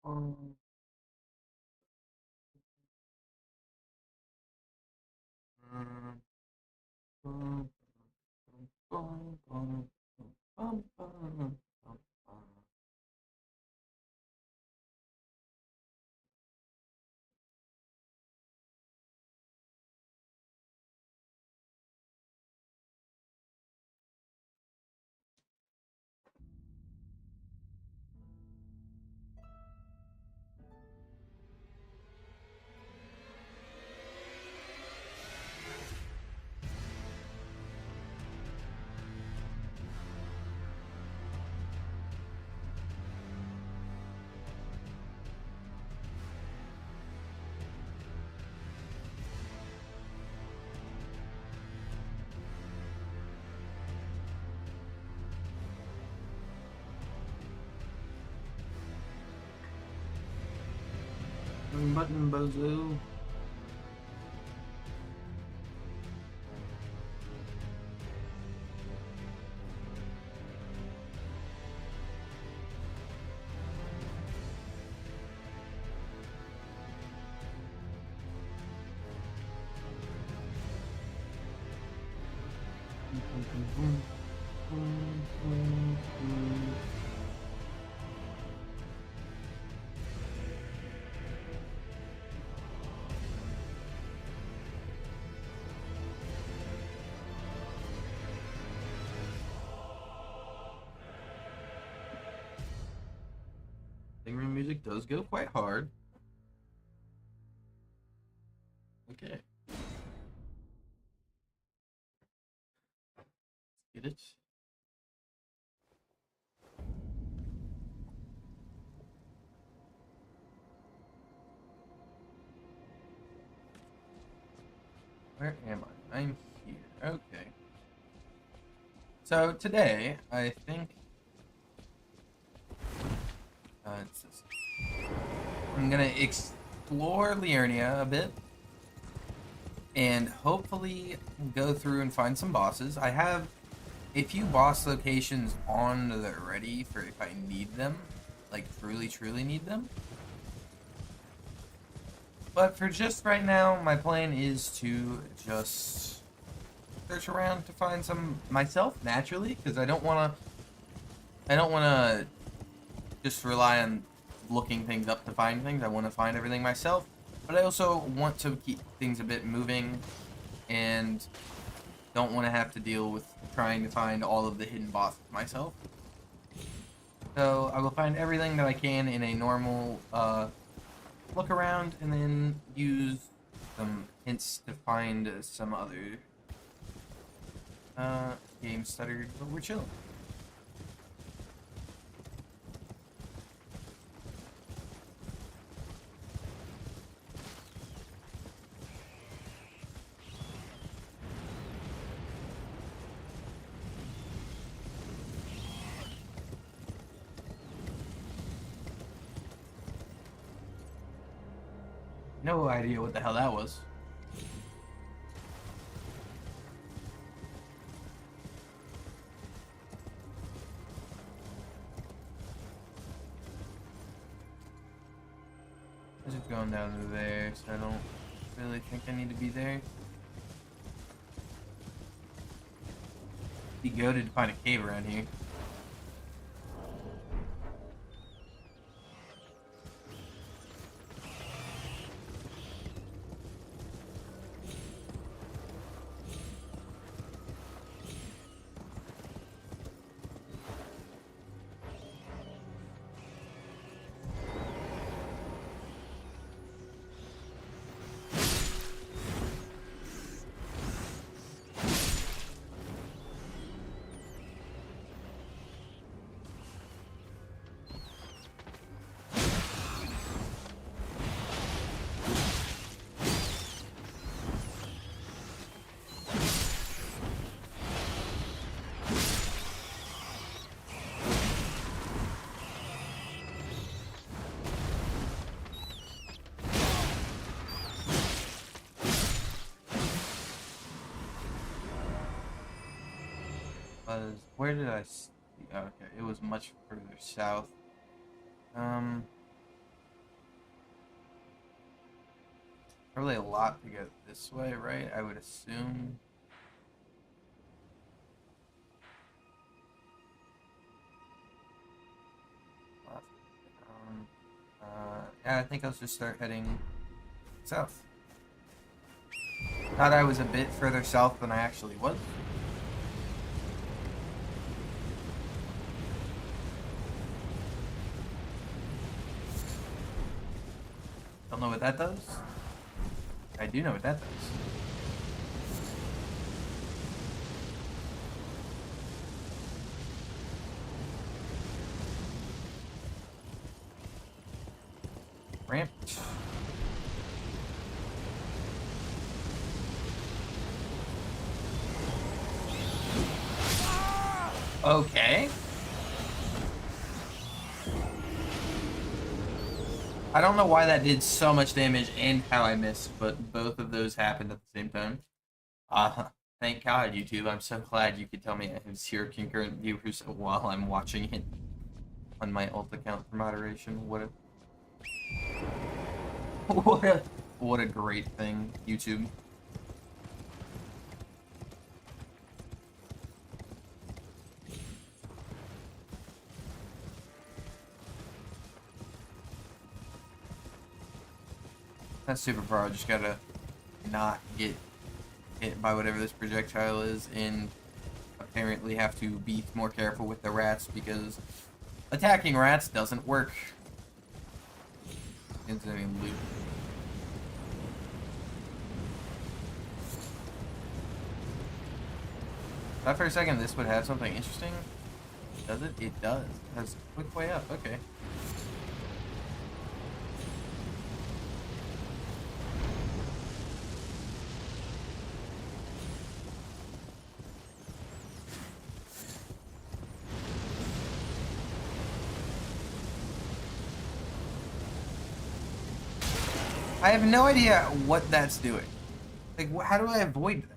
Um, button bozo. Elden Ring music does go quite hard. Okay, get it. Where am I? I'm here. Okay. So today, I think it's this. I'm gonna explore Liurnia a bit, and hopefully go through and find some bosses. I have a few boss locations on the ready for if I need them, like truly need them. But for just right now, my plan is to just search around to find some myself naturally, because I don't wanna just rely on looking things up to find things. I want to find everything myself, but I also want to keep things a bit moving, and don't want to have to deal with trying to find all of the hidden bosses myself. So I will find everything that I can in a normal look around, and then use some hints to find some other games stuttered, but we're chilling. No idea what the hell that was. I'm just going down to there, so I don't really think I need to be there. Be goated to find a cave around here. Where did I see? Oh, okay, it was much further south. Um, Probably a lot to get this way, right? I would assume. Left, down. Yeah, I think I'll just start heading south. Thought I was a bit further south than I actually was. Don't know what that does. I do know what that does. Ramp. Okay. I don't know why that did so much damage and how I missed, but both of those happened at the same time. Thank God, YouTube. I'm so glad you could tell me I have 0 concurrent viewers while I'm watching it on my alt account for moderation. What a what a great thing, YouTube. That's super far. I just gotta not get hit by whatever this projectile is, and apparently have to be more careful with the rats because attacking rats doesn't work. Continuing loot. Thought for a second this would have something interesting. Does it? It does. It has a quick way up. Okay. I have no idea what that's doing. Like, how do I avoid that?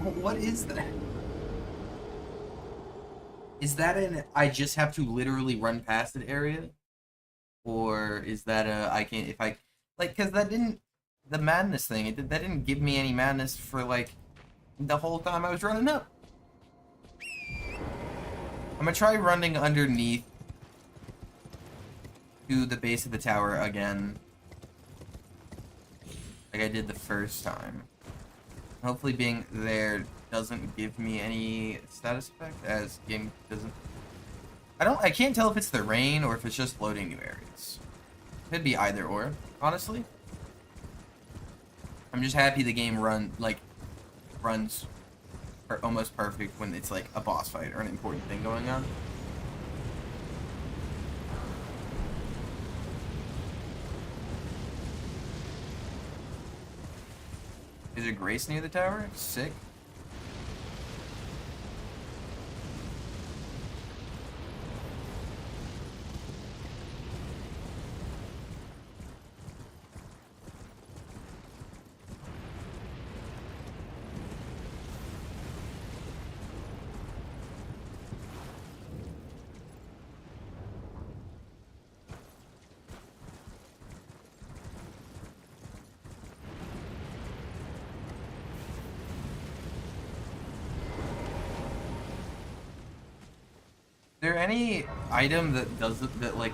What is that? Is that an I just have to literally run past it area? Or is that a I can't if I like because that didn't the madness thing that didn't give me any madness for like the whole time I was running up. I'm gonna try running underneath to the base of the tower again, like I did the first time. Hopefully being there doesn't give me any status effect, as game doesn't... I can't tell if it's the rain or if it's just loading new areas. Could be either or, honestly. I'm just happy the game runs almost perfect when it's like a boss fight or an important thing going on. Is there Grace near the tower? Sick. Is there any item that does it that like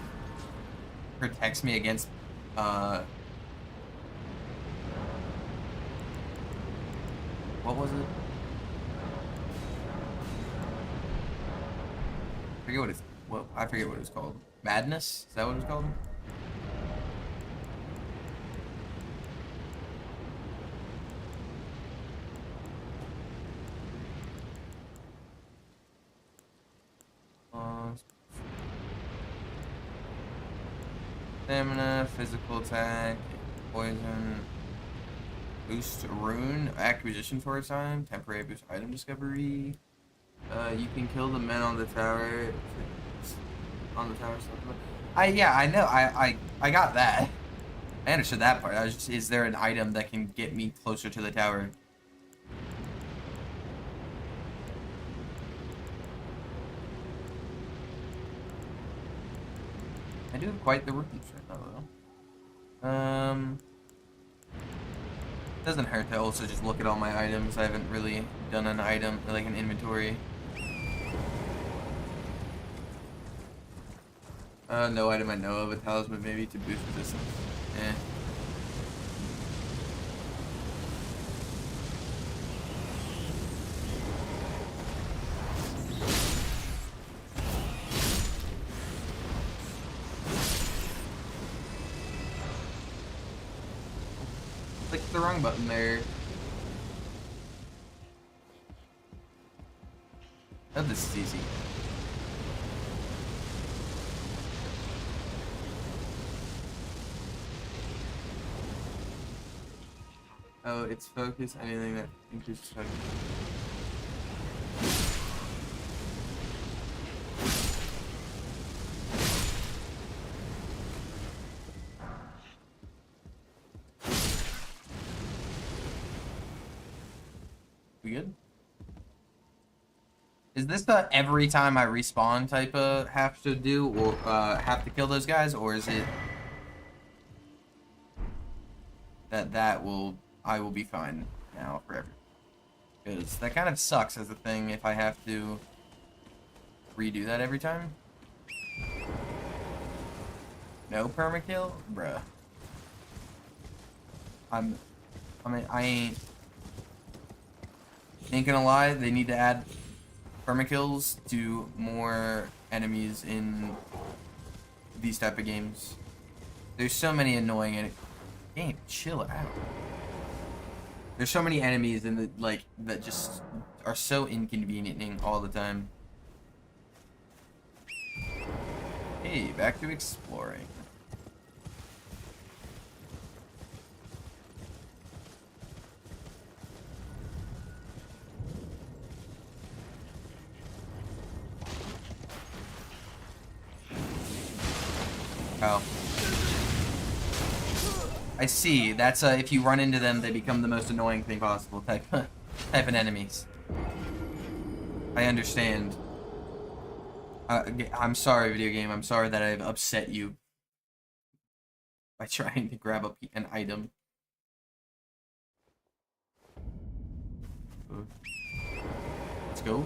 protects me against what was it? I forget what it's called. Madness? Is that what it's called? Stamina, physical attack, poison, boost rune, acquisition for a time, temporary boost item discovery. You can kill the men on the tower. Yeah, I know. I got that. I understood that part. I was just, is there an item that can get me closer to the tower? do have quite the rooms right now, though. Doesn't hurt to also just look at all my items. I haven't really done an item, like an inventory. No item I know of. A talisman maybe to boost resistance. Eh. Click the wrong button there. Oh, this is easy. Oh, it's focus. Anything that increases focus. We good? Is this the every time I respawn type of have to do, or have to kill those guys, or is it that I will be fine now forever? Because that kind of sucks as a thing if I have to redo that every time. No permakill? Bruh. I ain't gonna lie, they need to add permakills to more enemies in these type of games. There's so many annoying game, chill out. There's so many enemies in the that just are so inconvenieting all the time. Hey, back to exploring. Oh. I see. That's if you run into them, they become the most annoying thing possible type of enemies. I understand. I'm sorry, video game. I'm sorry that I've upset you by trying to grab an item. Let's go.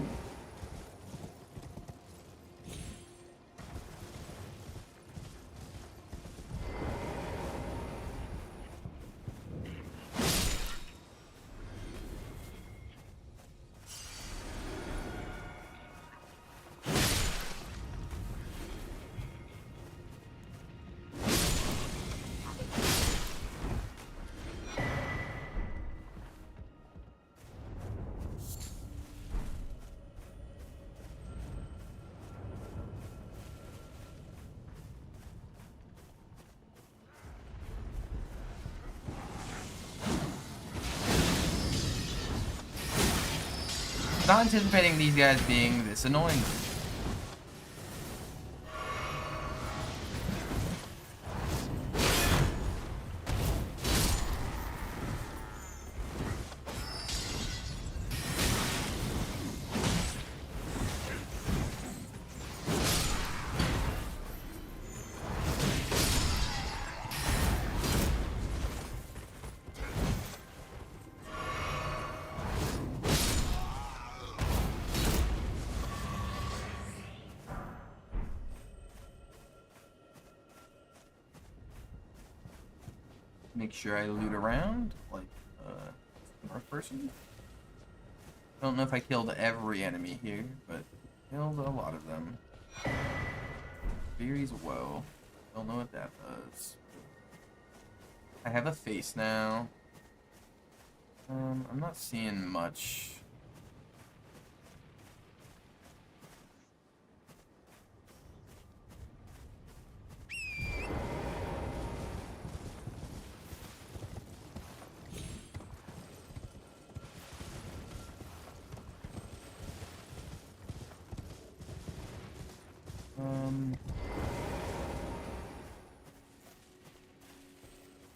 Not anticipating these guys being this annoying. Make sure I loot around, like, North person. Don't know if I killed every enemy here, but killed a lot of them. Fury's Woe. Don't know what that does. I have a face now. I'm not seeing much.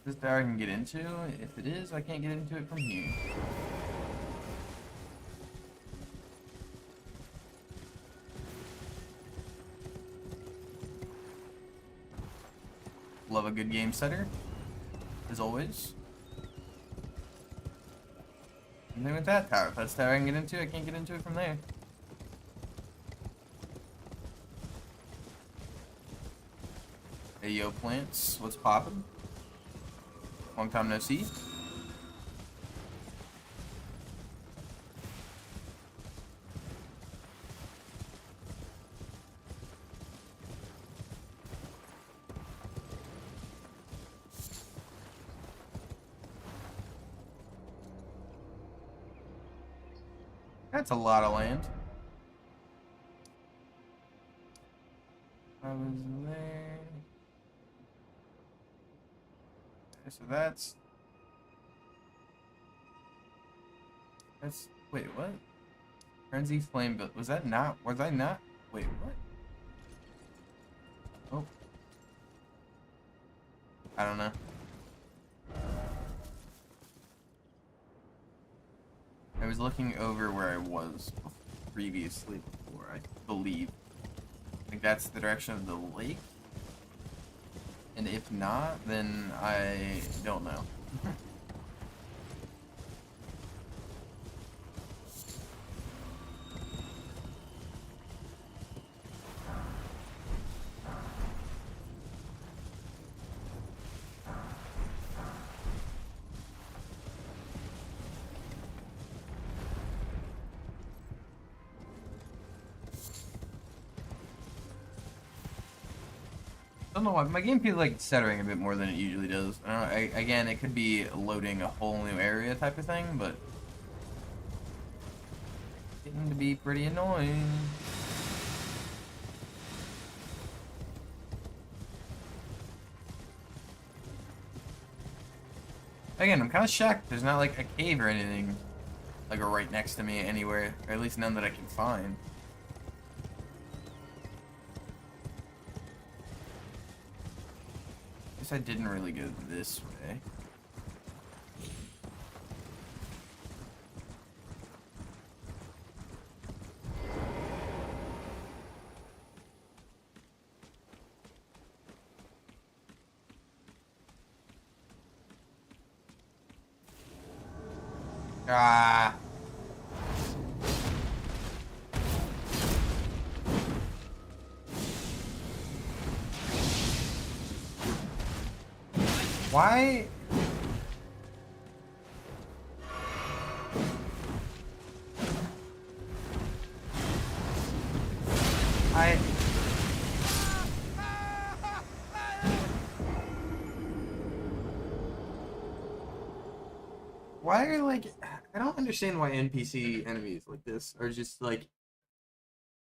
This tower I can get into? If it is, I can't get into it from here. Love a good game setter, as always. And then with that tower, if that's the tower I can get into, I can't get into it from there. Hey yo, plants, what's poppin'? Long time no see. That's a lot of land. I was there. Okay, so that's wait, what? Frenzy flame build. Was I not? Wait, what? Oh. I don't know. I was looking over where I was previously before, I believe. I think that's the direction of the lake. And if not, then I don't know. I don't know why, my game feels like it's stuttering a bit more than it usually does. I don't know, again, it could be loading a whole new area type of thing, but it's getting to be pretty annoying. Again, I'm kind of shocked there's not like a cave or anything like right next to me anywhere, or at least none that I can find. I didn't really go this way. Ah. Why? Why are like, I don't understand why NPC enemies like this are just like,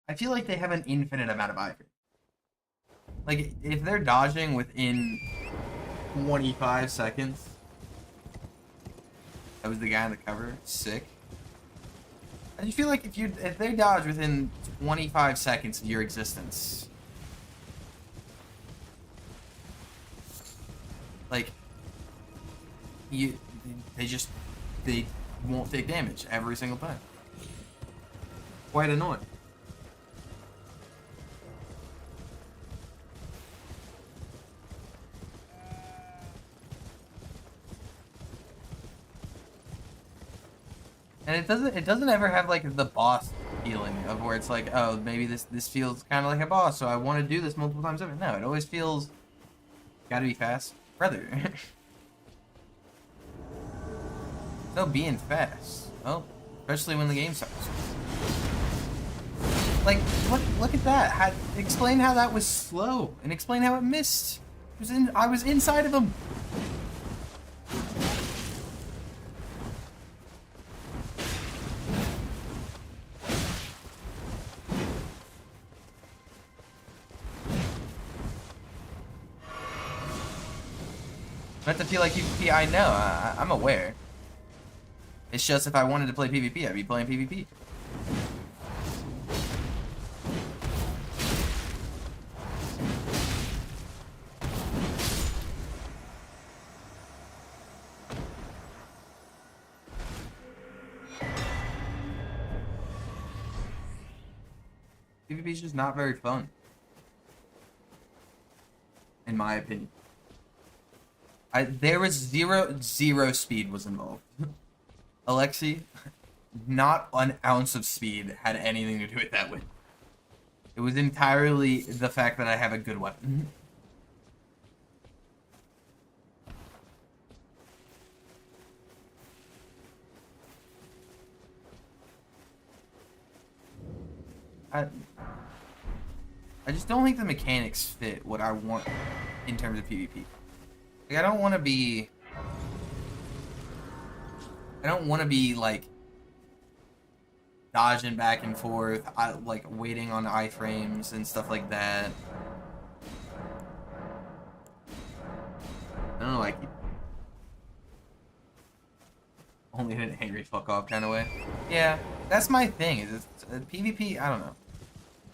I feel like they have an infinite amount of ivory. Like, if they're dodging within 25 seconds. That was the guy in the cover. Sick. I just feel like if they dodge within 25 seconds of your existence, like they won't take damage every single time. Quite annoying. And it doesn't ever have like the boss feeling of where it's like, oh, maybe this feels kind of like a boss, so I want to do this multiple times over. No, it always feels gotta be fast, brother. No being fast. Oh, especially when the game starts. Like, look at that. Explain how that was slow, and explain how it missed. I was inside of him. Not to feel like PvP, I know, I'm aware. It's just if I wanted to play PvP, I'd be playing PvP. PvP is just not very fun. In my opinion. There was zero speed was involved. Alexi, not an ounce of speed had anything to do with that win. It was entirely the fact that I have a good weapon. I just don't think the mechanics fit what I want in terms of PvP. Like, I don't want to be like dodging back and forth, like waiting on iframes and stuff like that. I don't know, like only in an angry fuck off kind of way. Yeah, that's my thing. Is it's, PvP? I don't know.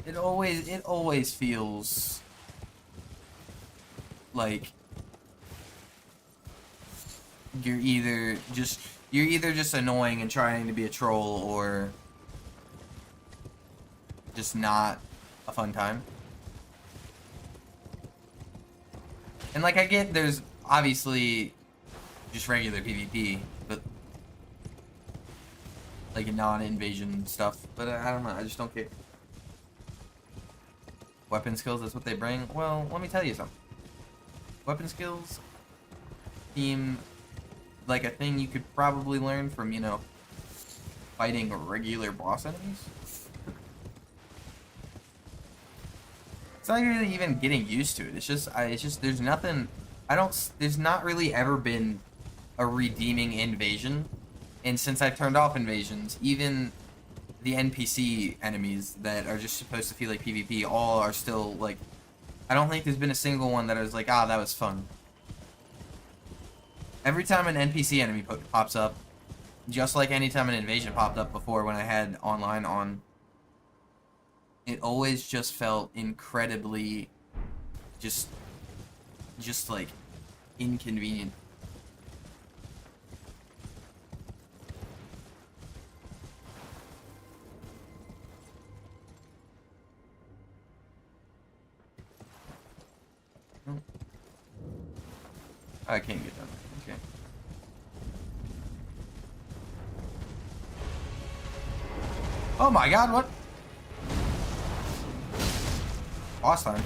It always feels like you're either just annoying and trying to be a troll, or just not a fun time. And like, I get there's obviously just regular PvP, but like non-invasion stuff, but I don't know, I just don't care. Weapon skills, that's what they bring? Well, let me tell you something. Weapon skills seem like a thing you could probably learn from, you know, fighting regular boss enemies. It's not really even getting used to it. It's just there's nothing, there's not really ever been a redeeming invasion. And since I've turned off invasions, even the NPC enemies that are just supposed to feel like PvP all are still like, I don't think there's been a single one that I was like, ah, that was fun. Every time an NPC enemy pops up, just like any time an invasion popped up before when I had online on, it always just felt incredibly just like inconvenient. I can't get done. Okay. Oh my god, what? Boss time.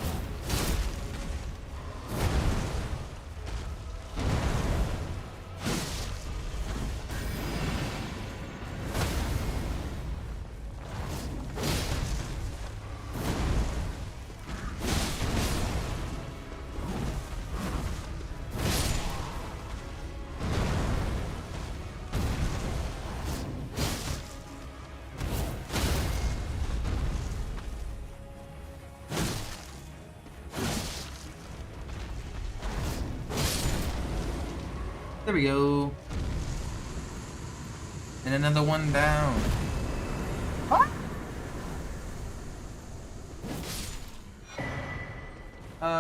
There we go. And another one down. What?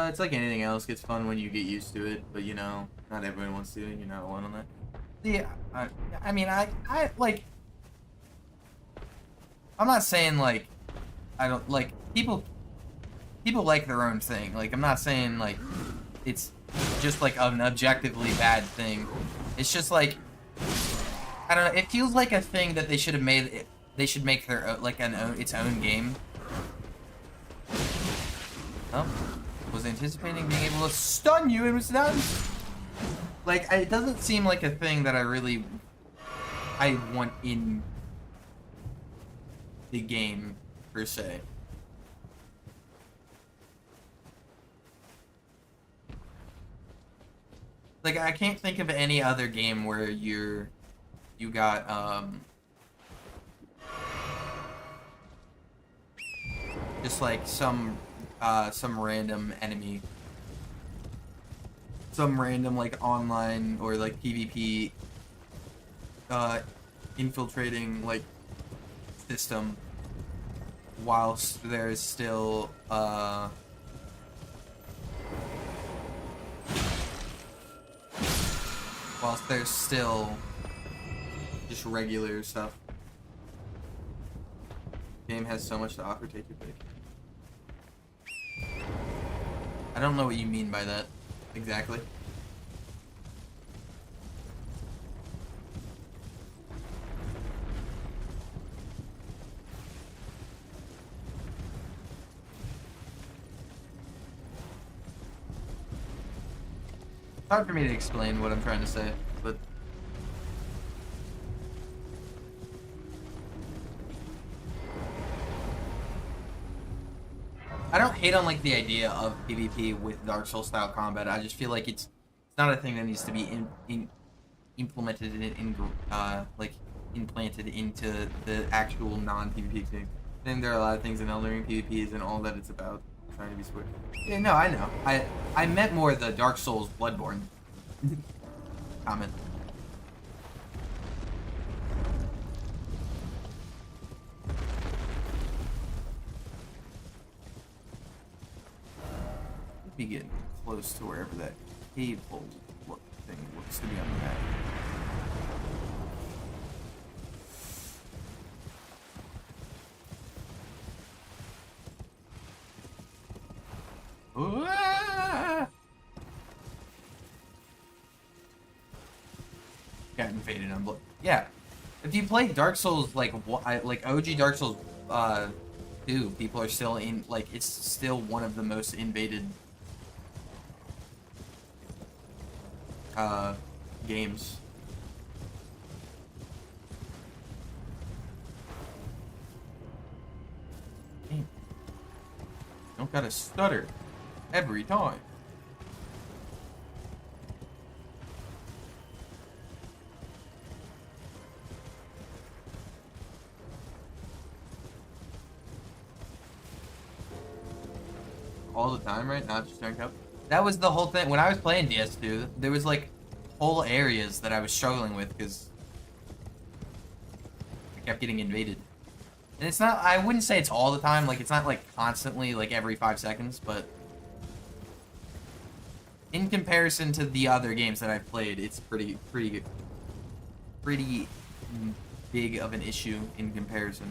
It's like anything else. Gets fun when you get used to it, but you know, not everyone wants to, and you're not alone on that. Yeah, I mean, I like. I'm not saying like, I don't like people like their own thing. Like, I'm not saying like, it's just like an objectively bad thing. It's just like, I don't know, it feels like a thing that they should have made. They should make their like its own game. Oh, was anticipating being able to stun you and was done. Like, it doesn't seem like a thing that I want in the game per se. Like, I can't think of any other game where you got just like some random enemy, some random like online or like PvP infiltrating like system, whilst there's still just regular stuff. Game has so much to offer, take your pick. I don't know what you mean by that exactly. hard for me to explain what I'm trying to say, but I don't hate on like the idea of PvP with Dark Souls style combat. I just feel like it's not a thing that needs to be implemented like implanted into the actual non-PvP thing. I think there are a lot of things in Elden Ring PvP isn't all that it's about trying to be square. Yeah, no, I know. I meant more the Dark Souls Bloodborne comment. Be getting close to wherever that cave hole thing looks to be on the map. Ah! Got invaded on blood. Yeah, if you play Dark Souls like OG Dark Souls 2, people are still in like it's still one of the most invaded games. Damn. Don't gotta stutter every time. All the time, right? Not just during cup. That was the whole thing. When I was playing DS2, there was like whole areas that I was struggling with because I kept getting invaded. And it's not, I wouldn't say it's all the time, like it's not like constantly, like every 5 seconds, but in comparison to the other games that I've played, it's pretty big of an issue in comparison.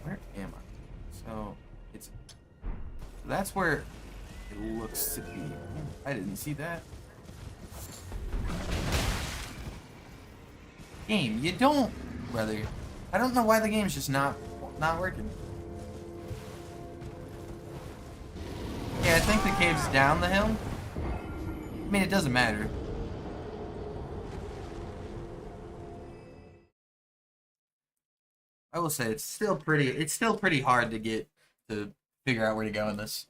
Where am I? So that's where it looks to be. I didn't see that. Game, you don't, brother. I don't know why the game's just not working. Yeah, I think the cave's down the hill. I mean, it doesn't matter. I will say it's still pretty hard to figure out where to go in this.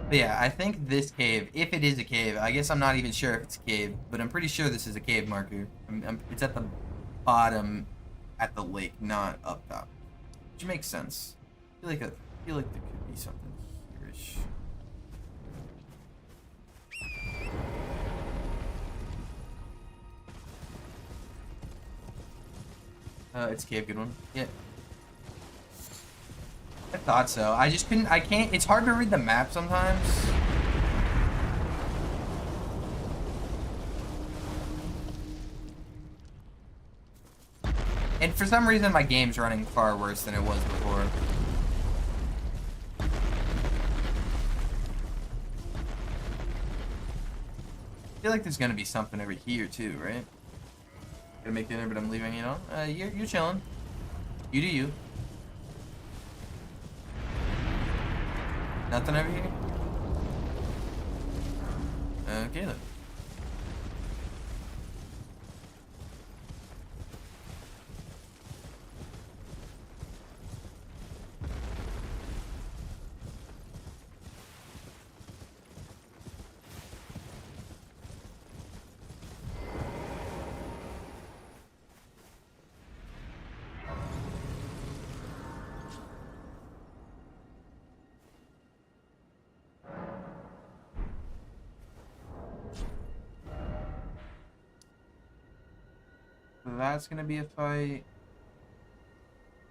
But yeah, I think this cave, if it is a cave, I guess I'm not even sure if it's a cave, but I'm pretty sure this is a cave marker. It's at the bottom at the lake, not up top. Which makes sense. I feel like there could be something here-ish. It's a cave, good one. Yeah. I thought so. I just couldn't, I can't, it's hard to read the map sometimes. And for some reason, my game's running far worse than it was before. I feel like there's gonna be something over here too, right? Gonna make dinner, but I'm leaving it on. You're chilling. You do you. Nothing over here? Okay then. That's gonna be a fight.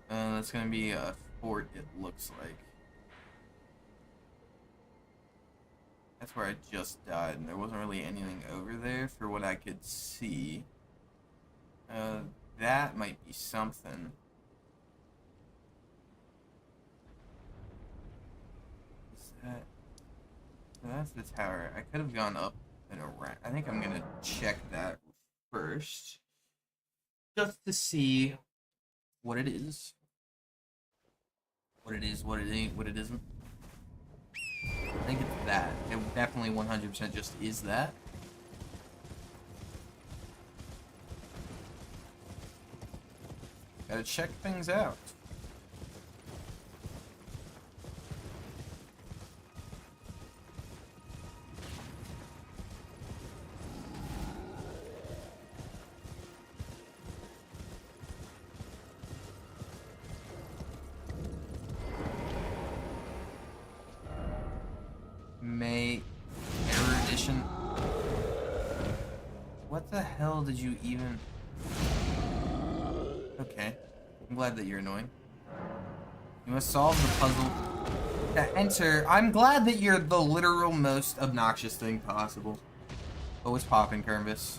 That's gonna be a fort, it looks like. That's where I just died, and there wasn't really anything over there for what I could see. That might be something. Is that... That's the tower. I could have gone up and around. I think I'm gonna check that first. Just to see what it is. What it is, what it ain't, what it isn't. I think it's that. It definitely 100% just is that. Gotta check things out. May erudition. What the hell did you even? Okay, I'm glad that you're annoying. You must solve the puzzle to enter. I'm glad that you're the literal most obnoxious thing possible. Oh, it's popping, Kermbus.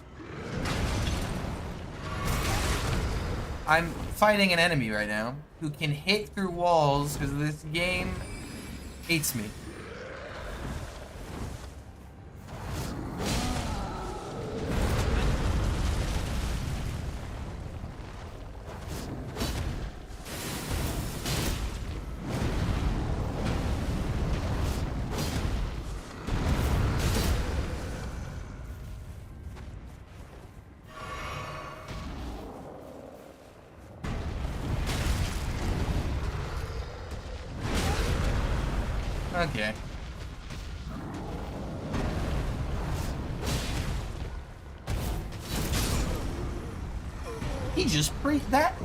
I'm fighting an enemy right now who can hit through walls because this game hates me. Okay. He just that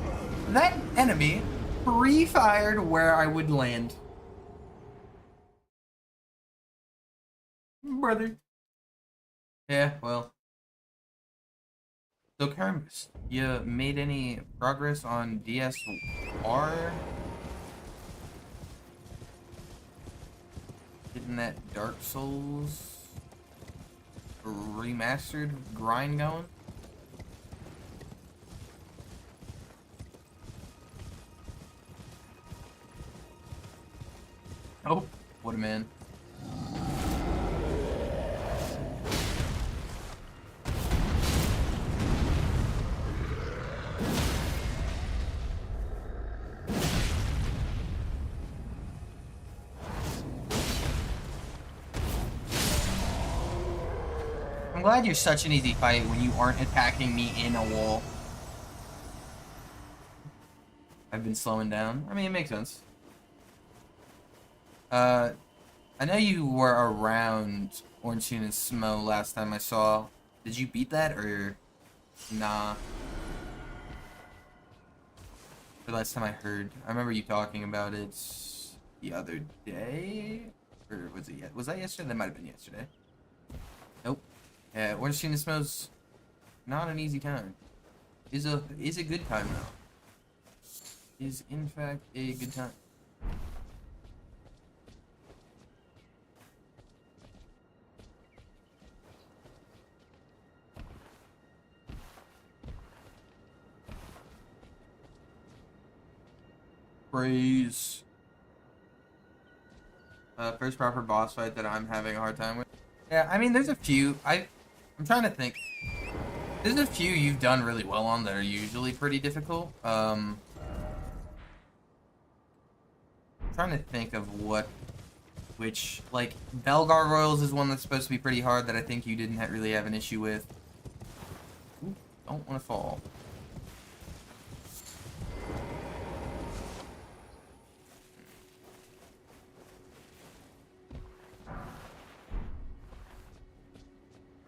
enemy pre-fired where I would land. Brother. Yeah, well. So Kermbus, you made any progress on DSR? Getting that Dark Souls remastered grind going? Oh, what a man. I'm glad you're such an easy fight when you aren't attacking me in a wall. I've been slowing down. I mean, it makes sense. I know you were around Orange and Smo last time I saw. Did you beat that, or nah? The last time I heard. I remember you talking about it the other day? Or was it yet? Was that yesterday? That might have been yesterday. Nope. Yeah, Orange and Smo's not an easy time. Is a good time though. Is in fact a good time. Praise. First proper boss fight that I'm having a hard time with. Yeah, I mean, there's a few. I'm trying to think. There's a few you've done really well on that are usually pretty difficult. I'm trying to think of which, like, Bell Gargoyles is one that's supposed to be pretty hard that I think you didn't really have an issue with. Ooh, don't want to fall.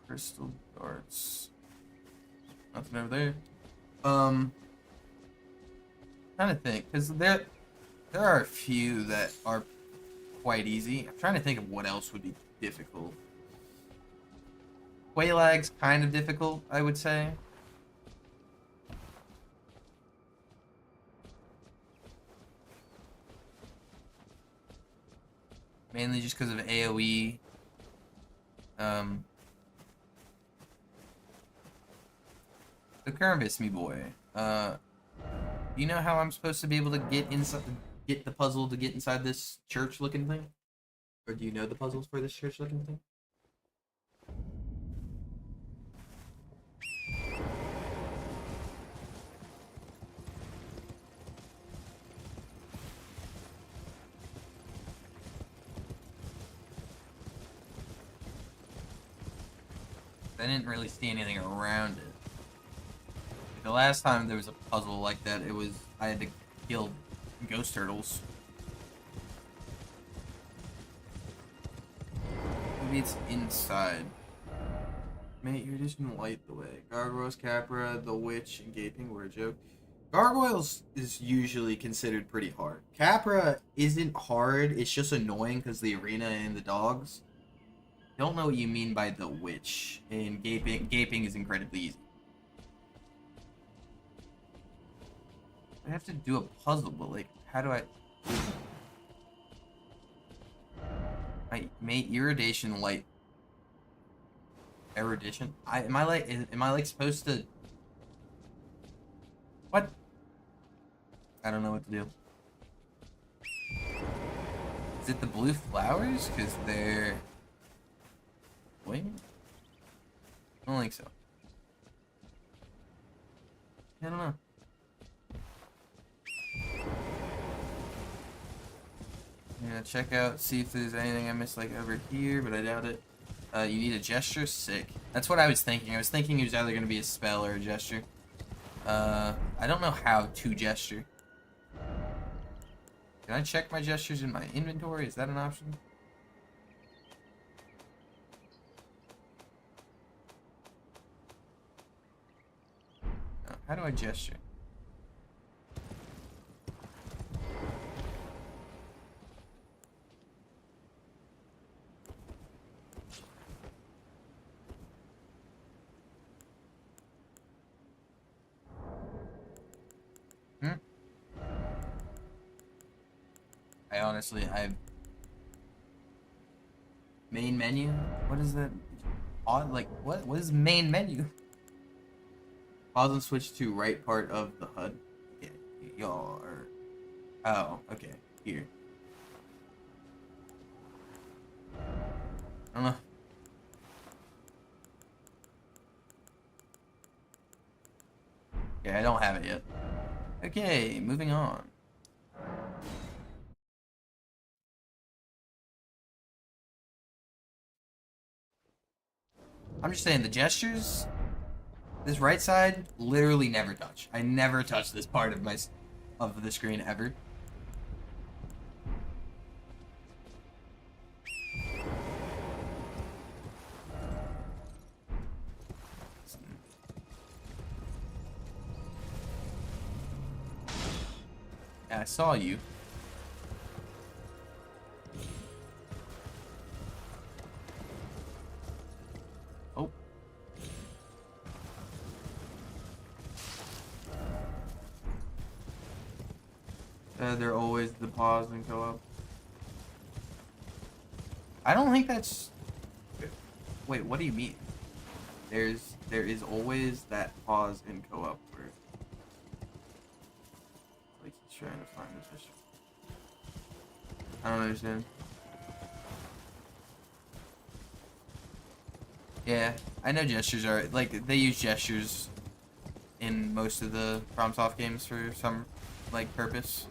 Crystal darts. Nothing over there. Trying to think, because there are a few that are quite easy. I'm trying to think of what else would be difficult. Quaylag's kind of difficult, I would say. Mainly just because of AoE. So Kermbus, me boy. Do you know how I'm supposed to be able to get the puzzle to get inside this church-looking thing? Or do you know the puzzles for this church-looking thing? I didn't really see anything around it. The last time there was a puzzle like that, it was I had to kill ghost turtles. Maybe it's inside. Mate, you're just gonna light the way. Gargoyles, Capra, the Witch, and Gaping were a joke. Gargoyles is usually considered pretty hard. Capra isn't hard, it's just annoying because the arena and the dogs. Don't know what you mean by the Witch. And Gaping is incredibly easy. I have to do a puzzle, but like, how do I... Mate, Iridation light. Erudition? Am I like supposed to... What? I don't know what to do. Is it the blue flowers? Because they're... Wing? I don't think so. I don't know. I'm gonna check out, see if there's anything I missed like over here, but I doubt it. You need a gesture? Sick. That's what I was thinking. I was thinking it was either gonna be a spell or a gesture. I don't know how to gesture. Can I check my gestures in my inventory? Is that an option? No. How do I gesture? I've main menu. What is that? Odd, like what? What is main menu? Pause and switch to right part of the HUD. Okay, y'all are. Oh, okay. Here. I don't know. Okay, I don't have it yet. Okay, moving on. I'm just saying, the gestures, this right side, literally never touch. I never touch this part of the screen ever. Yeah, I saw you. Oh. They're always the pause and go up. I don't think that's... Wait, what do you mean? There is always that pause and go up where... Like he's trying to find this issue. I don't understand. Yeah, I know gestures are, like, they use gestures in most of the FromSoft games for some, like, purpose.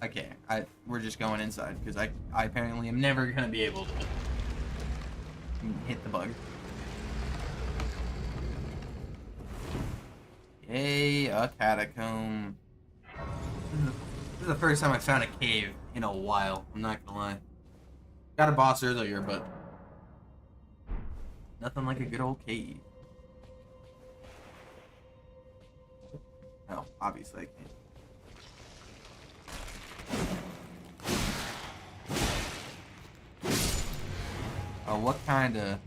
Okay, we're just going inside because I apparently am never gonna be able to hit the bug. Yay, a catacomb. This is the first time I found a cave in a while. I'm not gonna lie. Got a boss earlier, but nothing like a good old cave. Oh, obviously I can't. Oh, what kind of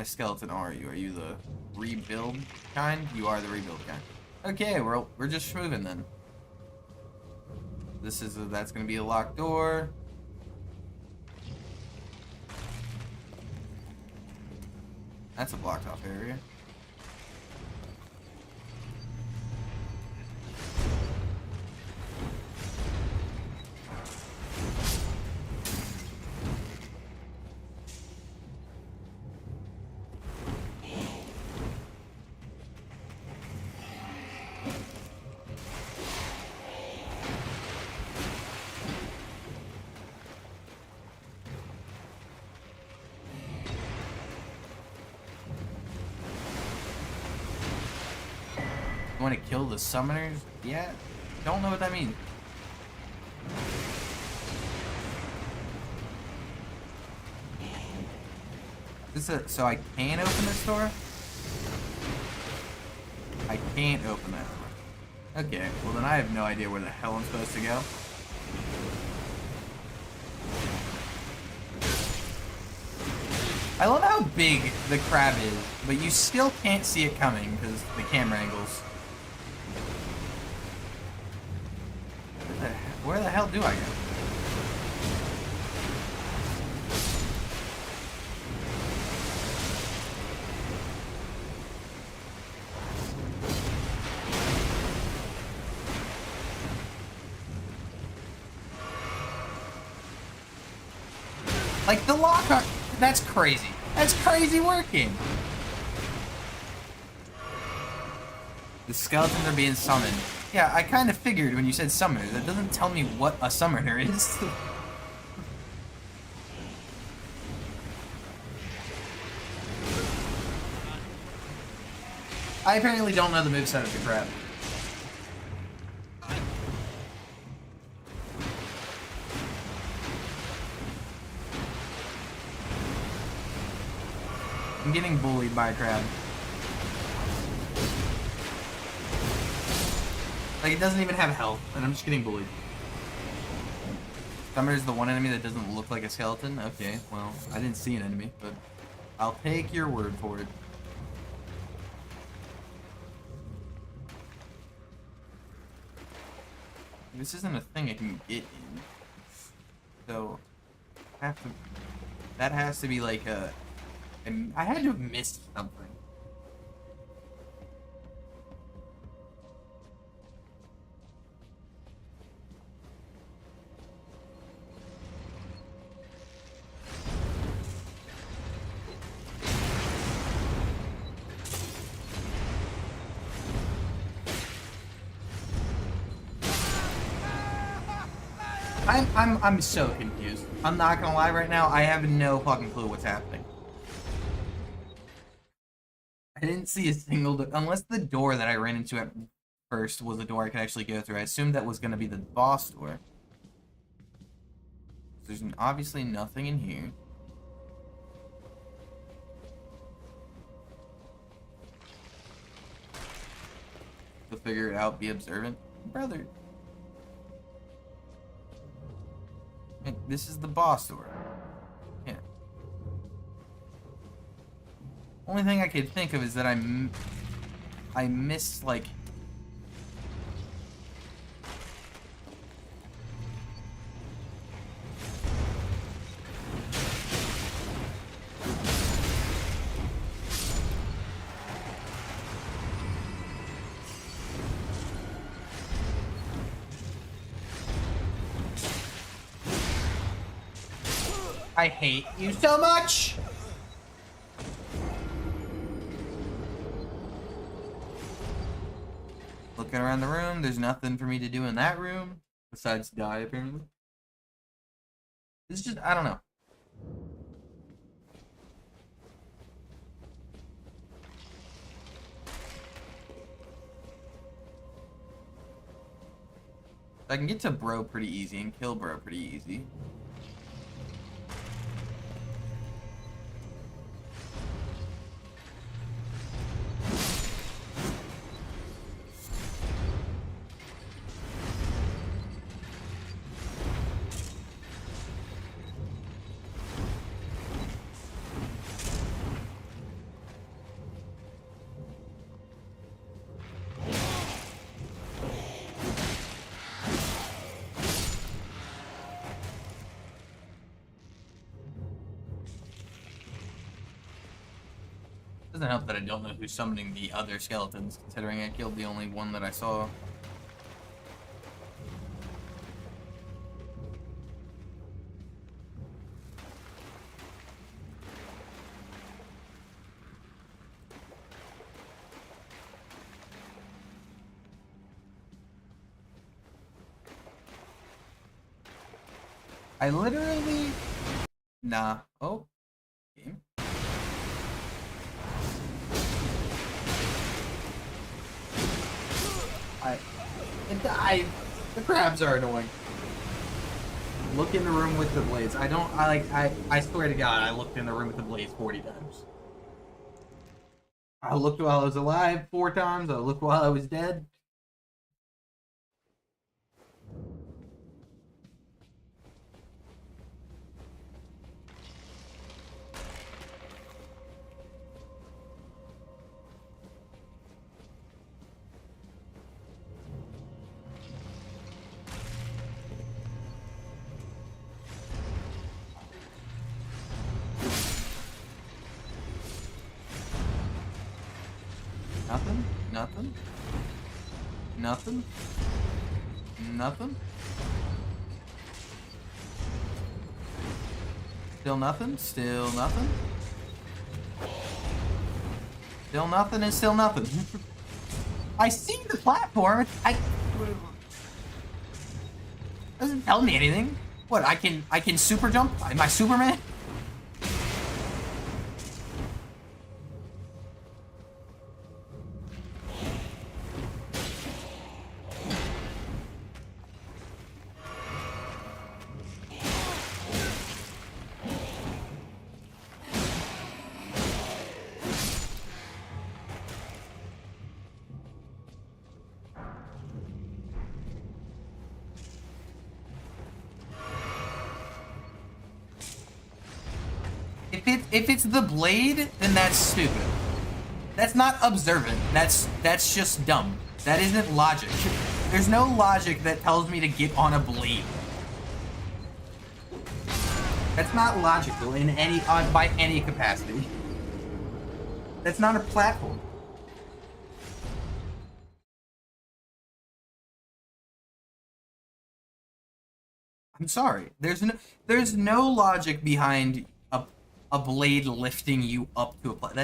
skeleton are you? Are you the rebuild kind? You are the rebuild kind. Okay, we're just moving then. That's gonna be a locked door. That's a blocked off area. Want to kill the summoners? Yeah, don't know what that means. So I can open this door? I can't open that door. Okay, well then I have no idea where the hell I'm supposed to go. I love how big the crab is, but you still can't see it coming because the camera angles. Where the hell do I go? Like the lock, that's crazy. That's crazy working. The skeletons are being summoned. Yeah, I kind of figured when you said summoner. That doesn't tell me what a summoner is. I apparently don't know the moveset of the crab. I'm getting bullied by a crab. Like, it doesn't even have health, and I'm just getting bullied. Summoner's the one enemy that doesn't look like a skeleton? Okay, well, I didn't see an enemy, but I'll take your word for it. This isn't a thing I can get in. So, that has to be like I had to have missed something. I'm so confused. I'm not gonna lie right now, I have no fucking clue what's happening. I didn't see a single door, unless the door that I ran into at first was a door I could actually go through. I assumed that was gonna be the boss door. There's obviously nothing in here. To figure it out, be observant. Brother. This is the boss door. Yeah. Only thing I could think of is that I missed, like... I hate you so much! Looking around the room, there's nothing for me to do in that room. Besides die, apparently. This is just, I don't know. I can get to bro pretty easy and kill bro pretty easy. doesn't help that I don't know who's summoning the other skeletons, considering I killed the only one that I saw. I literally... Nah. Oh. Game. The crabs are annoying. Look in the room with the blades. I swear to God, I looked in the room with the blades 40 times. I looked while I was alive 4 times. I looked while I was dead. Nothing? Nothing? Nothing? Nothing? Still nothing? Still nothing? Still nothing and still nothing. I see the platform. Doesn't tell me anything. What, I can super jump? Am I Superman? If it's the blade, then that's stupid. That's not observant. That's just dumb. That isn't logic. There's no logic that tells me to get on a blade. That's not logical in by any capacity. That's not a platform. I'm sorry. There's no logic behind a blade lifting you up to a platform.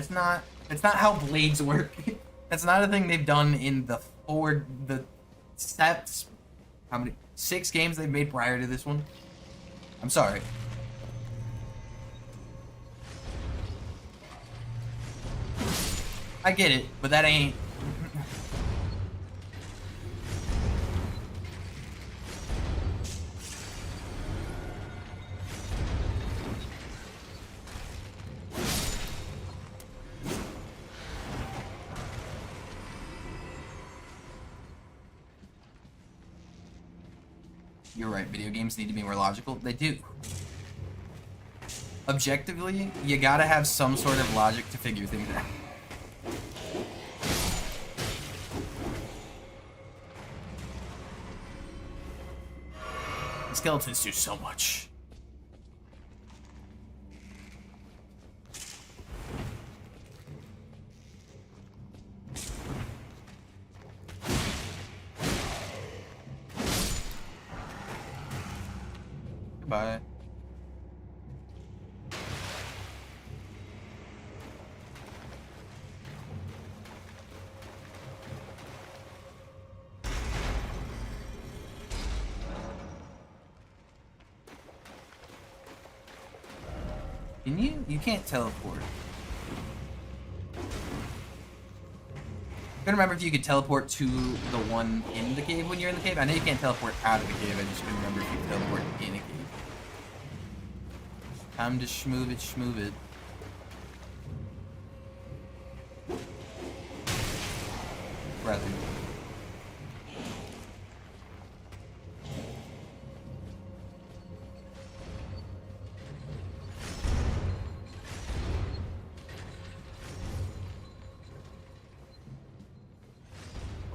That's not how blades work. That's not a thing they've done in the steps. How many? 6 games they've made prior to this one? I'm sorry. I get it, but that ain't... You're right, video games need to be more logical. They do. Objectively, you gotta have some sort of logic to figure things out. The skeletons do so much. Goodbye. Can you? You can't teleport. I'm gonna remember if you could teleport to the one in the cave when you're in the cave. I know you can't teleport out of the cave. I just couldn't remember if you could teleport in a cave. Time to schmoove it, schmoove it. Rather.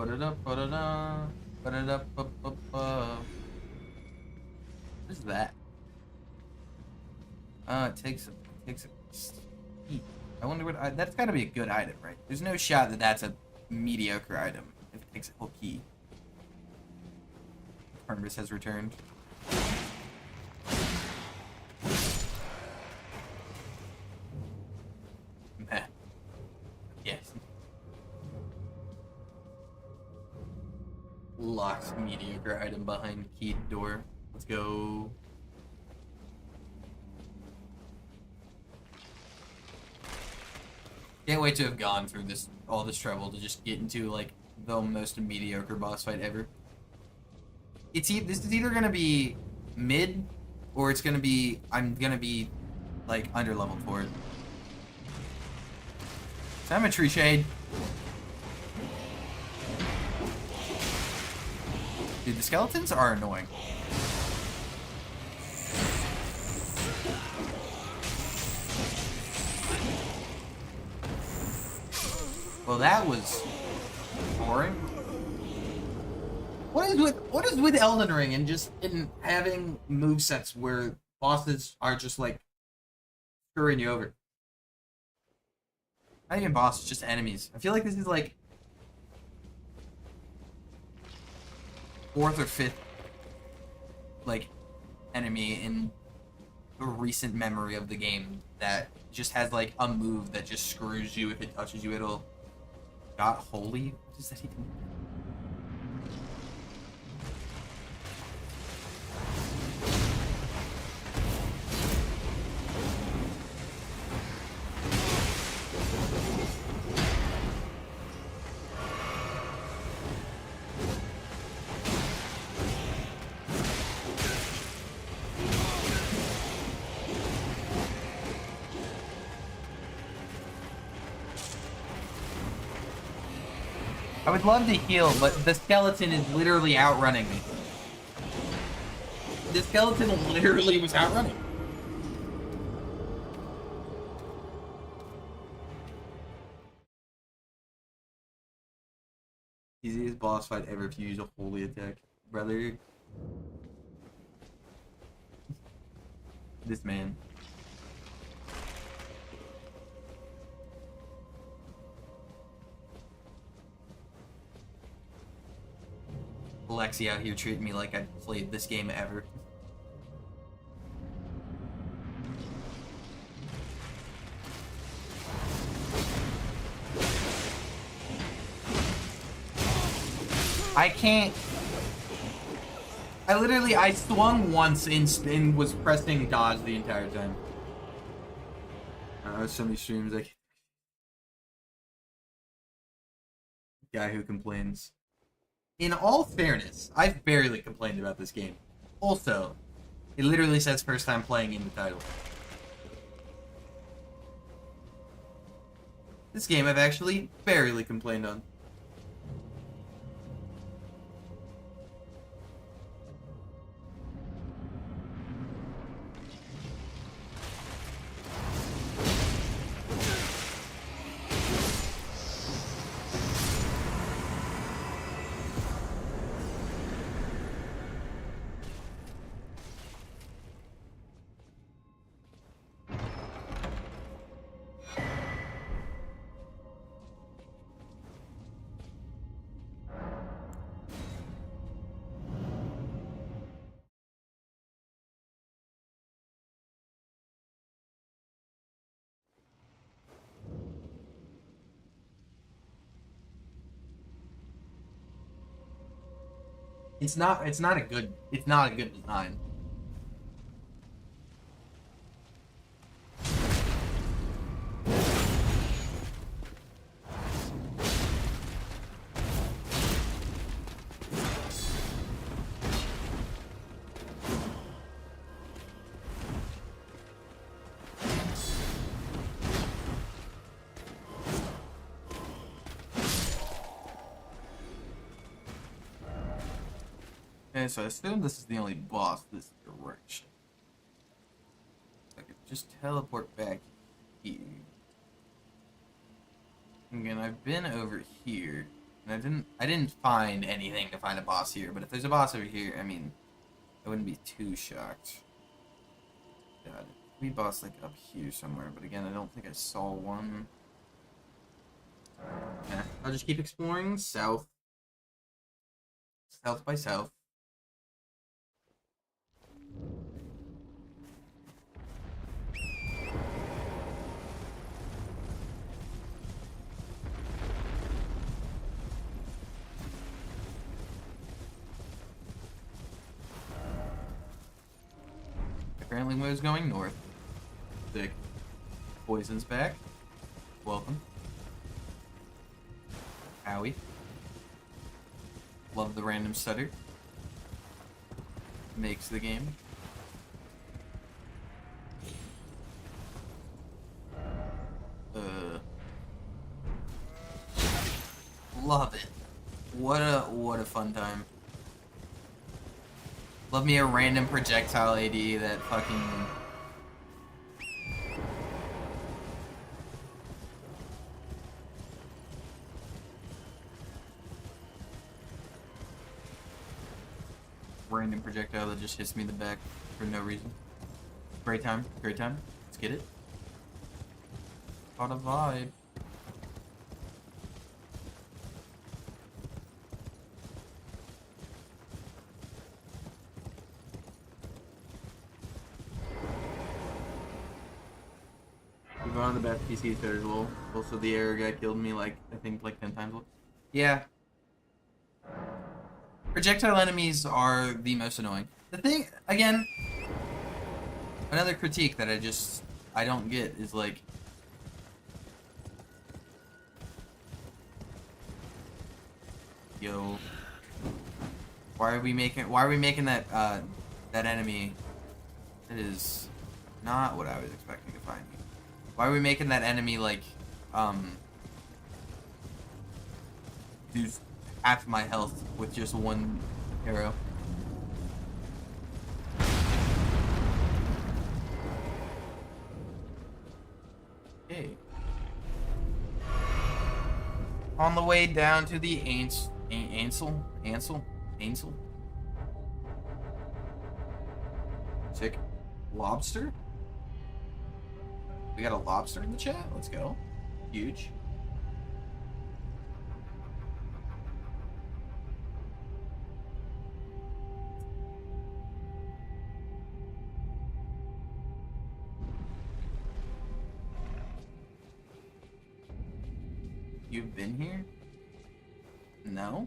What is that? It takes a I wonder what... that's gotta be a good item, right? There's no shot that that's a mediocre item if it takes a whole key. Harvest has returned. Meh. Yes. Locked mediocre item behind keyed door. Let's go. Can't wait to have gone through all this trouble to just get into like the most mediocre boss fight ever. This is either gonna be mid, or it's gonna be I'm gonna be like under leveled for it. Cemetery Shade. Dude, the skeletons are annoying. Well, that was boring. What is with Elden Ring and just in having movesets where bosses are just like screwing you over? Not even bosses, just enemies. I feel like this is like fourth or fifth like enemy in a recent memory of the game that just has like a move that just screws you if it touches you. It'll got holy. What does that even mean? I would love to heal, but the skeleton is literally outrunning me. The skeleton literally was outrunning. Easiest boss fight ever if you use a holy attack. Brother. This man. Alexi out here treating me like I'd played this game ever. I can't... I swung once and was pressing dodge the entire time. So many streams like... Guy who complains. In all fairness, I've barely complained about this game. Also, it literally says first time playing in the title. This game I've actually barely complained on. It's not a good design. Okay, so I assume this is the only boss this direction. I could just teleport back here. Again, I've been over here, and I didn't find anything to find a boss here, but if there's a boss over here, I mean, I wouldn't be too shocked. God, be boss like up here somewhere, but again, I don't think I saw one. Yeah, I'll just keep exploring south. South by south. Apparently was going north. Sick. Poison's back. Welcome. Howie. Love the random stutter. Makes the game. Love it. What a fun time. Love me a random projectile AD that fucking... Random projectile that just hits me in the back for no reason. Great time, great time. Let's get it. Caught a vibe. We've on the best PC there as well. Also, the error guy killed me like, I think, like 10 times. Yeah. Projectile enemies are the most annoying. The thing, again, another critique that I don't get is like, yo, why are we making that, that enemy? That is not what I was expecting to find. Why are we making that enemy like, do half my health with just one arrow? Okay. On the way down to the Ansel. Sick. Lobster? We got a lobster in the chat? Let's go. Huge. You've been here? No?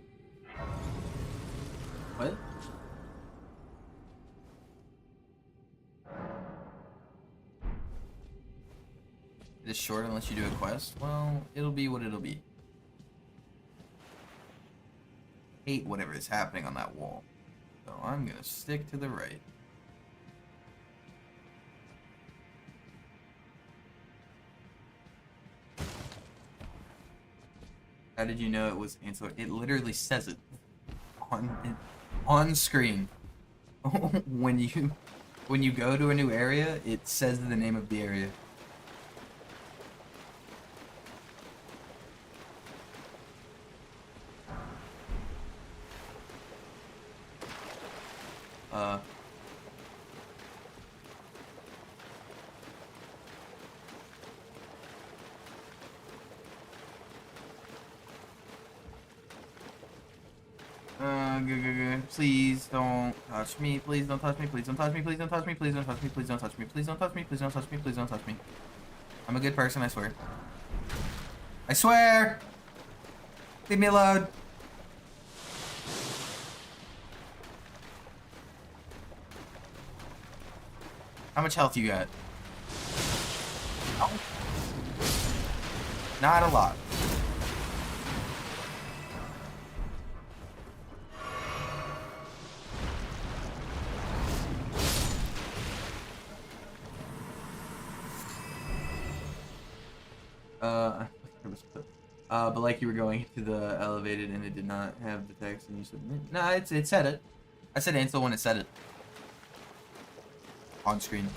What? It is short unless you do a quest? Well, it'll be what it'll be. Hate whatever is happening on that wall. So I'm gonna stick to the right. How did you know it was Ansel? It literally says it on screen. when you go to a new area, it says the name of the area. Please don't touch me. Please don't touch me. Please don't touch me. Please don't touch me. Please don't touch me. Please don't touch me. Please don't touch me. Please don't touch me. Please don't touch me. I'm a good person, I swear. I swear! Leave me alone. How much health you got? Oh. Not a lot. But like you were going to the elevated and it did not have the text and you said, no, it said it. I said Ansel when it said it. On screen.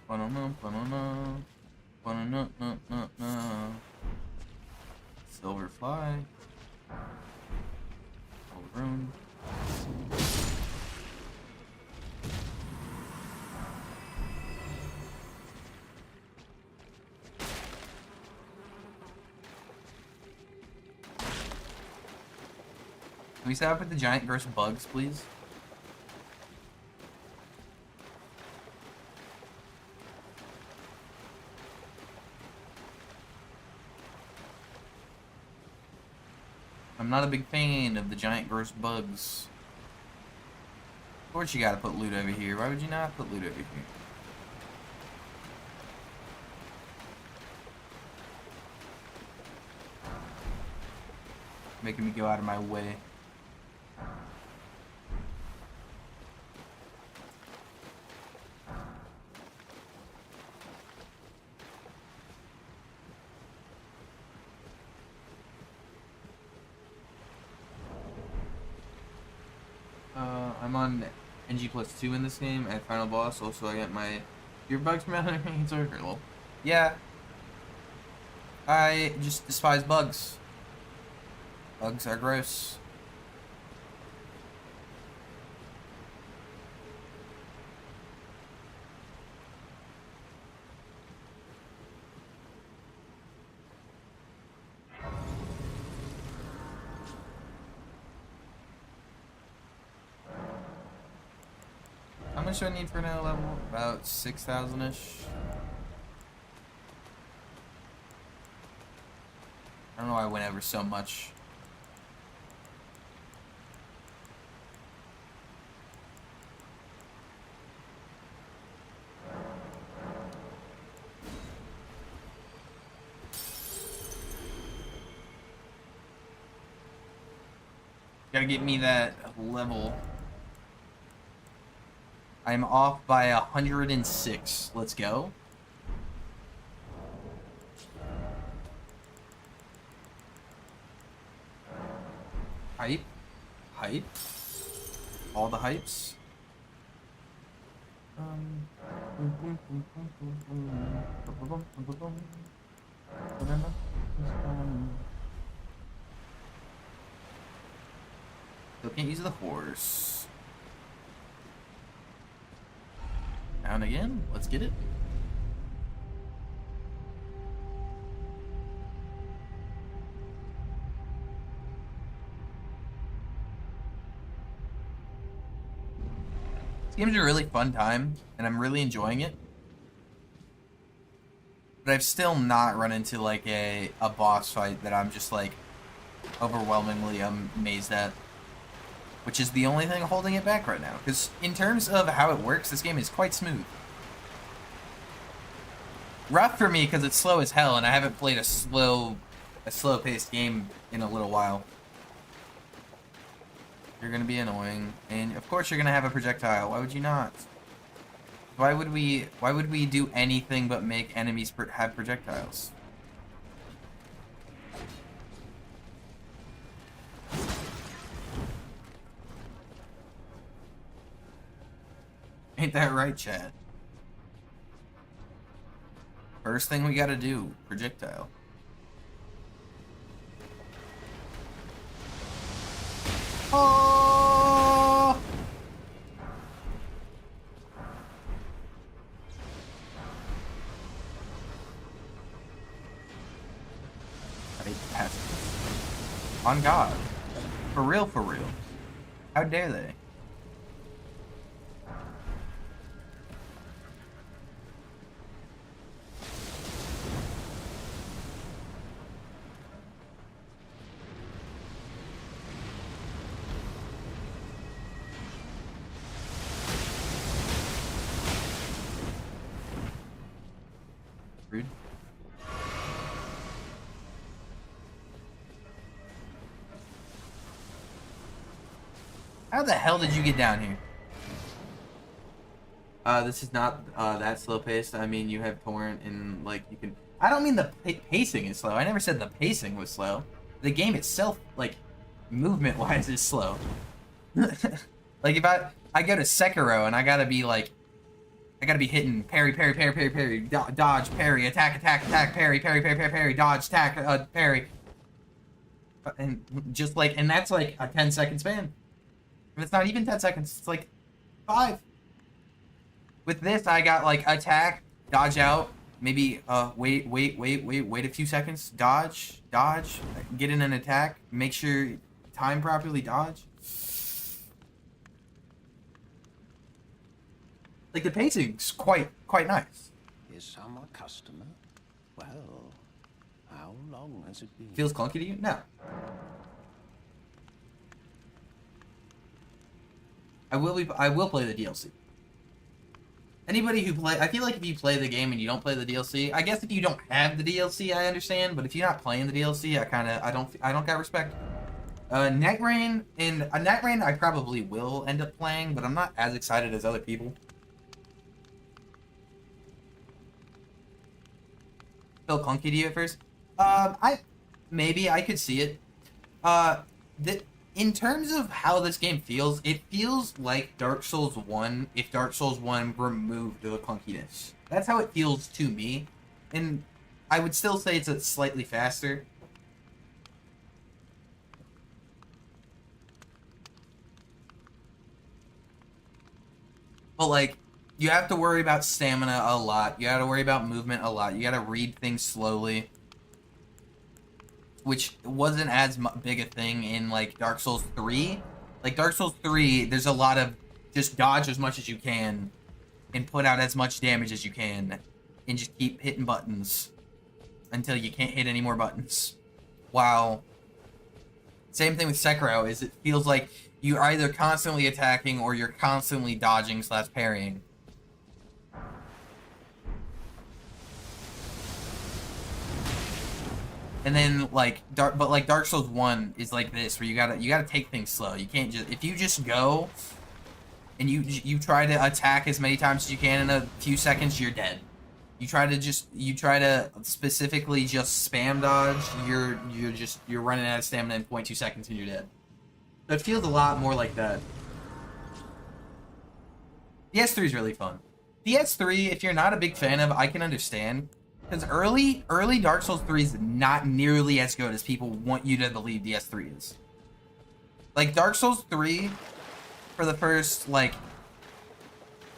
Banana, banana, banana, na, na, na. Silver fly. Gold rune. Can we start up with the giant gross bugs, please? I'm not a big fan of the giant gross bugs. Of course you gotta put loot over here. Why would you not put loot over here? Making me go out of my way. I'm on NG +2 in this game at Final Boss. Also, I got my your bugs from Elden Ring circle. Yeah. I just despise bugs. Bugs are gross. How much do I need for another level? About 6,000-ish. I don't know why I went over so much. Gotta get me that level. I'm off by 106. Let's go. Hype. Hype. All the hypes. Still can't use the horse. Down again. Let's get it. This game's a really fun time, and I'm really enjoying it. But I've still not run into like a boss fight that I'm just like overwhelmingly amazed at. Which is the only thing holding it back right now. Because in terms of how it works, this game is quite smooth. Rough for me because it's slow as hell, and I haven't played a slow-paced game in a little while. You're gonna be annoying, and of course you're gonna have a projectile. Why would you not? Why would we do anything but make enemies have projectiles? Ain't that right, chat? First thing we gotta do, projectile. Oh! I passed it. On God. For real, for real. How dare they? Rude. How the hell did you get down here? This is not that slow paced. I mean, you have torrent and like you can. I don't mean the pacing is slow. I never said the pacing was slow. The game itself, like movement wise, is slow. Like if I go to Sekiro and I gotta be like I gotta be hitting parry, parry, parry, parry, parry, dodge, parry, attack, attack, attack, parry, parry, parry, parry, parry, dodge, attack, parry. And just like, and that's like a 10-second span. And it's not even 10 seconds, it's like 5. With this, I got like attack, dodge out, maybe wait a few seconds, dodge, get in an attack, make sure time properly, dodge. Like the pacing's quite nice. Is some a customer? Well, how long has it been? Feels clunky to you? No. I will play the DLC. Anybody who I feel like if you play the game and you don't play the DLC, I guess if you don't have the DLC, I understand, but if you're not playing the DLC, I don't got respect. Net Rain I probably will end up playing, but I'm not as excited as other people. Feel clunky to you at first? Maybe I could see it. In terms of how this game feels, it feels like Dark Souls 1 if Dark Souls 1 removed the clunkiness. That's how it feels to me. And I would still say it's slightly faster. But like, you have to worry about stamina a lot. You have to worry about movement a lot. You got to read things slowly, which wasn't as big a thing in like Dark Souls 3. Like Dark Souls 3, there's a lot of just dodge as much as you can and put out as much damage as you can and just keep hitting buttons until you can't hit any more buttons. While same thing with Sekiro is it feels like you're either constantly attacking or you're constantly dodging / parrying. And then like Dark Souls 1 is like this, where you gotta take things slow. You can't just, if you just go and you try to attack as many times as you can in a few seconds, you're dead. You try to specifically just spam dodge, you're running out of stamina in 0.2 seconds and you're dead. So it feels a lot more like that. DS3 is really fun. DS3, if you're not a big fan of, I can understand. Because early Dark Souls 3 is not nearly as good as people want you to believe DS3 is. Like, Dark Souls 3, for the first, like,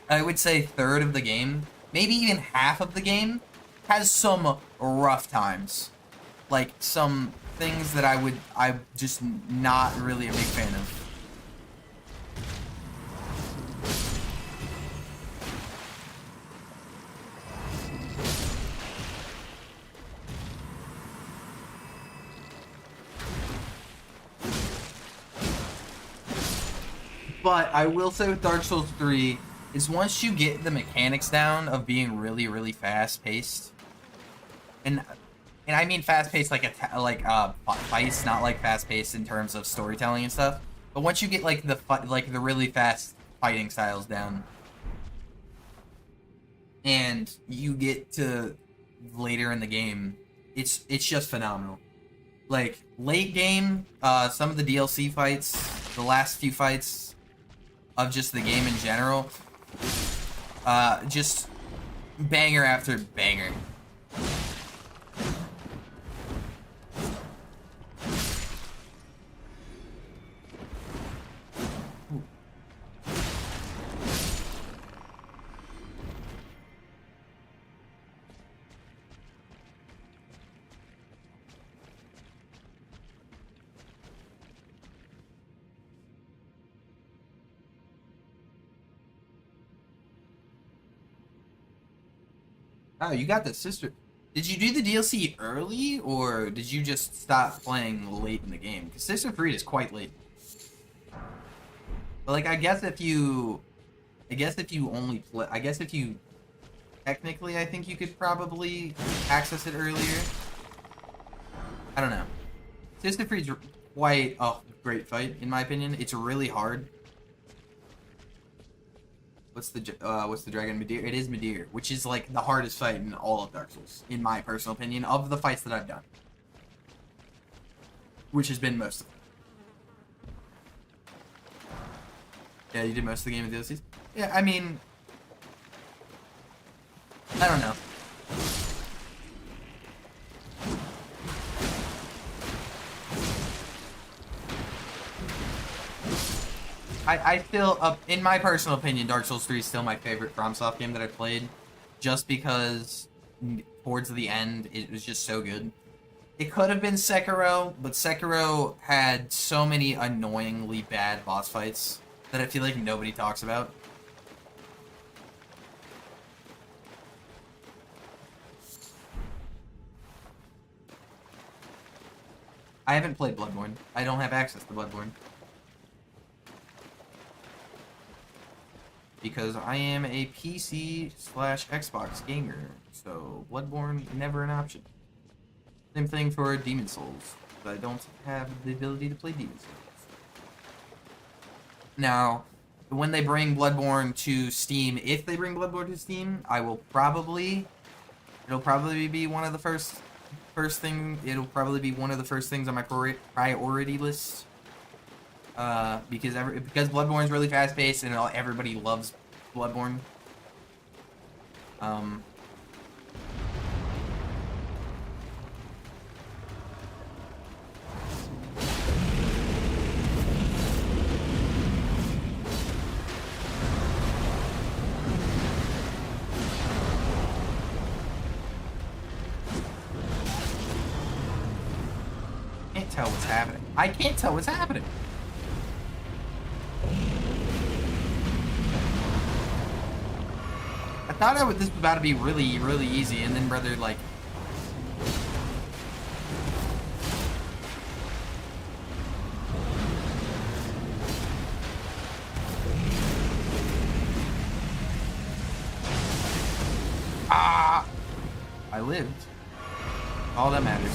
I would say third of the game, maybe even half of the game, has some rough times. Like, some things that I'm just not really a big fan of. But I will say with Dark Souls 3, is once you get the mechanics down of being really, really fast-paced, and I mean fast-paced like fights, not like fast-paced in terms of storytelling and stuff. But once you get like the really fast fighting styles down, and you get to later in the game, it's just phenomenal. Like late game, some of the DLC fights, the last few fights of just the game in general, just banger after banger. Oh, you got the sister. Did you do the DLC early, or did you just stop playing late in the game? Because Sister Freed is quite late. But like, I guess if you only play, technically, I think you could probably access it earlier. I don't know. Sister Freed's quite a great fight, in my opinion. It's really hard. What's the dragon? Midir? It is Midir, which is like the hardest fight in all of Dark Souls, in my personal opinion, of the fights that I've done. Which has been most of them. Yeah, you did most of the game with DLCs? Yeah, I mean, I don't know. I still, in my personal opinion, Dark Souls 3 is still my favorite FromSoft game that I played, just because towards the end it was just so good. It could have been Sekiro, but Sekiro had so many annoyingly bad boss fights that I feel like nobody talks about. I haven't played Bloodborne. I don't have access to Bloodborne. Because I am a PC/Xbox gamer, so Bloodborne never an option. Same thing for Demon Souls. I don't have the ability to play Demon Souls. Now, when they bring Bloodborne to Steam, if they bring Bloodborne to Steam, I will probably... It'll probably be one of the first thing. It'll probably be one of the first things on my priority list. Because Bloodborne is really fast paced and everybody loves Bloodborne. Can't tell what's happening. I can't tell what's happening. I thought this was about to be really, really easy, and then brother, like... Ah! I lived. All that matters.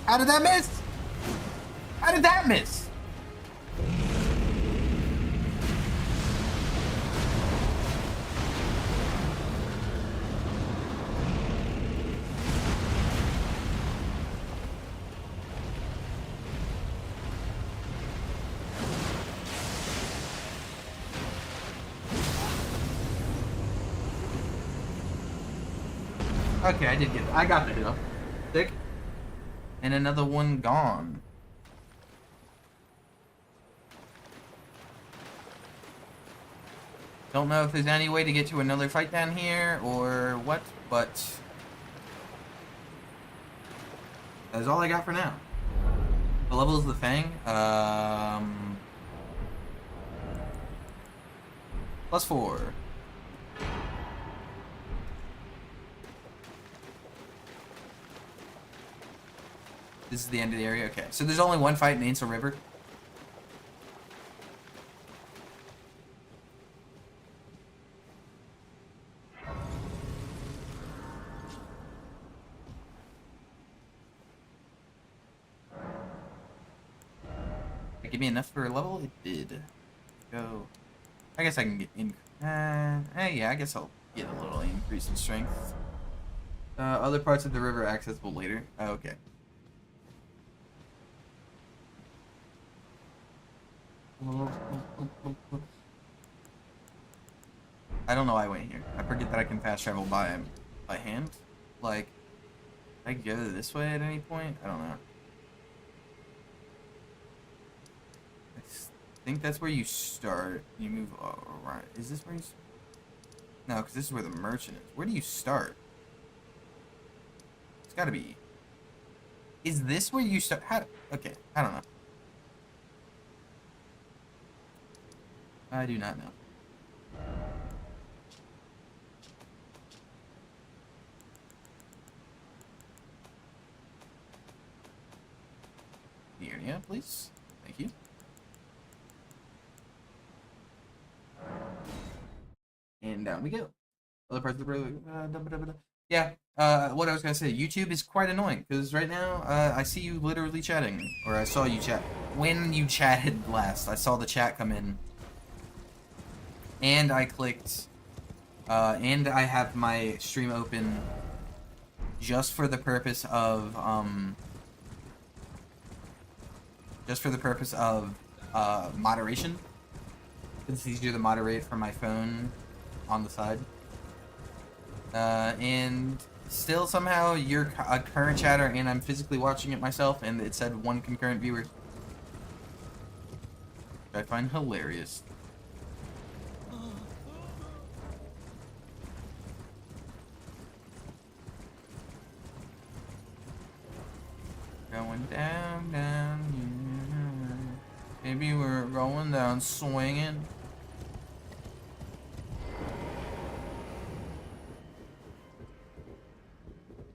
How did that miss? How did that miss? Okay, I did get it. I got the hill. Sick. And another one gone. Don't know if there's any way to get to another fight down here or what, but that's all I got for now. The level is the Fang. +4. This is the end of the area? Okay. So there's only one fight in the Ainsel River? Give me enough for a level? It did. Go. I guess I can get in. Yeah, I guess I'll get a little increase in strength. Other parts of the river accessible later. Oh, okay. I don't know why I went here. I forget that I can fast travel by hand. Like, I go this way at any point? I don't know. I think that's where you start. You move around. Is this where you start? No, because this is where the merchant is. Where do you start? It's gotta be. Is this where you start? How? Okay, I don't know. I do not know. The area, please. Thank you. And down we go. Other parts of the road. Yeah. What I was gonna say, YouTube is quite annoying because right now I see you literally chatting, or I saw you chat when you chatted last. I saw the chat come in, and I clicked, and I have my stream open just for the purpose of just for the purpose of moderation. It's easier to moderate from my phone on the side. And still somehow you're a current chatter and I'm physically watching it myself and it said 1 concurrent viewer. Which I find hilarious. Going down, down, yeah. Maybe we're going down swinging.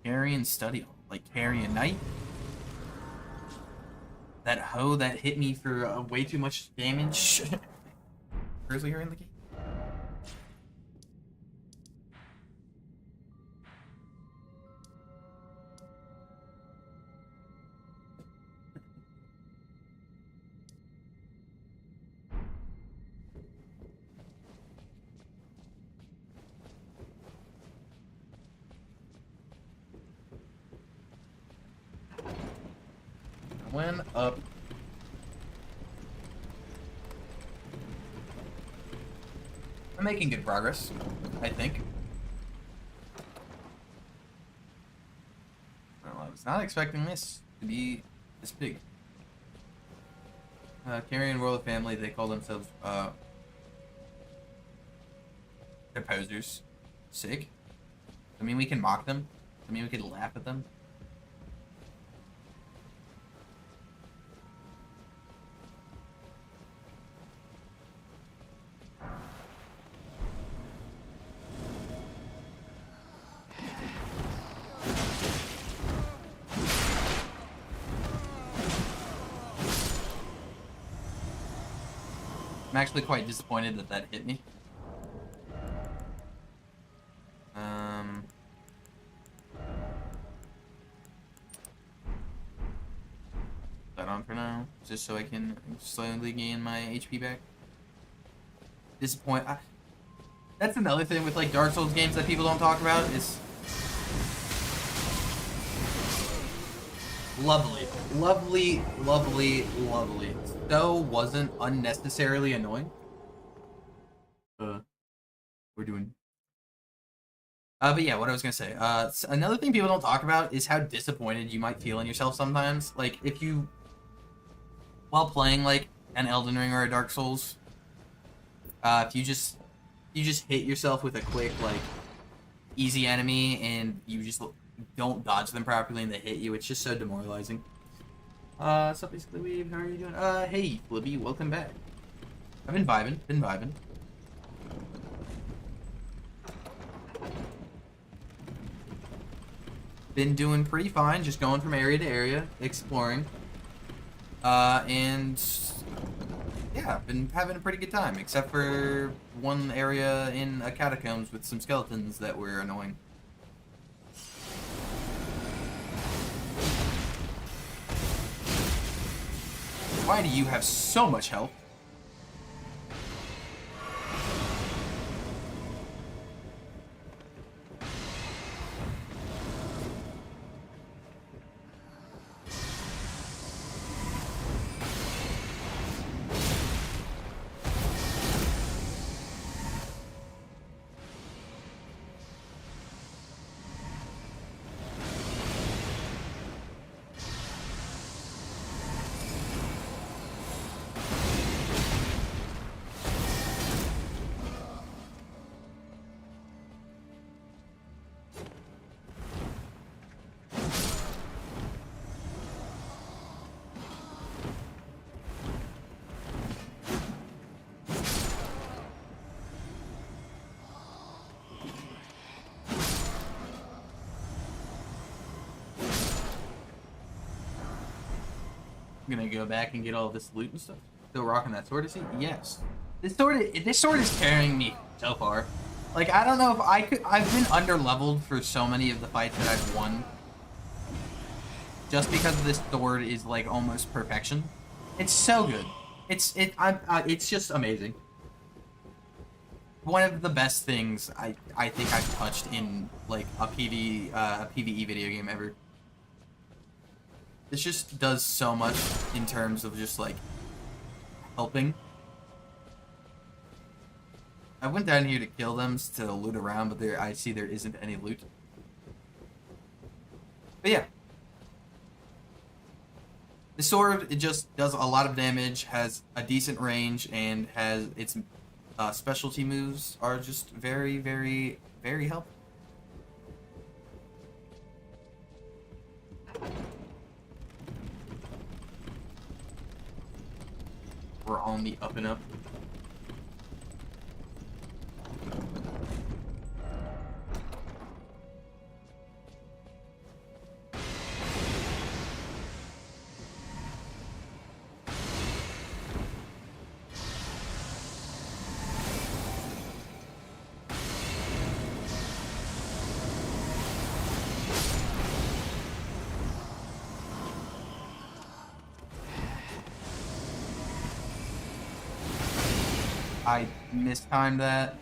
Carry and study, like carry and knight. That hoe that hit me for way too much damage. Grizzly here in the game. Went up. I'm making good progress, I think. Well, I was not expecting this to be this big. Carrion Royal Family, they call themselves, deposers. Sick. I mean, we can mock them. I mean, we can laugh at them. I'm actually quite disappointed that that hit me. Put that on for now, just so I can slowly gain my HP back. That's another thing with like Dark Souls games that people don't talk about is lovely, lovely, lovely, lovely. So wasn't unnecessarily annoying. We're doing. But yeah, what I was gonna say. Another thing people don't talk about is how disappointed you might feel in yourself sometimes. Like if you, while playing like an Elden Ring or a Dark Souls, if you just hit yourself with a quick like easy enemy and you just don't dodge them properly and they hit you, it's just so demoralizing. So basically, Weave, how are you doing? Hey, Libby, welcome back. I've been vibing. Been doing pretty fine, just going from area to area, exploring. And yeah, been having a pretty good time, except for one area in a catacombs with some skeletons that were annoying. Why do you have so much health? I'm gonna go back and get all this loot and stuff. Still rocking that sword, is he? Yes. This sword is carrying me so far. Like, I don't know if I could. I've been underleveled for so many of the fights that I've won. Just because this sword is like almost perfection. It's so good. It's just amazing. One of the best things I think I've touched in like a PvE video game ever. This just does so much in terms of just, like, helping. I went down here to kill them, to loot around, but I see there isn't any loot. But yeah. The sword, it just does a lot of damage, has a decent range, and has its specialty moves are just very, very, very helpful. We're on the up and up. I mistimed that.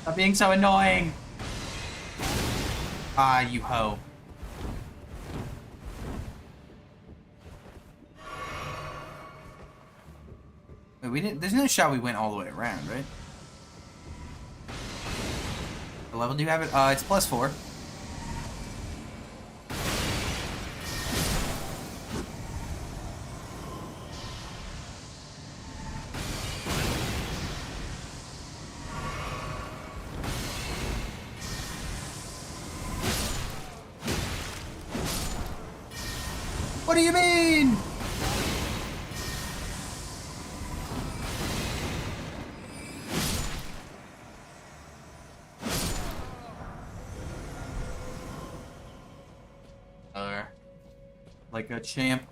Stop being so annoying! Ah, you hoe. Wait, we didn't. There's no shot we went all the way around, right? What level do you have it? It's +4. What do you mean? Like a champ.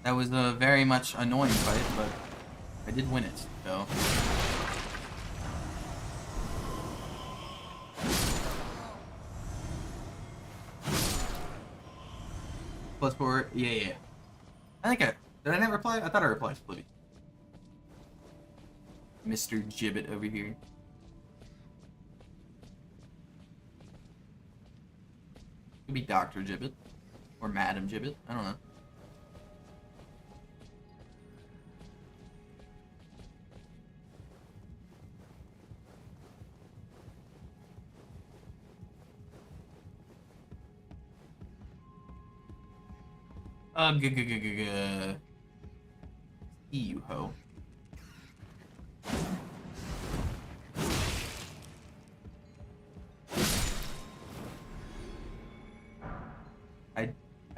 That was a very much annoying fight, but I did win it, so. +4, yeah. I think did I not reply? I thought I replied to Libby. Mr. Gibbet over here. Could be Dr. Gibbet. Or Madam Gibbet. I don't know. You ho.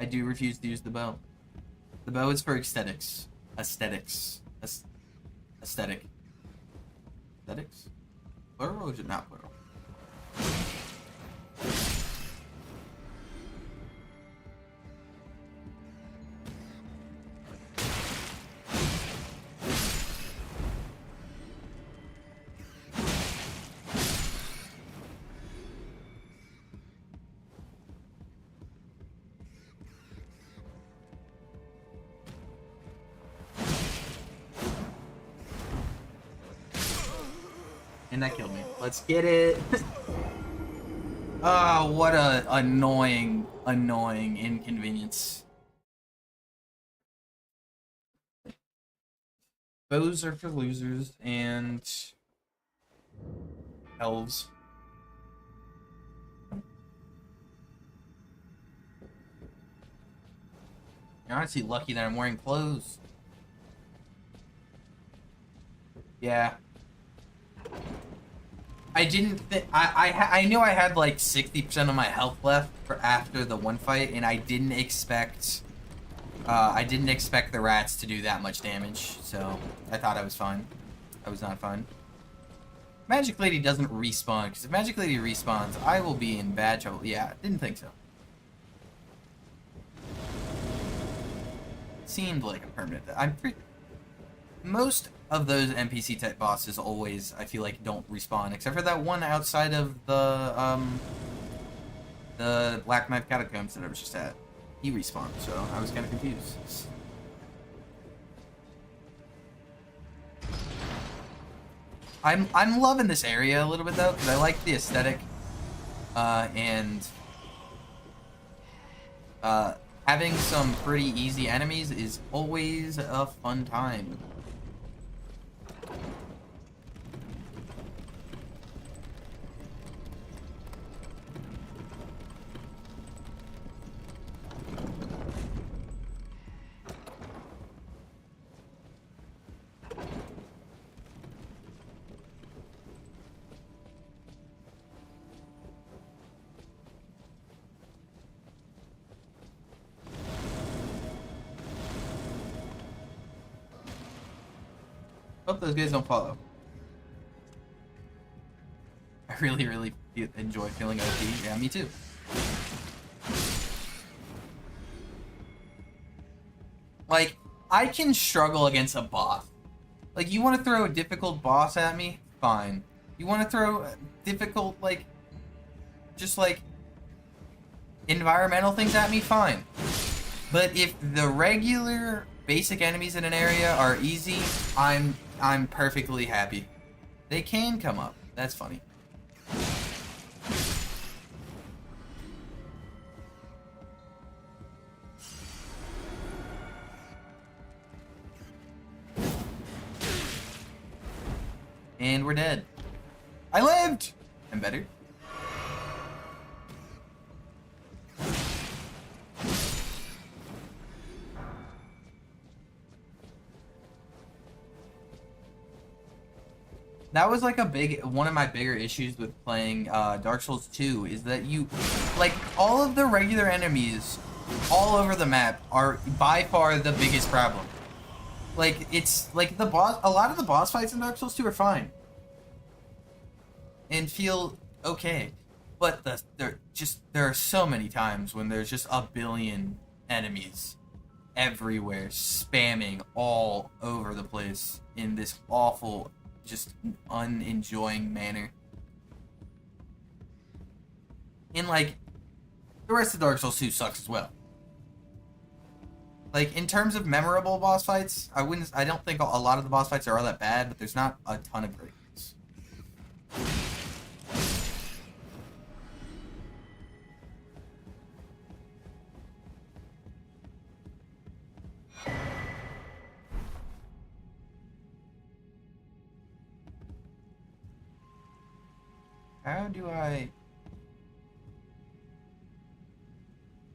I do refuse to use the bow. The bow is for aesthetics. Aesthetics. Aesthetic. Aesthetics? Plural or is it not plural? And that killed me. Let's get it. Oh, what a annoying inconvenience. Bows are for losers and elves. You're honestly lucky that I'm wearing clothes. Yeah. I didn't think I knew I had like 60% of my health left for after the one fight, and I didn't expect the rats to do that much damage, so I thought I was fine. I was not fine. Magic Lady doesn't respawn, because if Magic Lady respawns, I will be in bad trouble. Yeah, didn't think so. Seemed like a permanent. Most of those NPC type bosses always, I feel like, don't respawn, except for that one outside of the Black Knife Catacombs that I was just at. He respawned, so I was kind of confused. I'm loving this area a little bit though, because I like the aesthetic, and having some pretty easy enemies is always a fun time. Hope those guys don't follow. I really enjoy feeling OP. Yeah, me too. Like, I can struggle against a boss. Like, you want to throw a difficult boss at me? Fine. You want to throw difficult, like, just like, environmental things at me? Fine. But if the regular basic enemies in an area are easy, I'm perfectly happy. They can come up. That's funny. And we're dead. I lived! I'm better. That was like one of my bigger issues with playing Dark Souls 2 is that you, like, all of the regular enemies all over the map are by far the biggest problem. Like, it's, like, a lot of the boss fights in Dark Souls 2 are fine. And feel okay. But there are so many times when there's just a billion enemies everywhere, spamming all over the place in this awful, just unenjoying manner. And, like, the rest of Dark Souls 2 sucks as well. Like, in terms of memorable boss fights, I don't think a lot of the boss fights are all that bad, but there's not a ton of great ones. How do I...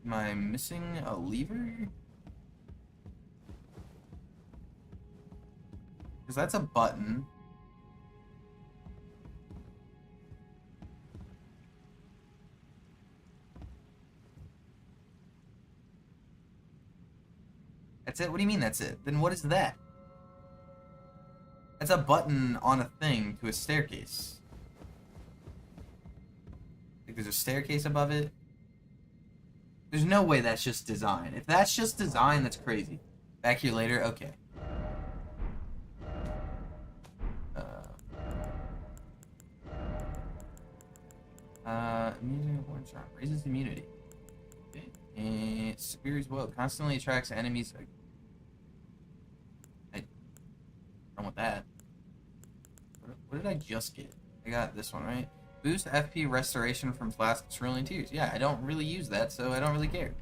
Am I missing a lever? Because that's a button. That's it? What do you mean that's it? Then what is that? That's a button on a thing to a staircase. Like there's a staircase above it. There's no way that's just design. If that's just design, that's crazy. Back here later? Okay. Immunity one charm. Raises immunity. Okay. And Superior's Woe. Constantly attracts enemies. I don't want that. What did I just get? I got this one, right? Boost FP restoration from Flask Cerulean Tears. Yeah, I don't really use that, so I don't really care.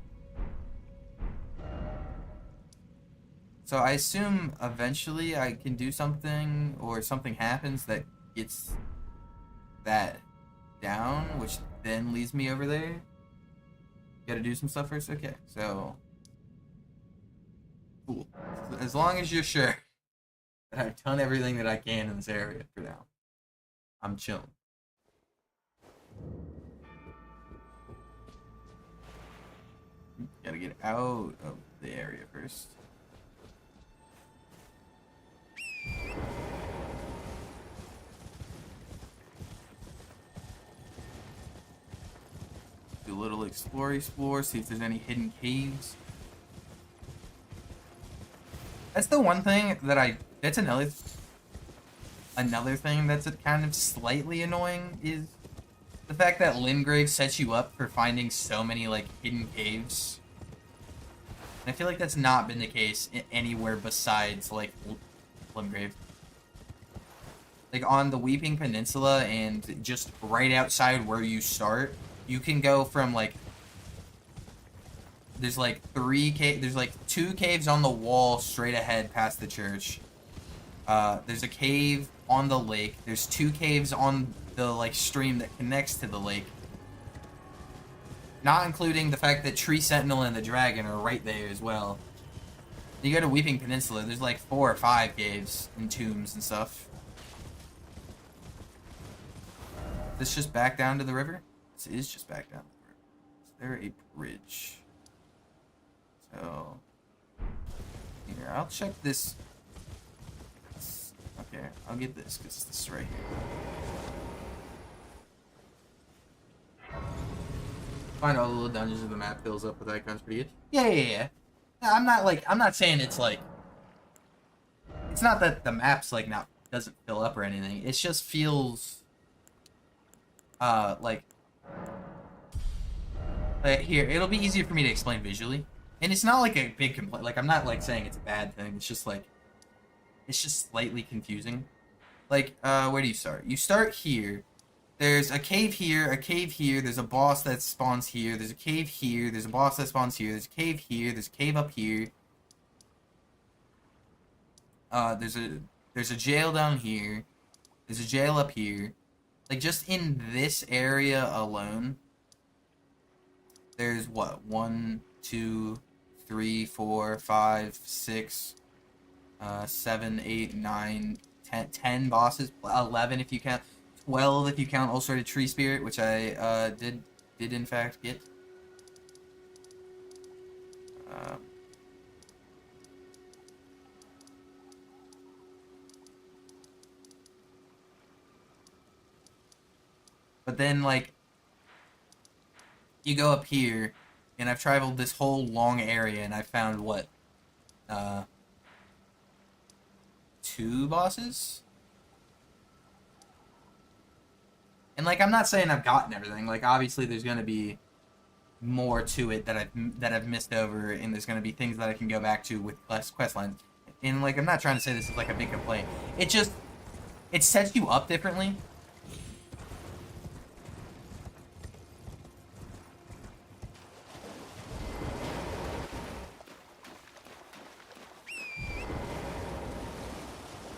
So I assume eventually I can do something, or something happens that gets that down, which then leads me over there. Gotta do some stuff first? Okay, so... Cool. As long as you're sure that I've done everything that I can in this area for now, I'm chilling. Gotta get out of the area first. a little explore, see if there's any hidden caves. That's the one thing that that's another thing that's kind of slightly annoying is the fact that Limgrave sets you up for finding so many, like, hidden caves. And I feel like that's not been the case anywhere besides, like, Limgrave. Like, on the Weeping Peninsula and just right outside where you start, you can go from, like, there's, like, there's, like, 2 caves on the wall straight ahead past the church. There's a cave on the lake. There's 2 caves on the, like, stream that connects to the lake. Not including the fact that Tree Sentinel and the Dragon are right there as well. You go to Weeping Peninsula, there's, like, 4 or 5 caves and tombs and stuff. This just back down to the river? This is just back down to the river. Is there a bridge? So, here, I'll check this. Okay, I'll get this, because this is right here. Find all the little dungeons of the map fills up with icons pretty good. Yeah. I'm not saying it's like, it's not that the map's like doesn't fill up or anything. It just feels, like here, it'll be easier for me to explain visually. And it's not like a big complaint. Like, I'm not like saying it's a bad thing. It's just like, it's just slightly confusing. Like, where do you start? You start here. There's a cave here, there's a boss that spawns here, there's a cave here, there's a boss that spawns here, there's a cave here, there's a cave up here. There's a jail down here. There's a jail up here. Like, just in this area alone, there's what? 1, 2, 3, 4, 5, 6, 7, 8, 9, 10 bosses. 11 if you count. 12 if you count Ulcerated Tree Spirit, which I did in fact get. But then, like, you go up here, and I've traveled this whole long area, and I found, what, 2 bosses? And, like, I'm not saying I've gotten everything. Like, obviously there's going to be more to it that I've missed over, and there's going to be things that I can go back to with quest lines. And, like, I'm not trying to say this is, like, a big complaint. It just, it sets you up differently.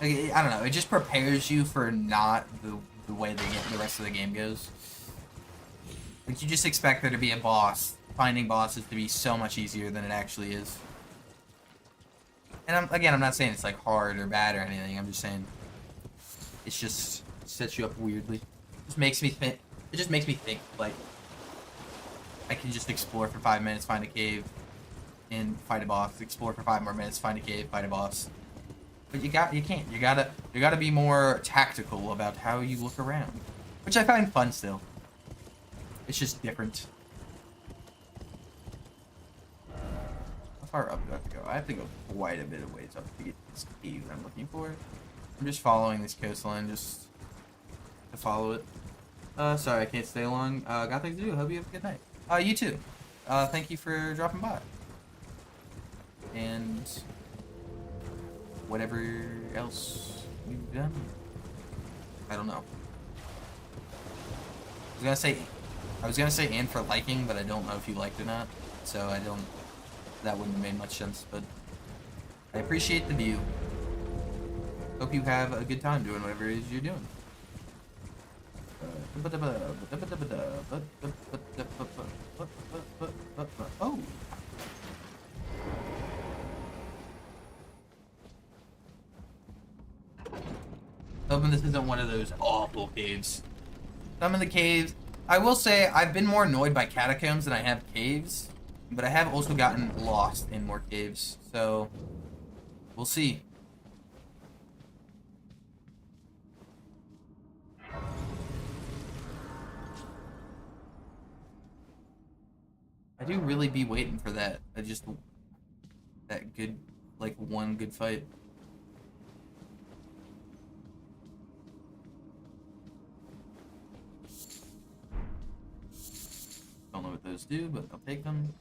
Like, I don't know. It just prepares you for not the way the rest of the game goes. Like, you just expect there to be a boss. Finding bosses to be so much easier than it actually is. And I'm not saying it's like hard or bad or anything. I'm just saying it's just sets you up weirdly. It just makes me think. It just makes me think like I can just explore for 5 minutes, find a cave, and fight a boss. Explore for 5 more minutes, find a cave, fight a boss. But you can't. You gotta be more tactical about how you look around, which I find fun still. It's just different. How far up do I have to go? I have to go quite a bit of ways up to get this cave I'm looking for. I'm just following this coastline just to follow it. Sorry I can't stay long. Got things to do. Hope you have a good night. You too. Thank you for dropping by. And whatever else you've done. I don't know. I was gonna say and for liking, but I don't know if you liked or not. So that wouldn't have made much sense, but I appreciate the view. Hope you have a good time doing whatever it is you're doing. Oh. Hoping this isn't one of those awful caves. Some of the caves, I will say I've been more annoyed by catacombs than I have caves, but I have also gotten lost in more caves, so we'll see. do really be waiting for that. That good, like, one good fight. Don't know what those do, but I'll take them.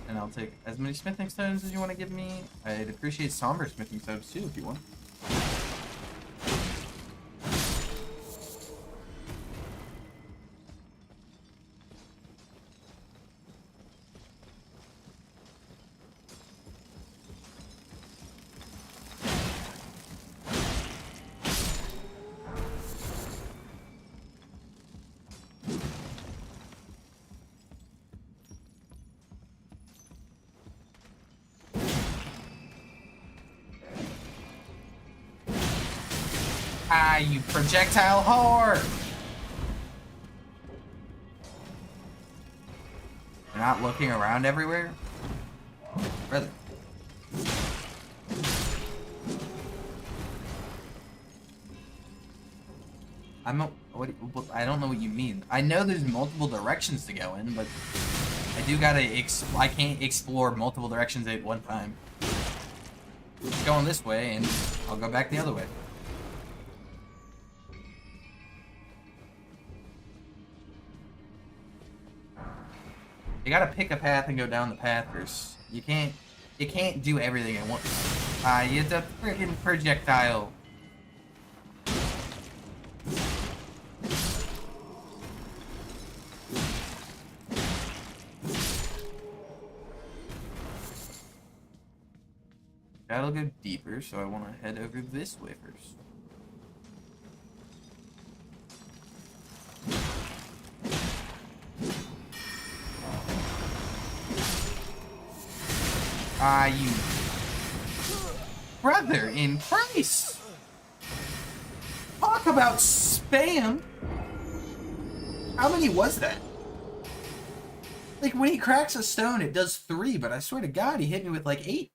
And I'll take as many smithing stones as you want to give me. I'd appreciate somber smithing stones too if you want. Ah, you projectile whore! You're not looking around everywhere? Brother. I don't know what you mean. I know there's multiple directions to go in, but I do gotta I can't explore multiple directions at one time. It's going this way, and I'll go back the other way. You gotta pick a path and go down the path first. You can't do everything at once. Ah, it's a freaking projectile. That'll go deeper, so I want to head over this way first. Ah, you brother in Christ! Talk about spam! How many was that? Like, when he cracks a stone, it does 3, but I swear to God, he hit me with like 8.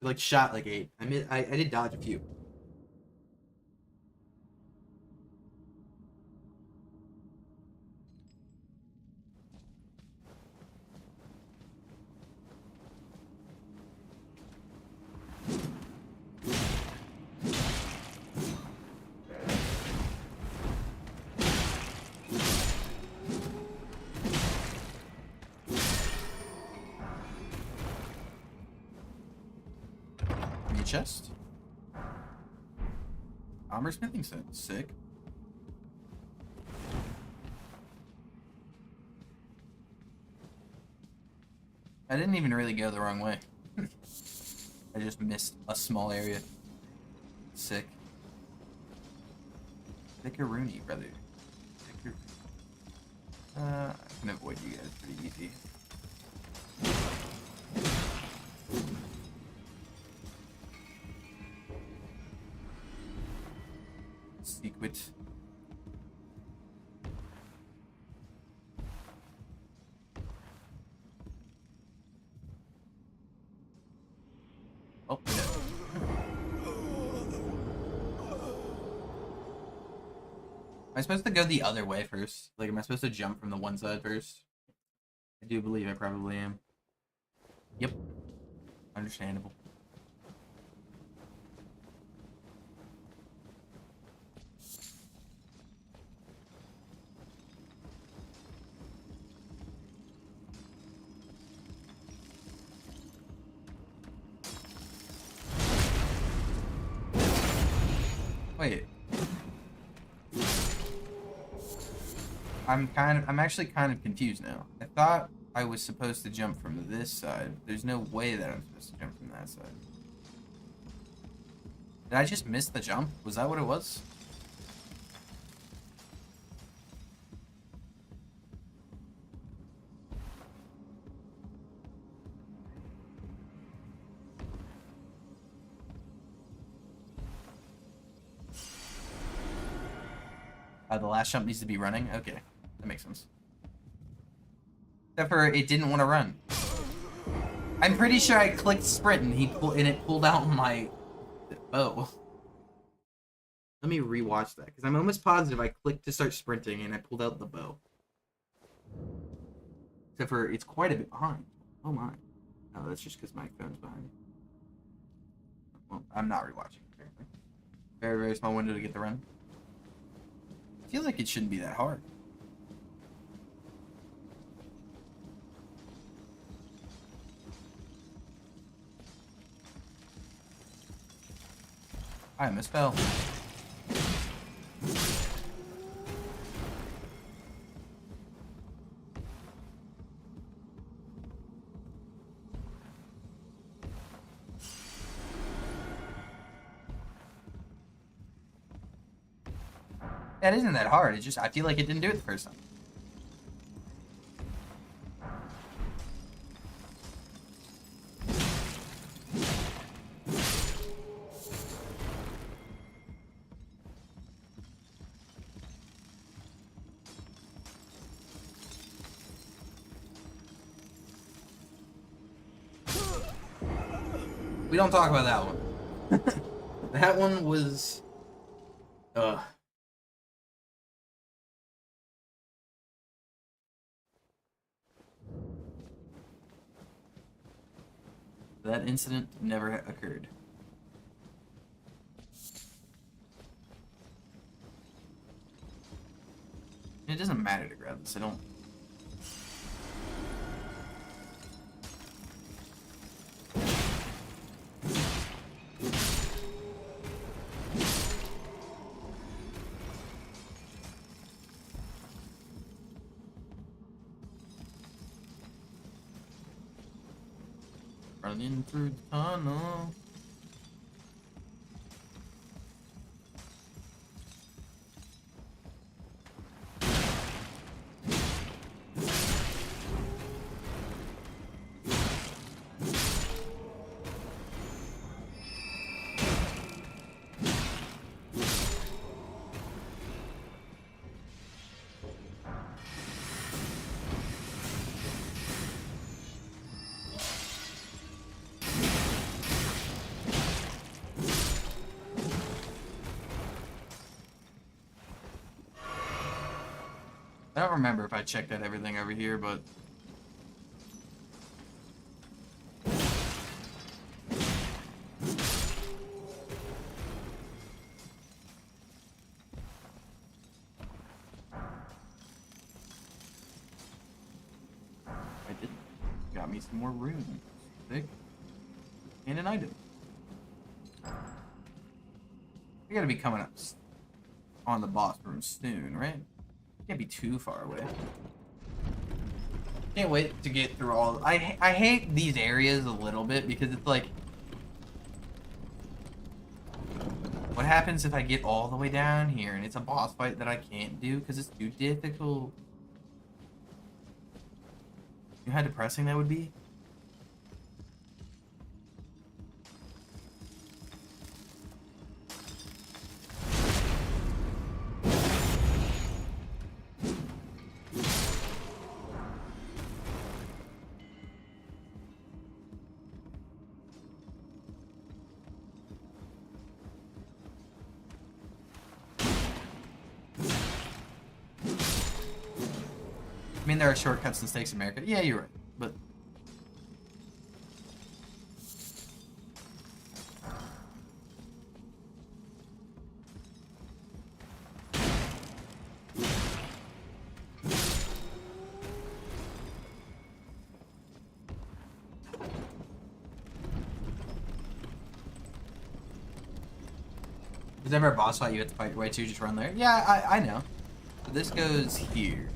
Like, shot like 8. I did dodge a few. Chest. Armor smithing stone. Sick. I didn't even really go the wrong way. I just missed a small area. Sick. Vickaroony, brother. I can avoid you guys pretty easy. Secret. Oh, no. Am I supposed to go the other way first? Like, am I supposed to jump from the one side first? I do believe I probably am. Yep. Understandable. Wait. I'm actually kind of confused now. I thought I was supposed to jump from this side. There's no way that I'm supposed to jump from that side. Did I just miss the jump? Was that what it was? The last jump needs to be running? Okay. That makes sense. Except for it didn't want to run. I'm pretty sure I clicked sprint and it pulled out my bow. Let me rewatch that, because I'm almost positive I clicked to start sprinting and I pulled out the bow. Except for it's quite a bit behind. Oh my. No, that's just because my phone's behind. Well, I'm not rewatching, apparently. Very, very small window to get the run. I feel like it shouldn't be that hard. I misspelled. That isn't that hard. It's just, I feel like it didn't do it the first time. We don't talk about that one. That one was... That incident never occurred. It doesn't matter to grab this, I don't... Running through the tunnel. I don't remember if I checked out everything over here, but... I did. Got me some more runes. Sick. And an item. We gotta be coming up on the boss room soon, right? Can't be too far away. Can't wait to get through all... I hate these areas a little bit because it's like... What happens if I get all the way down here and it's a boss fight that I can't do because it's too difficult? You know how depressing that would be? I mean, there are shortcuts and stakes in America. Yeah, you're right, but... Is there ever a boss fight you have to fight your way to? Just run there? Yeah, I know. So this goes here.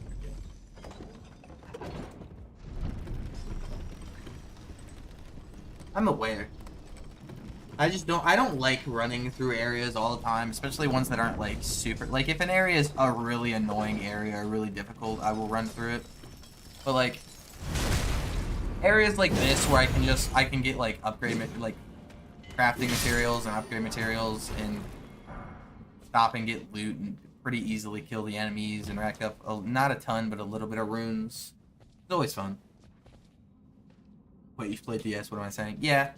I'm aware. I don't like running through areas all the time, especially ones that aren't like super, like if an area is a really annoying area or really difficult, I will run through it. But like areas like this where I can get like like crafting materials and upgrade materials and stop and get loot and pretty easily kill the enemies and rack up not a ton, but a little bit of runes. It's always fun. Wait, you've played DS? What am I saying? Yeah.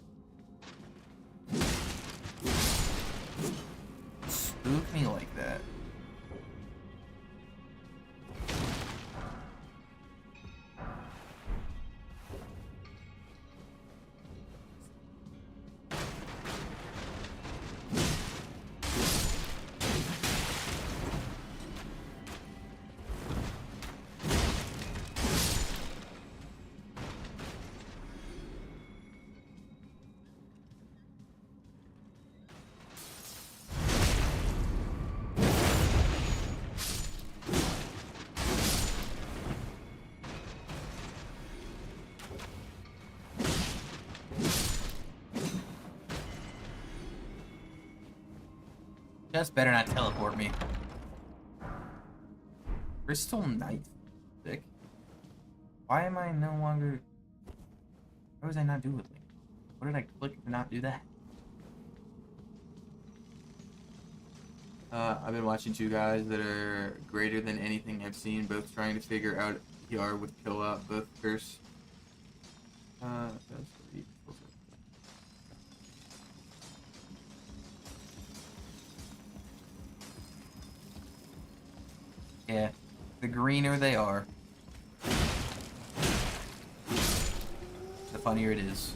Spook me like that. Just better not teleport me. Crystal Knight stick. Why am I no longer... Why was I not doing it? What did I click to not do that? I've been watching two guys that are greater than anything I've seen, both trying to figure out PR with co-op, both curse. That's pretty cool. Yeah, the greener they are, the funnier it is.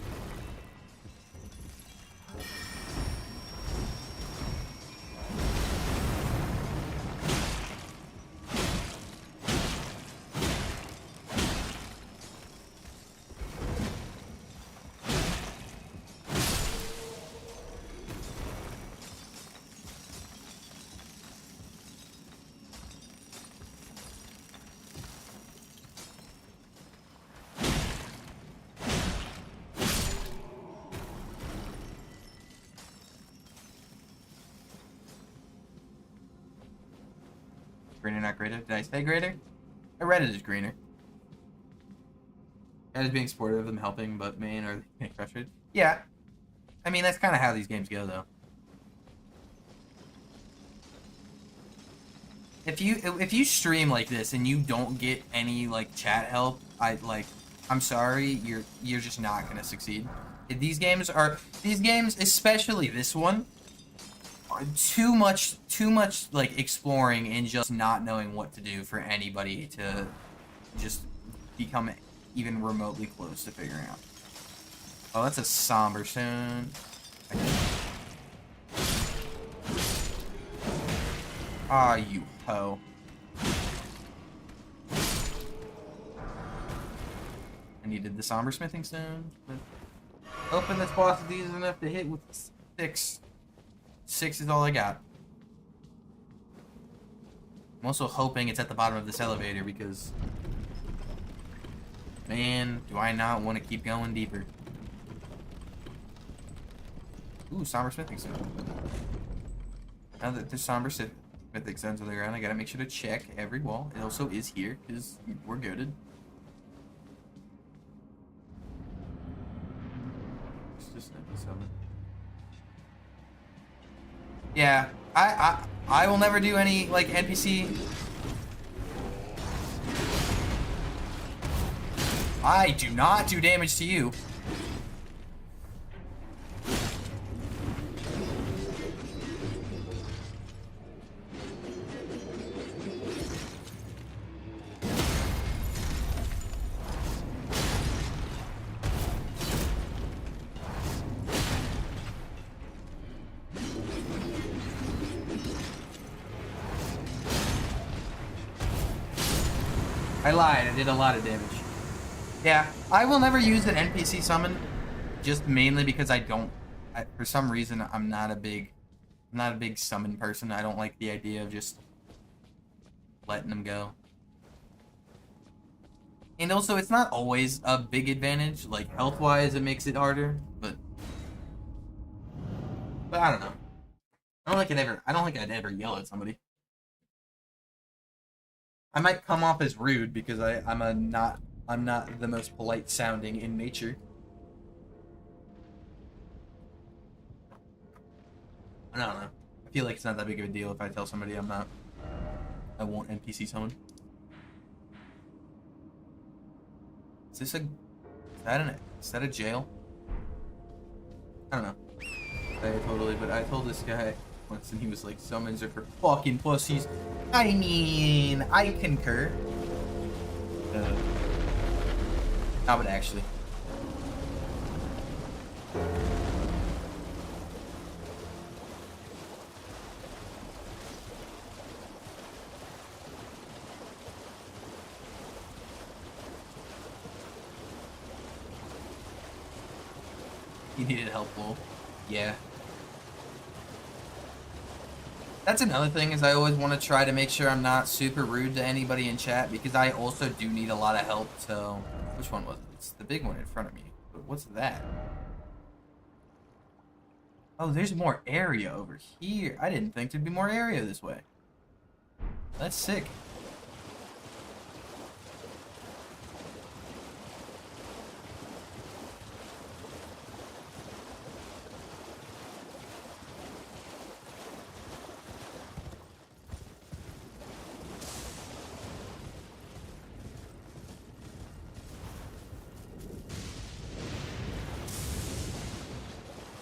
Greener, not greater. Did I say greater? I read it as greener. Guys being supportive of them helping, but main are getting frustrated. Yeah. I mean, that's kind of how these games go, though. If you stream like this and you don't get any like chat help, I'm sorry, you're just not gonna succeed. These games, especially this one, are too much like exploring and just not knowing what to do for anybody to just become even remotely close to figuring out. Oh, that's a somber stone. Ah, you hoe. I needed the somber smithing stone, but hoping this boss is easy enough to hit with 6. 6 is all I got. I'm also hoping it's at the bottom of this elevator because, man, do I not want to keep going deeper. Ooh, somber smithing stone. Now that there's somber smithing stones on the ground, I gotta make sure to check every wall. It also is here because we're goated. It's just an empty summon. Yeah, I will never do any like NPC. I do not do damage to you. I lied, I did a lot of damage. Yeah, I will never use an NPC summon, just mainly because for some reason, I'm not a big summon person. I don't like the idea of just letting them go. And also, it's not always a big advantage. Like, health-wise, it makes it harder, but I don't know. I don't think I'd ever yell at somebody. I might come off as rude because I'm not the most polite sounding in nature. I don't know. I feel like it's not that big of a deal if I tell somebody I'm not. I won't NPC summon. Is that a jail? I don't know. Totally, but I told this guy once and he was like, summons are for fucking pussies. I mean, I concur. No, but actually. He needed help, lol. Yeah. That's another thing, is I always want to try to make sure I'm not super rude to anybody in chat, because I also do need a lot of help, so... Which one was it? It's the big one in front of me. But what's that? Oh, there's more area over here. I didn't think there'd be more area this way. That's sick.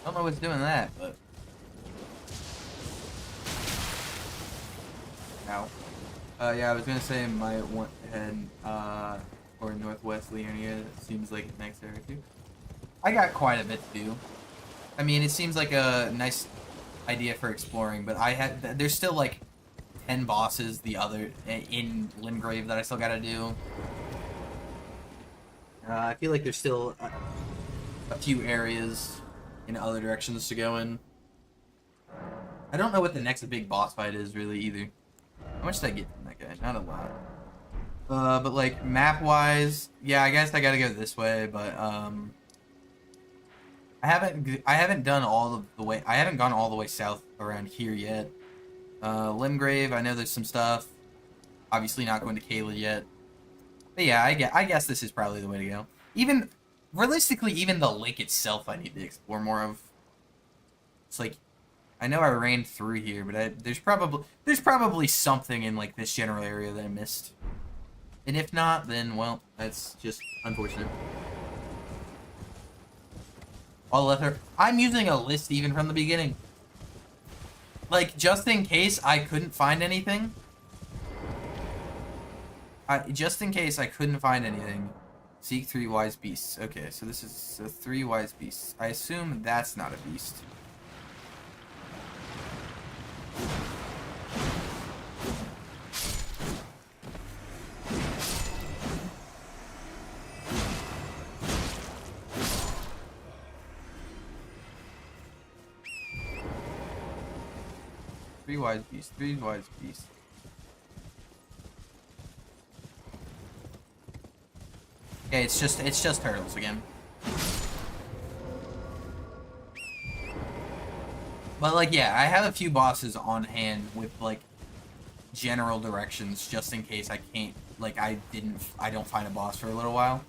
I don't know what's doing that, but... Ow. Yeah, I was gonna say my one head, or northwest Leonia seems like the next area too. I got quite a bit to do. I mean, it seems like a nice idea for exploring, but there's still like 10 bosses in Limgrave that I still gotta do. I feel like there's still a few areas in other directions to go in. I don't know what the next big boss fight is really either. How much did I get from that guy? Not a lot. But like map-wise, yeah, I guess I gotta go this way. But I haven't done all of the way. I haven't gone all the way south around here yet. Limgrave, I know there's some stuff. Obviously not going to Kayla yet. But yeah, I guess this is probably the way to go. Even realistically, even the lake itself, I need to explore more of. It's like, I know I ran through here, but there's probably something in like this general area that I missed. And if not, then well, that's just unfortunate. I'm using a list even from the beginning. Like, just in case I couldn't find anything. Just in case I couldn't find anything. Seek 3 wise beasts. Okay, so this is 3 wise beasts. I assume that's not a beast. Three wise beasts. 3 wise beasts. Okay, it's just turtles again. But like, yeah, I have a few bosses on hand with like general directions just in case I can't, like, I don't find a boss for a little while.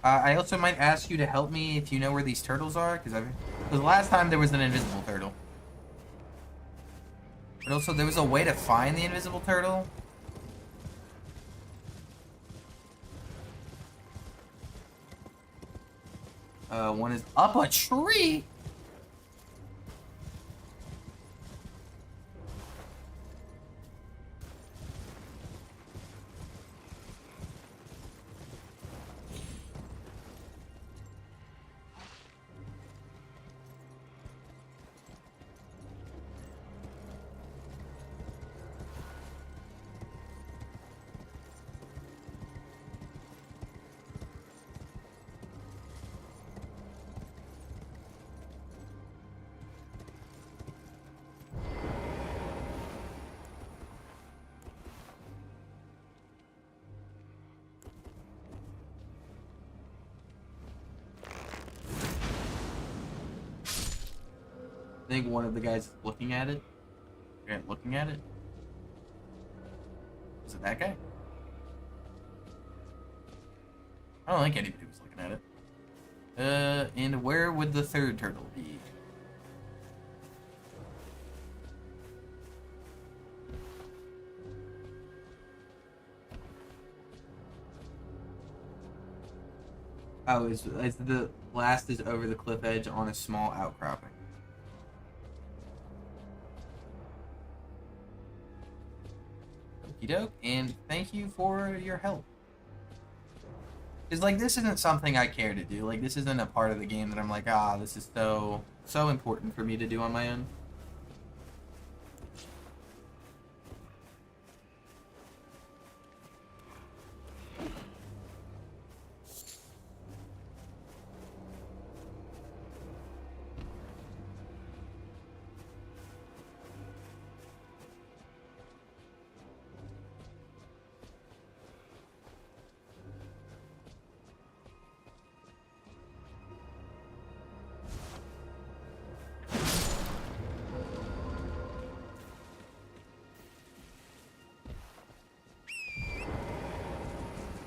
I also might ask you to help me if you know where these turtles are, because last time there was an invisible turtle. But also, there was a way to find the invisible turtle. One is up a tree. I think one of the guys is looking at it. Yeah, looking at it. Is it that guy? I don't think anybody was looking at it. And where would the third turtle be? Oh, is the last is over the cliff edge on a small outcropping. Okie doke, and thank you for your help. Because, like, this isn't something I care to do. Like, this isn't a part of the game that I'm like, ah, this is so important for me to do on my own.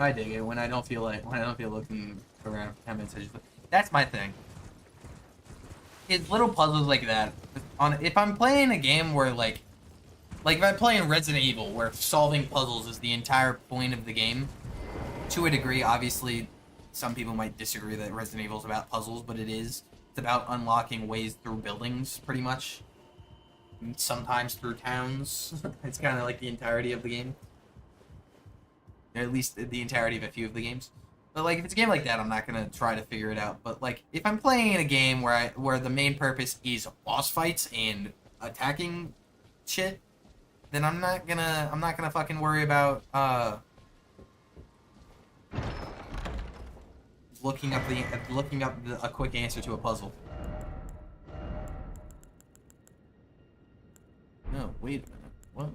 I dig it when I don't feel looking around for 10 minutes. That's my thing. It's little puzzles like that. If I'm playing a game where like if I'm playing Resident Evil, where solving puzzles is the entire point of the game, to a degree, obviously, some people might disagree that Resident Evil is about puzzles, but it is. It's about unlocking ways through buildings, pretty much. And sometimes through towns. It's kind of like the entirety of the game. Or at least the entirety of a few of the games. But like, if it's a game like that, I'm not gonna try to figure it out. But like, if I'm playing in a game where the main purpose is boss fights and attacking shit, then I'm not gonna fucking worry about looking up a quick answer to a puzzle. No, wait a minute. What?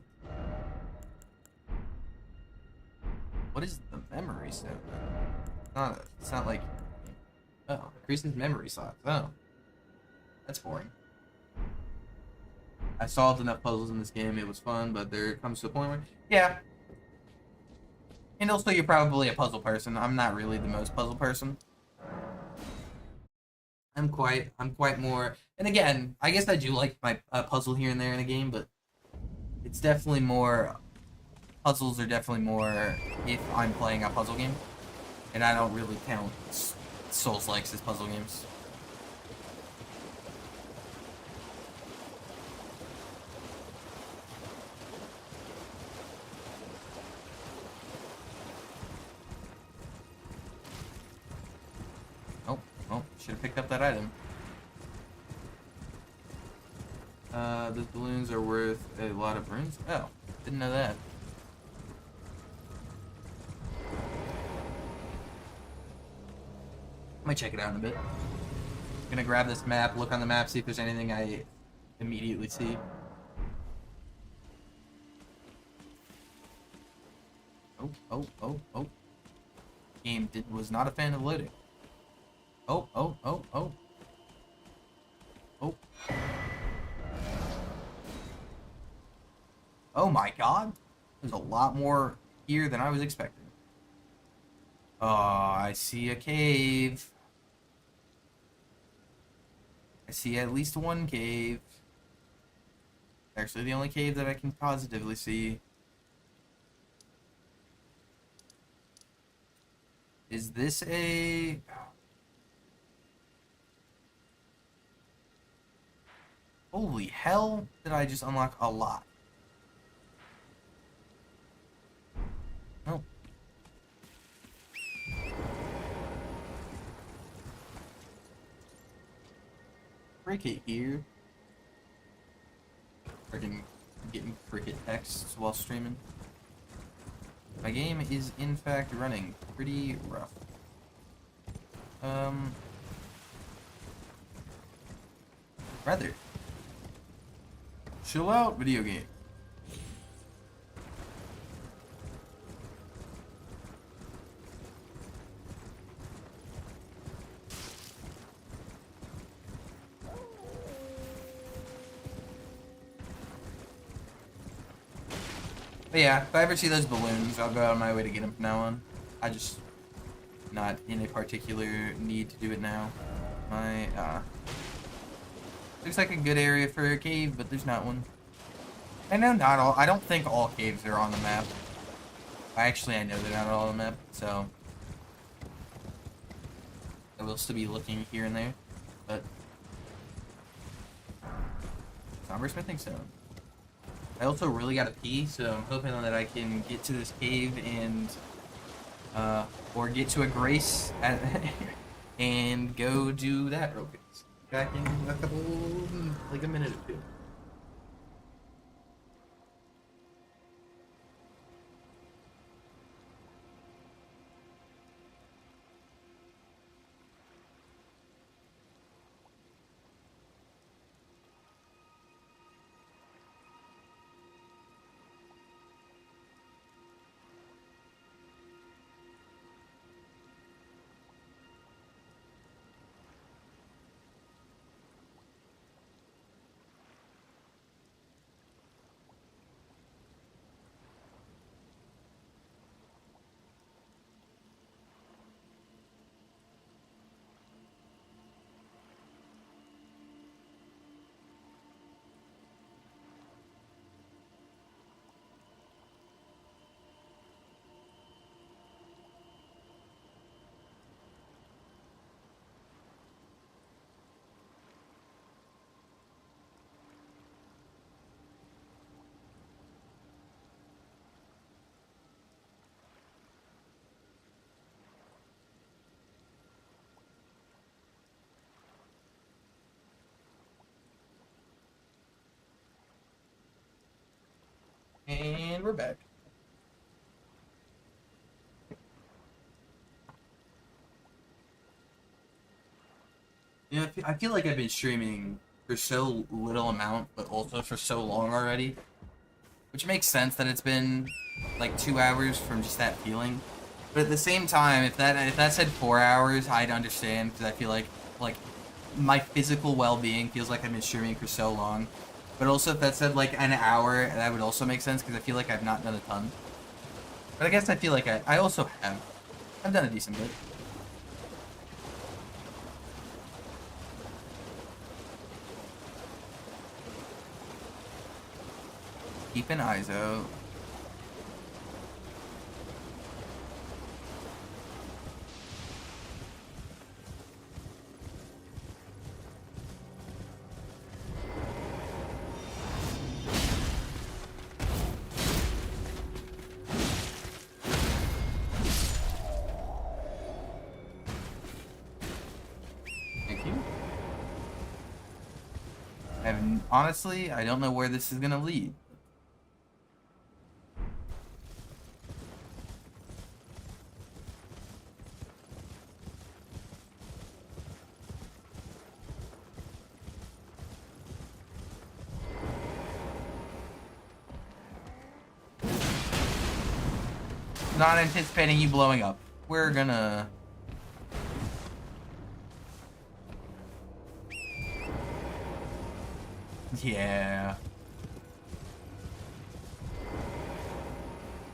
What is the memory stone? It's not like... Oh, increases memory slots. Oh. That's boring. I solved enough puzzles in this game, it was fun, but there comes to a point where... Yeah. And also, you're probably a puzzle person. I'm not really the most puzzle person. I'm quite more... And again, I guess I do like my puzzle here and there in a game, but... It's definitely more... Puzzles are definitely more if I'm playing a puzzle game. And I don't really count Souls-likes as puzzle games. Oh, should have picked up that item. Those balloons are worth a lot of runes? Oh, didn't know that. I might check it out in a bit. I'm gonna grab this map, look on the map, see if there's anything I immediately see. Oh. Game was not a fan of loading. Oh. Oh my god. There's a lot more here than I was expecting. Oh, I see a cave. I see at least one cave. Actually, the only cave that I can positively see. Is this a... Holy hell, did I just unlock a lot? Oh. Cricket here. Freaking getting cricket texts while streaming. My game is in fact running pretty rough. Rather. Chill out, video game. But yeah, if I ever see those balloons, I'll go out of my way to get them from now on. not in a particular need to do it now. My, looks like a good area for a cave, but there's not one. I know not all, I don't think all caves are on the map. Actually, I know they're not all on the map, so I will still be looking here and there, but somber smithing stone. I also really gotta pee, so I'm hoping that I can get to this cave and, or get to a grace and go do that real quick. Back in a couple, like a minute or two. And we're back. Yeah, I feel like I've been streaming for so little amount, but also for so long already. Which makes sense that it's been like 2 hours from just that feeling. But at the same time, if that said 4 hours, I'd understand, because I feel like my physical well-being feels like I've been streaming for so long. But also if that said like an hour, that would also make sense, because I feel like I've not done a ton. But I guess I feel like I also have. I've done a decent bit. Keep an eyes out. Thank you. Honestly, I don't know where this is gonna lead. Not anticipating you blowing up. We're gonna... Yeah.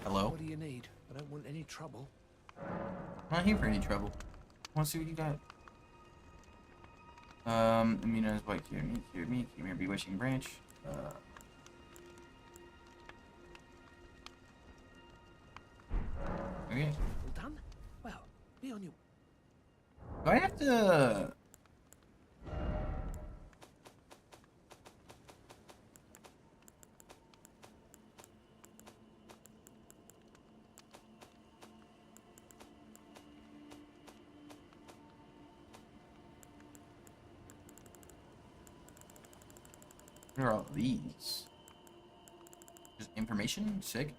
Hello? What do you need? I don't want any trouble. I'm not here for any trouble. I wanna see what you got. Amino's white cure me, bewitching branch. Okay. All done? Well, be on your... Do I have to... What are all these? Just information? Sick.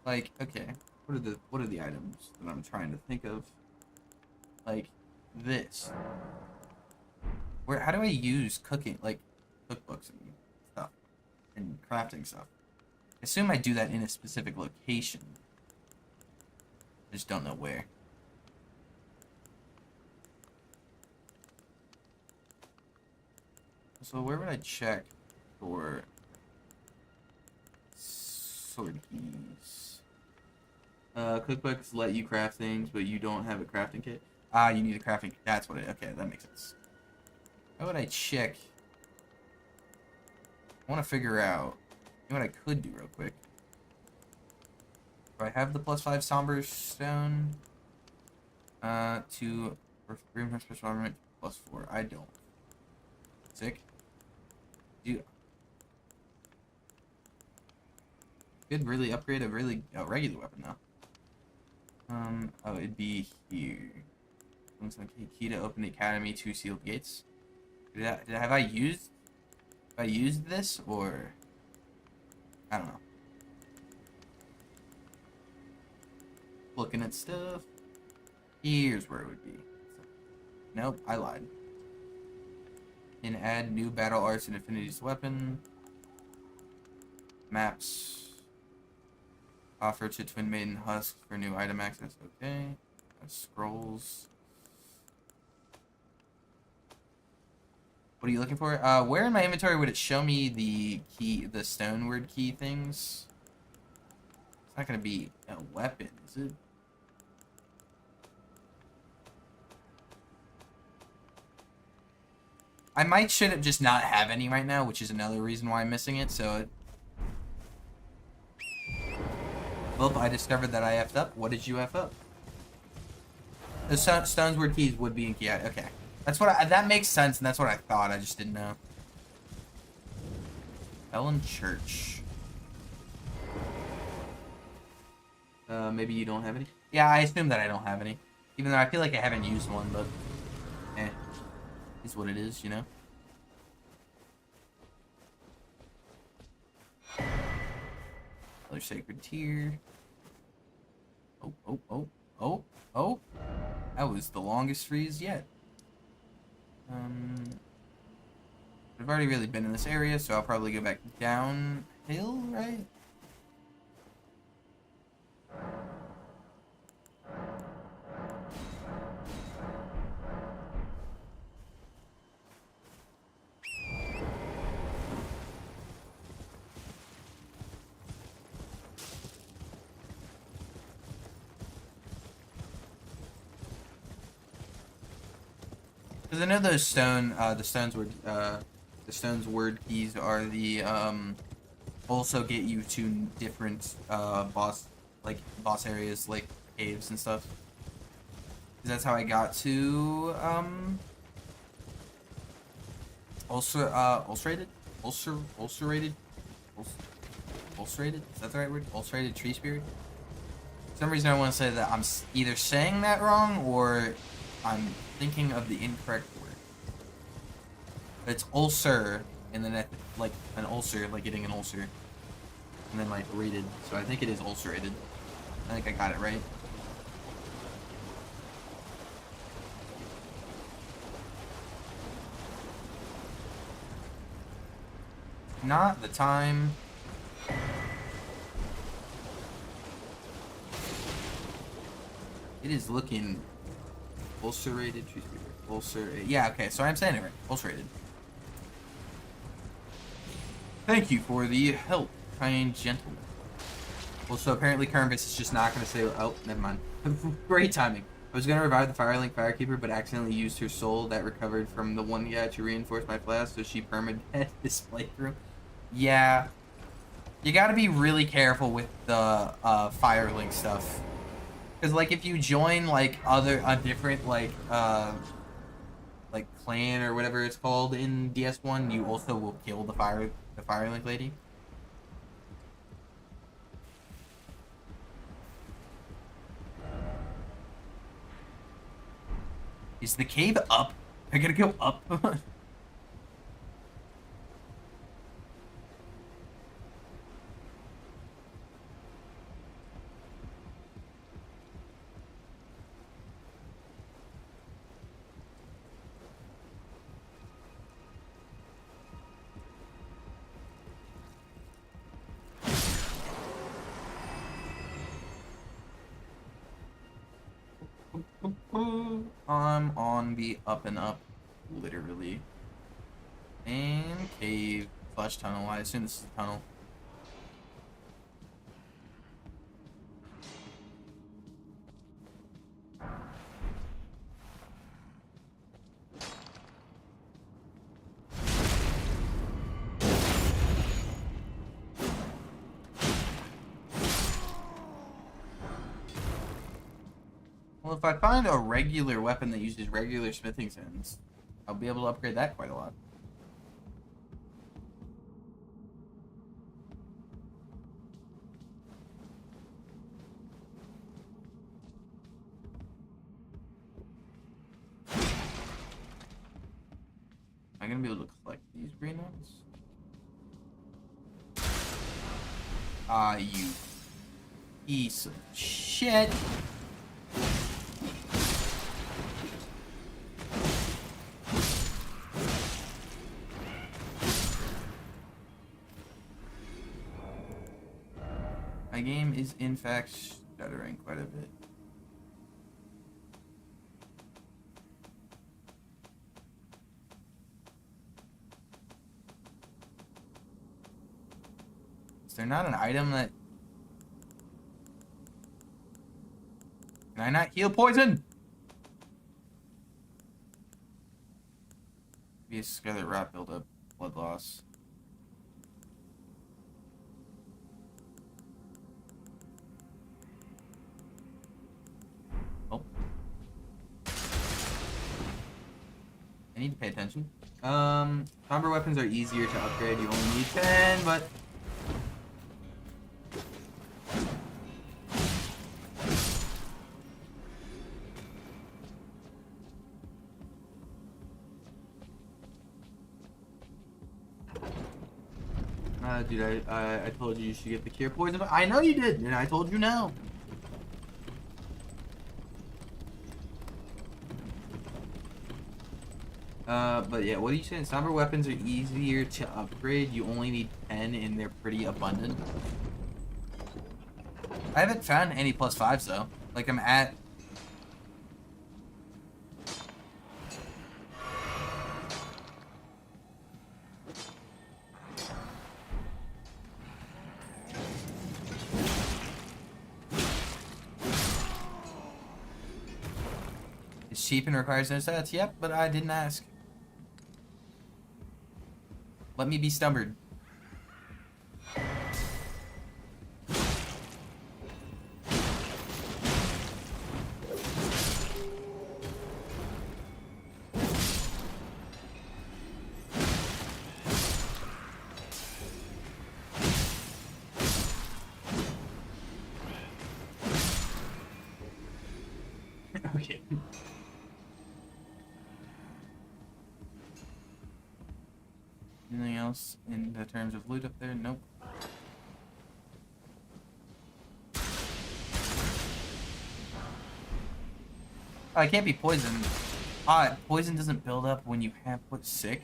Like, okay. What are the items that I'm trying to think of? Like, this. How do I use cooking, like, cookbooks and stuff? And crafting stuff? I assume I do that in a specific location. I just don't know where. So where would I check for sword keys? Cookbooks let you craft things, but you don't have a crafting kit. Ah, you need a crafting kit. That's what it... Okay, that makes sense. How would I check? I want to figure out... You know what I could do real quick? Do I have the +5 Somber Stone? To... Reinforce special armament, +4. I don't. Sick. Dude. Could really upgrade a regular weapon, though. Oh, it'd be here. Looks like a key to open the academy, 2 sealed gates. Have I used this, or I don't know. Looking at stuff. Here's where it would be. Nope, I lied. And add new battle arts and affinities to weapon. Maps. Offer to Twin Maiden Husk for new item access. Okay. Scrolls. What are you looking for? Where in my inventory would it show me the key, the stone word key things? It's not gonna be a weapon, is it? I might should have just not have any right now, which is another reason why I'm missing it, so... Well, I discovered that I effed up. What did you F up? The stone's word keys would be in key. Okay. That's what that makes sense, and that's what I thought. I just didn't know. Ellen Church. Maybe you don't have any? Yeah, I assume that I don't have any. Even though I feel like I haven't used one, but... Eh. Is what it is, you know? Another sacred tier. Oh. That was the longest freeze yet. I've already really been in this area, so I'll probably go back downhill, right? Because I know those the stone's word keys are the also get you to different boss areas like caves and stuff. Because that's how I got to ulcerated. Is that the right word? Ulcerated tree spirit. For some reason I want to say that I'm either saying that wrong or I'm thinking of the incorrect word. But it's ulcer, and then like an ulcer, like getting an ulcer, and then like rated. So I think it is ulcerated. I think I got it right. Not the time. It is looking ulcerated. Ulcerated. Yeah, okay, so I'm saying it right. Ulcerated. Thank you for the help, kind gentleman. Well, so apparently Carnvis is just not going to say... Oh, never mind. Great timing. I was going to revive the Firelink Firekeeper, but accidentally used her soul that recovered from the one guy to reinforce my flask, so she perma-dead this playthrough. Yeah. You got to be really careful with the Firelink stuff. Because, like, if you join, like, a different, like clan or whatever it's called in DS1, you also will kill the Firelink lady. Is the cave up? I gotta go up. I'm on the up and up, literally. And cave / tunnel. I assume this is a tunnel. Well, if I find a regular weapon that uses regular smithing stones, I'll be able to upgrade that quite a lot. Am I gonna be able to collect these green ones? Ah, you piece of shit. My game is in fact stuttering quite a bit. Is there not an item that... Can I not heal poison? Maybe a scarlet rot buildup, blood loss. Oh. I need to pay attention. Somber weapons are easier to upgrade. You only need 10, but... dude, I told you should get the cure poison. I know you did, and I told you no. But yeah, what are you saying? Somber weapons are easier to upgrade. You only need 10, and they're pretty abundant. I haven't found any +5s though. Like I'm at... It's cheap and requires no stats. Yep, but I didn't ask. Let me be stubborn. Okay. Anything else in the terms of loot up there? Nope. Oh, I can't be poisoned. Poison doesn't build up when you have put sick.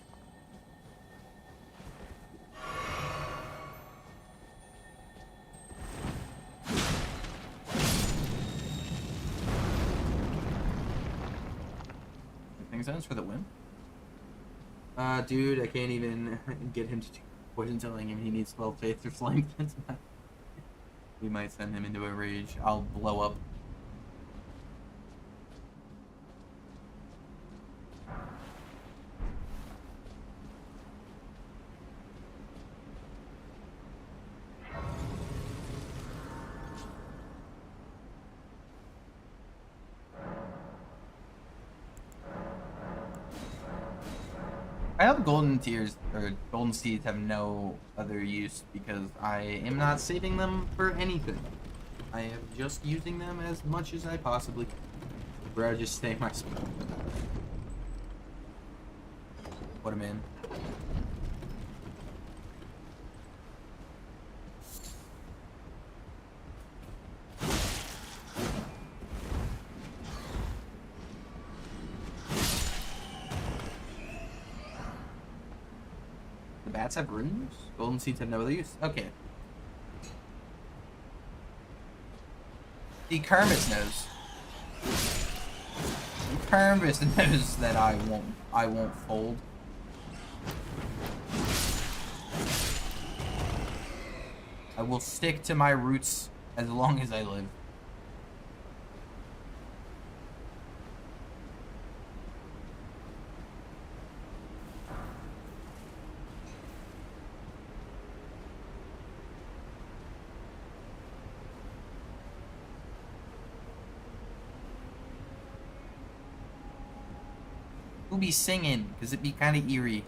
Makes sense for the win. Dude, I can't even get him to do poison telling him he needs 12 faith or flank. We might send him into a rage. I'll blow up. I hope golden tears or golden seeds have no other use because I am not saving them for anything. I am just using them as much as I possibly can. Where I just stay my spot. Put them in. The bats have runes? Golden seeds have no other use. Okay. The Kermit knows. The Kermit knows that I won't fold. I will stick to my roots as long as I live. people be singing, because it'd be kind of eerie.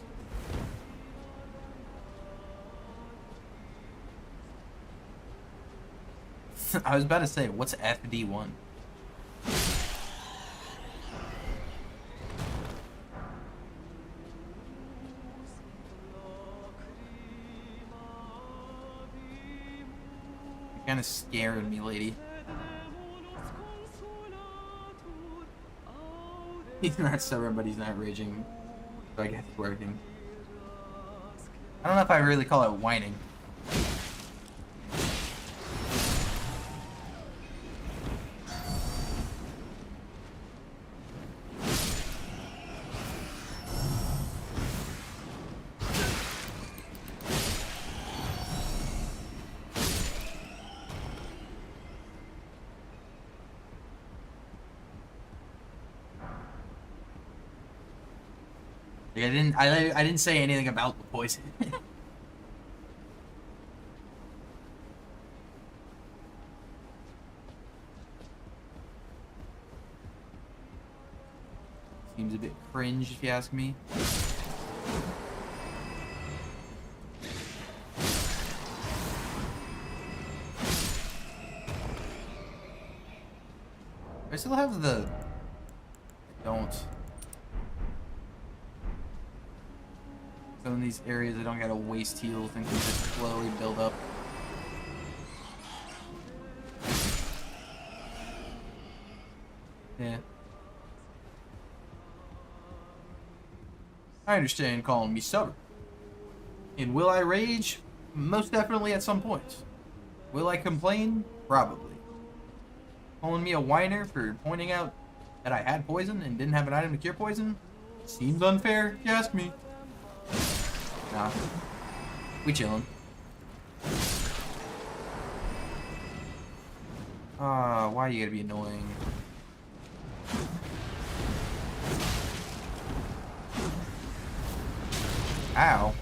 I was about to say, what's FD1? You're kind of scaring me, lady. He's not stubborn, but he's not raging. So I guess it's working. I don't know if I really call it whining. Like I didn't say anything about the poison. Seems a bit cringe if you ask me. I still have the... Don't. So in these areas I don't gotta waste heals and can just slowly build up. Yeah. I understand calling me stubborn. And will I rage? Most definitely at some point. Will I complain? Probably. Calling me a whiner for pointing out that I had poison and didn't have an item to cure poison? Seems unfair, if you ask me. Nah. We chillin'. Why you gotta be annoying? Ow.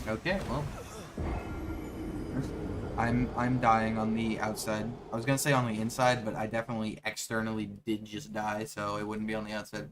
Okay, well. I'm dying on the outside. I was gonna say on the inside, but I definitely externally did just die, so it wouldn't be on the outside.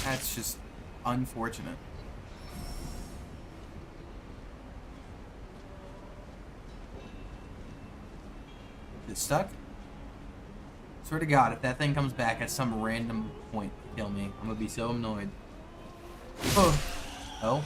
That's just unfortunate. Is it stuck? Swear to God, if that thing comes back at some random point to kill me, I'm gonna be so annoyed. Oh. Oh.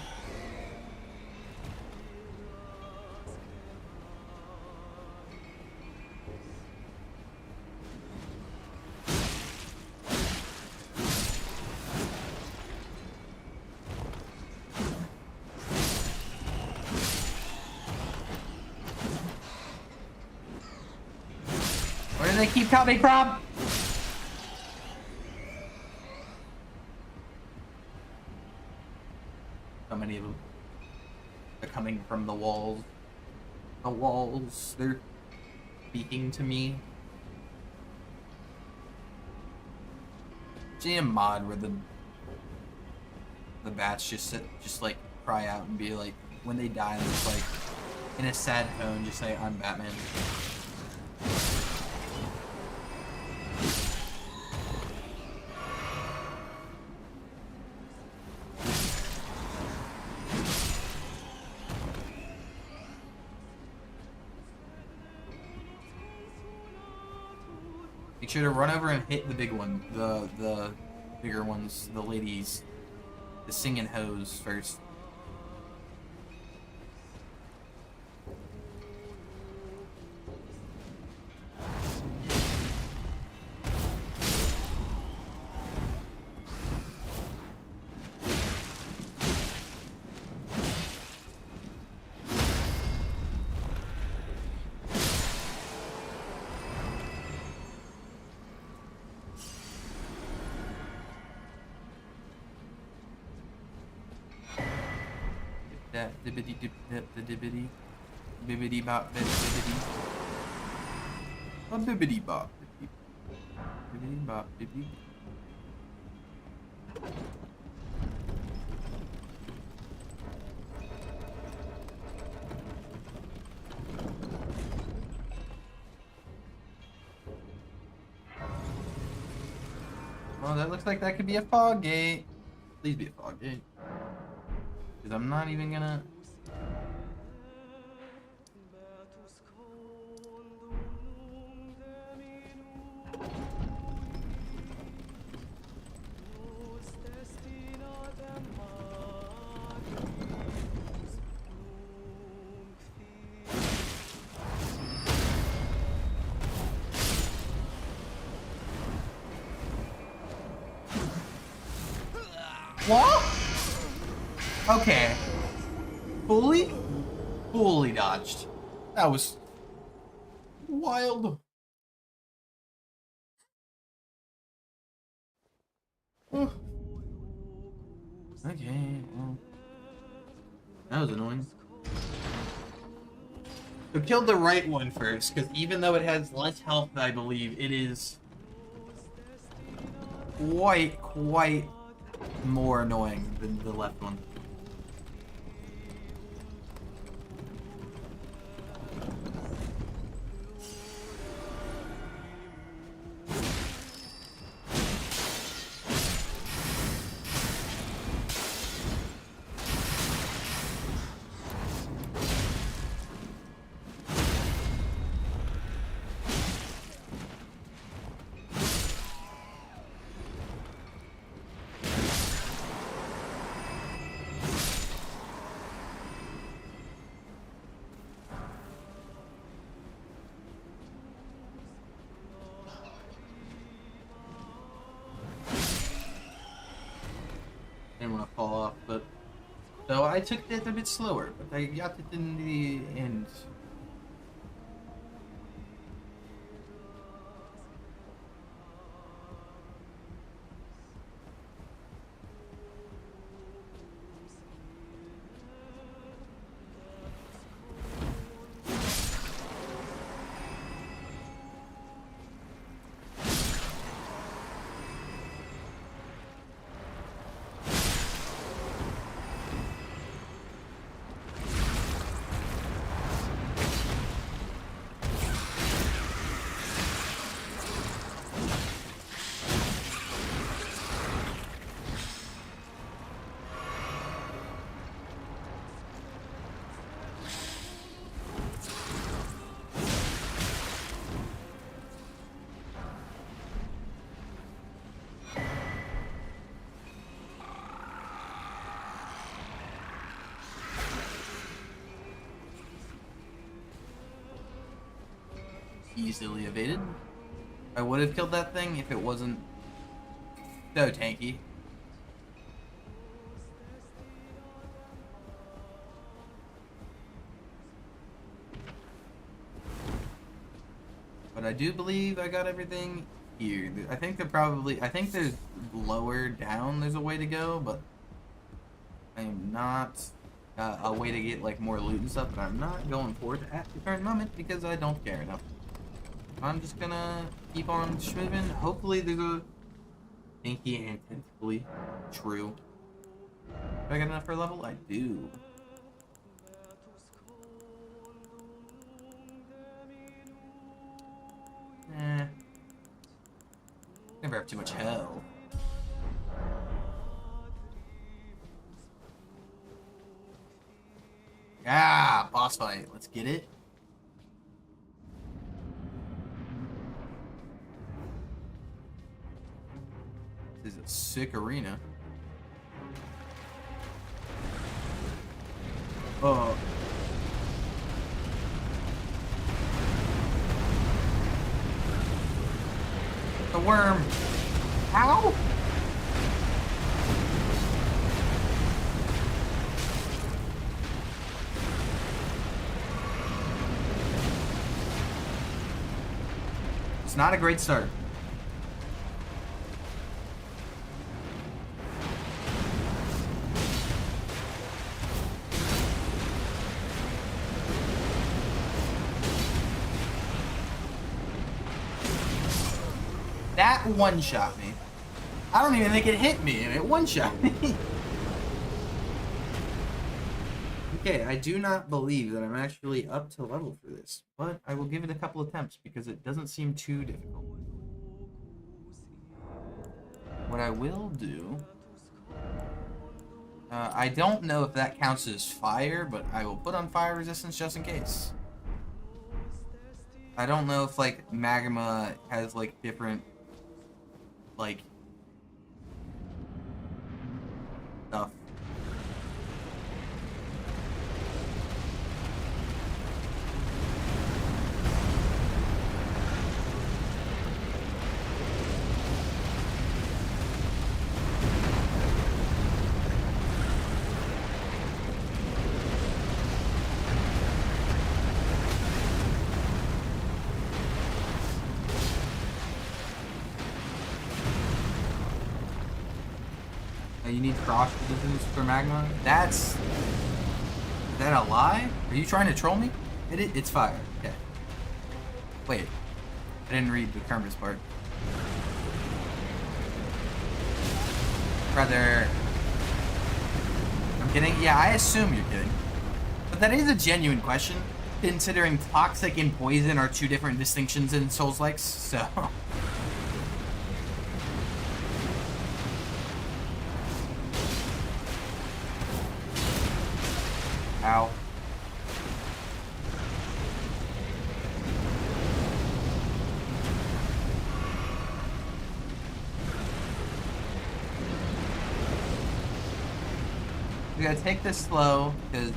Where do they keep coming from? So many of them. They're coming from the walls. The walls, they're speaking to me. See a mod where the bats just like cry out and be like, when they die, and just like in a sad tone, just say, "I'm Batman." Make sure to run over and hit the big one, the bigger ones, the ladies, the singing hoes first. dibbity dip dip the dibbity. Bibbity bop bibbity. A bibbity bop bibbity. Bibbity bop bibbity. Well, that looks like that could be a fog gate. Please be a fog gate. Because I'm not even gonna... What? Okay. Fully dodged. That was wild. Oh. Okay, well. That was annoying. So killed the right one first, because even though it has less health, I believe, it is quite more annoying than the left one. Didn't want to fall off, but so I took it a bit slower, but I got it in the end. Easily evaded. I would have killed that thing if it wasn't so tanky. But I do believe I got everything here. I think I think there's lower down there's a way to go, but I am not a way to get like more loot and stuff, but I'm not going for it at the current moment because I don't care enough. I'm just gonna keep on moving. Hopefully there's a pinky and tentacly. True. Do I got enough for a level? I do. Never have too much hell. Ah, boss fight. Let's get it. This is a sick arena. Oh. The worm. Ow! It's not a great start. That one-shot me. I don't even think it hit me, and it one-shot me. Okay, I do not believe that I'm actually up to level for this, but I will give it a couple attempts because it doesn't seem too difficult. What I will do... I don't know if that counts as fire, but I will put on fire resistance just in case. I don't know if, like, magma has, like, different, like, stuff. You need cross resistance for magma? Is that a lie? Are you trying to troll me? It's fire. Okay. Wait. I didn't read the Kermit's part. Brother. I'm kidding? Yeah, I assume you're kidding. But that is a genuine question, considering toxic and poison are two different distinctions in Souls-likes, so... Ow. We gotta take this slow, because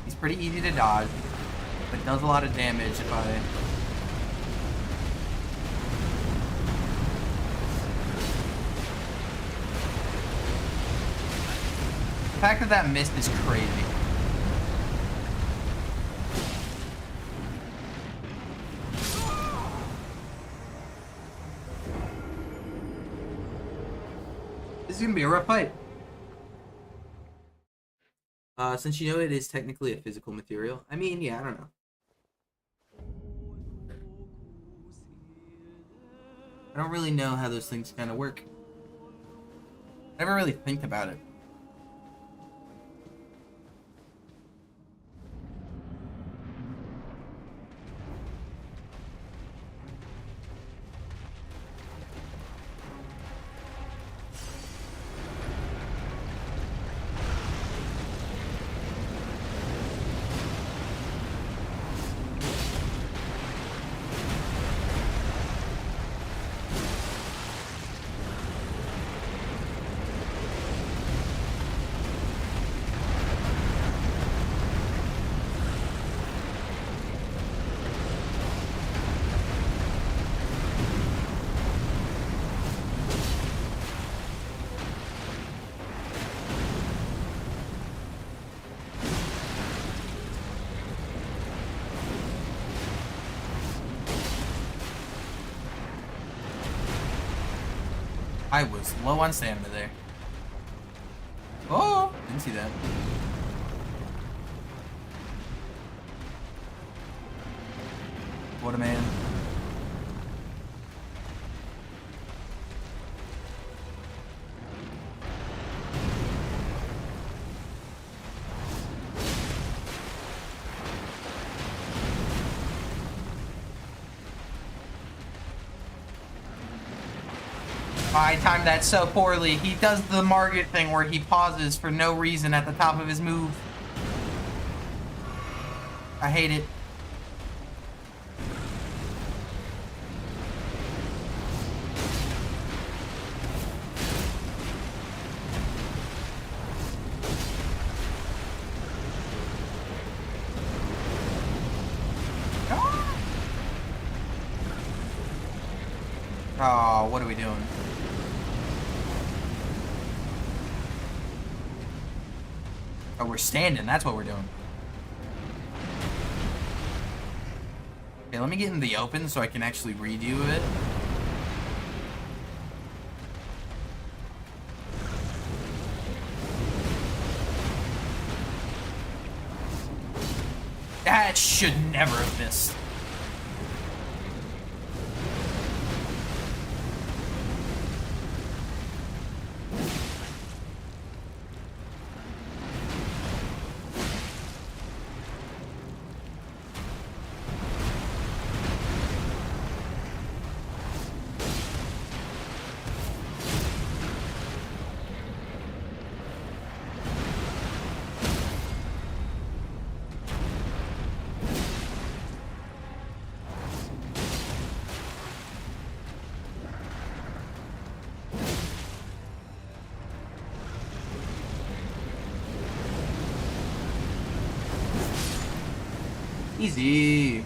he's pretty easy to dodge, but does a lot of damage if I... The fact that that missed is crazy. This is gonna be a rough fight. Since you know it is technically a physical material. I mean, yeah, I don't know. I don't really know how those things kind of work. I never really think about it. I was low on stamina there. Oh, didn't see that. What a man. I timed that so poorly. He does the Margit thing where he pauses for no reason at the top of his move. I hate it. Oh, what are we doing? Oh, we're standing. That's what we're doing. Okay, let me get in the open so I can actually read you it. That should never have missed. Easy.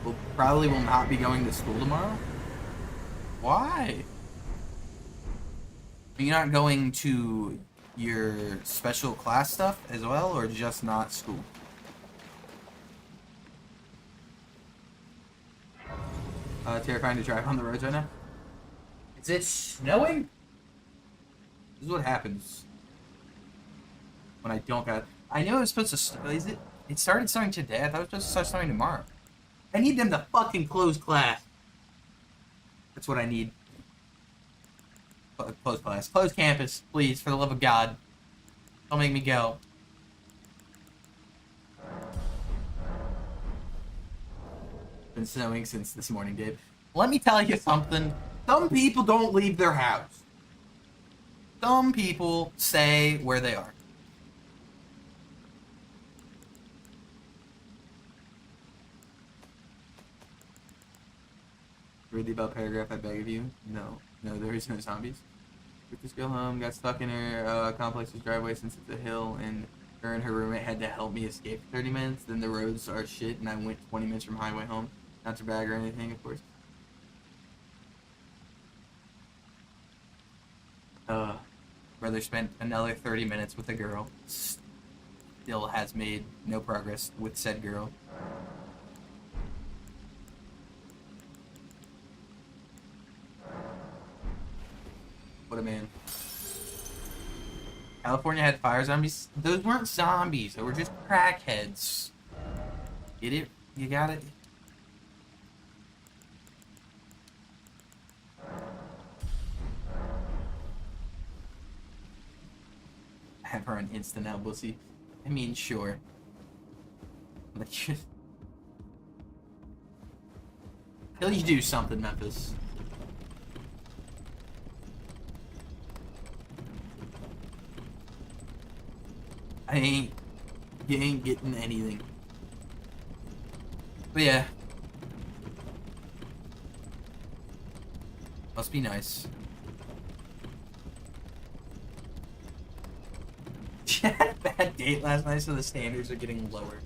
We'll probably will not be going to school tomorrow. Why? Are you not going to your special class stuff as well, or just not school? Terrifying to drive on the roads right now. Is it snowing? This is what happens when I don't got. I knew it was supposed to. Is it? It started snowing today. I thought it was supposed to start snowing tomorrow. I need them to fucking close class. That's what I need. Close class. Close campus, please, for the love of God. Don't make me go. It's been snowing since this morning, Dave. Let me tell you something. Some people don't leave their house. Some people stay where they are. Read the above paragraph, I beg of you. No. No, there is no zombies. Took this girl home, got stuck in her complex's driveway since it's a hill, and her roommate had to help me escape for 30 minutes. Then the roads are shit, and I went 20 minutes from highway home. Not to brag or anything, of course. Brother spent another 30 minutes with a girl. Still has made no progress with said girl. What a man. California had fire zombies. Those weren't zombies. They were just crackheads. Get it? You got it? I have her on Insta now, Bussy. I mean, sure. Let's just... Please do something, Memphis. You ain't getting anything. But yeah. Must be nice. She had a bad date last night, so the standards are getting lower.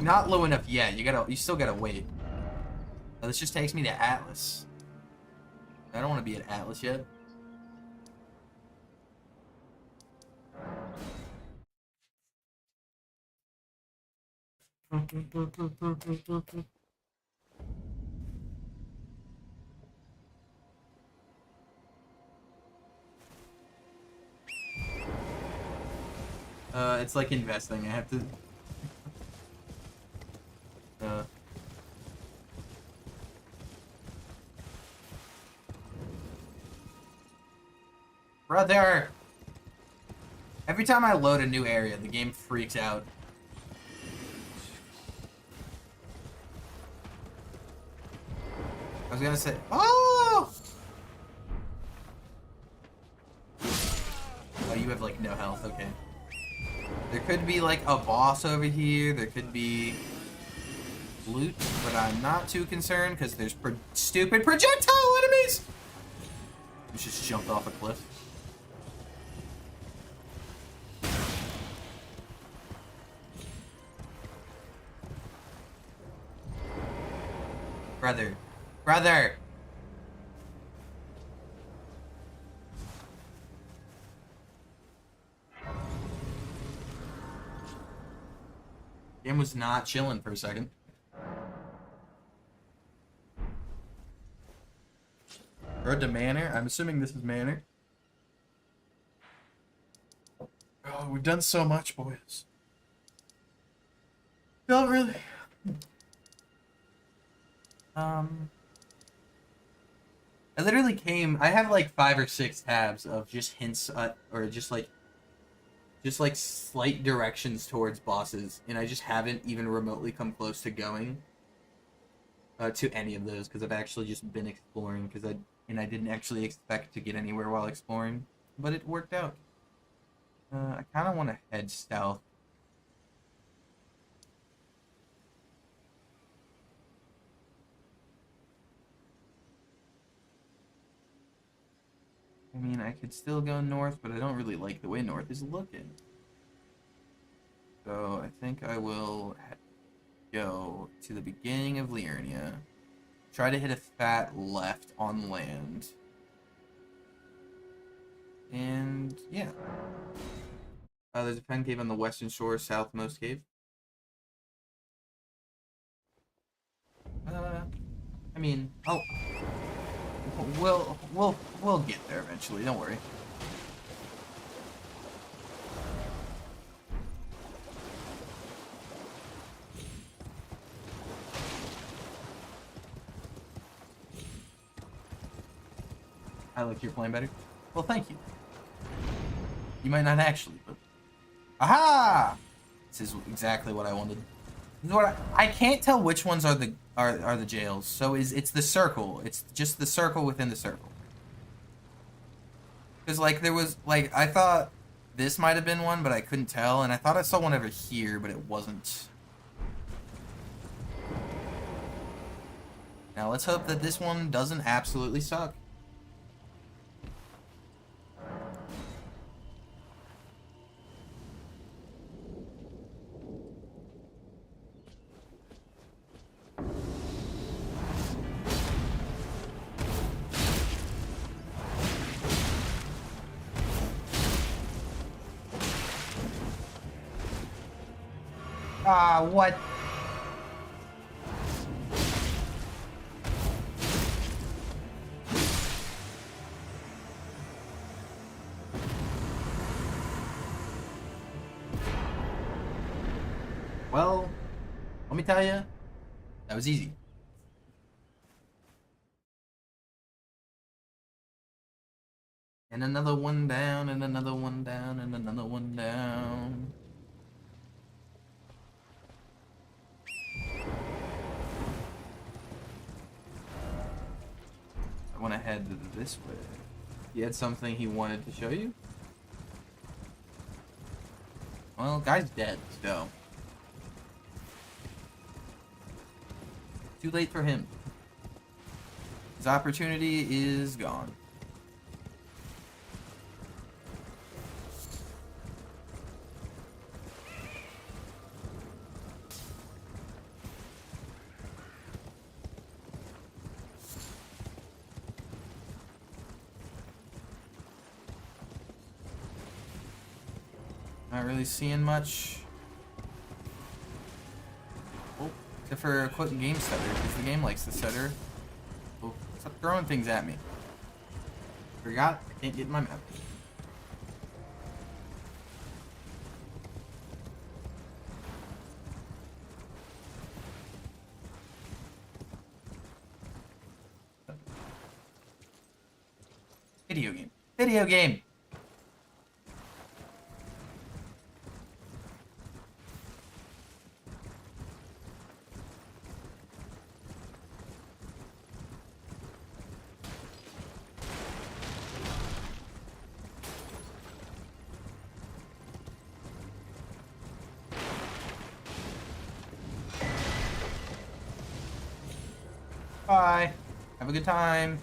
Not low enough yet. You still gotta wait. Oh, this just takes me to Atlas. I don't want to be at Atlas yet. It's like investing. I have to... Brother! Every time I load a new area, the game freaks out. I was gonna say... Oh! Oh, you have, like, no health. Okay. There could be, like, a boss over here. There could be loot, but I'm not too concerned because there's stupid projectile enemies! You just jumped off a cliff. Brother. Brother! Game was not chilling for a second. Road to Manor? I'm assuming this is Manor. Oh, we've done so much, boys. Not really. I literally I have like 5 or 6 tabs of just hints or just like slight directions towards bosses, and I just haven't even remotely come close to going to any of those because I've actually just been exploring I didn't actually expect to get anywhere while exploring, but it worked out. I kind of want to head south. I mean, I could still go north, but I don't really like the way north is looking. So I think I will go to the beginning of Liurnia. Try to hit a fat left on land. And yeah. There's a pen cave on the western shore, southmost cave. I mean, we'll get there eventually. Don't worry. I like your plan better. Well, thank you. You might not actually, but aha! This is exactly what I wanted. This is what I can't tell which ones are the jails. So it's the circle. It's just the circle within the circle. Because like there was like I thought this might have been one, but I couldn't tell, and I thought I saw one over here, but it wasn't. Now let's hope that this one doesn't absolutely suck. Ah, what? Well, let me tell you, that was easy. And another one down, and another one down, and another one down. I want to head this way. He had something he wanted to show you? Well, guy's dead, so. Too late for him. His opportunity is gone. Not really seeing much. Oh, except for a quick game stutter, because the game likes the stutter. Oh, stop throwing things at me. Forgot, I can't get in my map. Video game. Video game! Bye. Have a good time.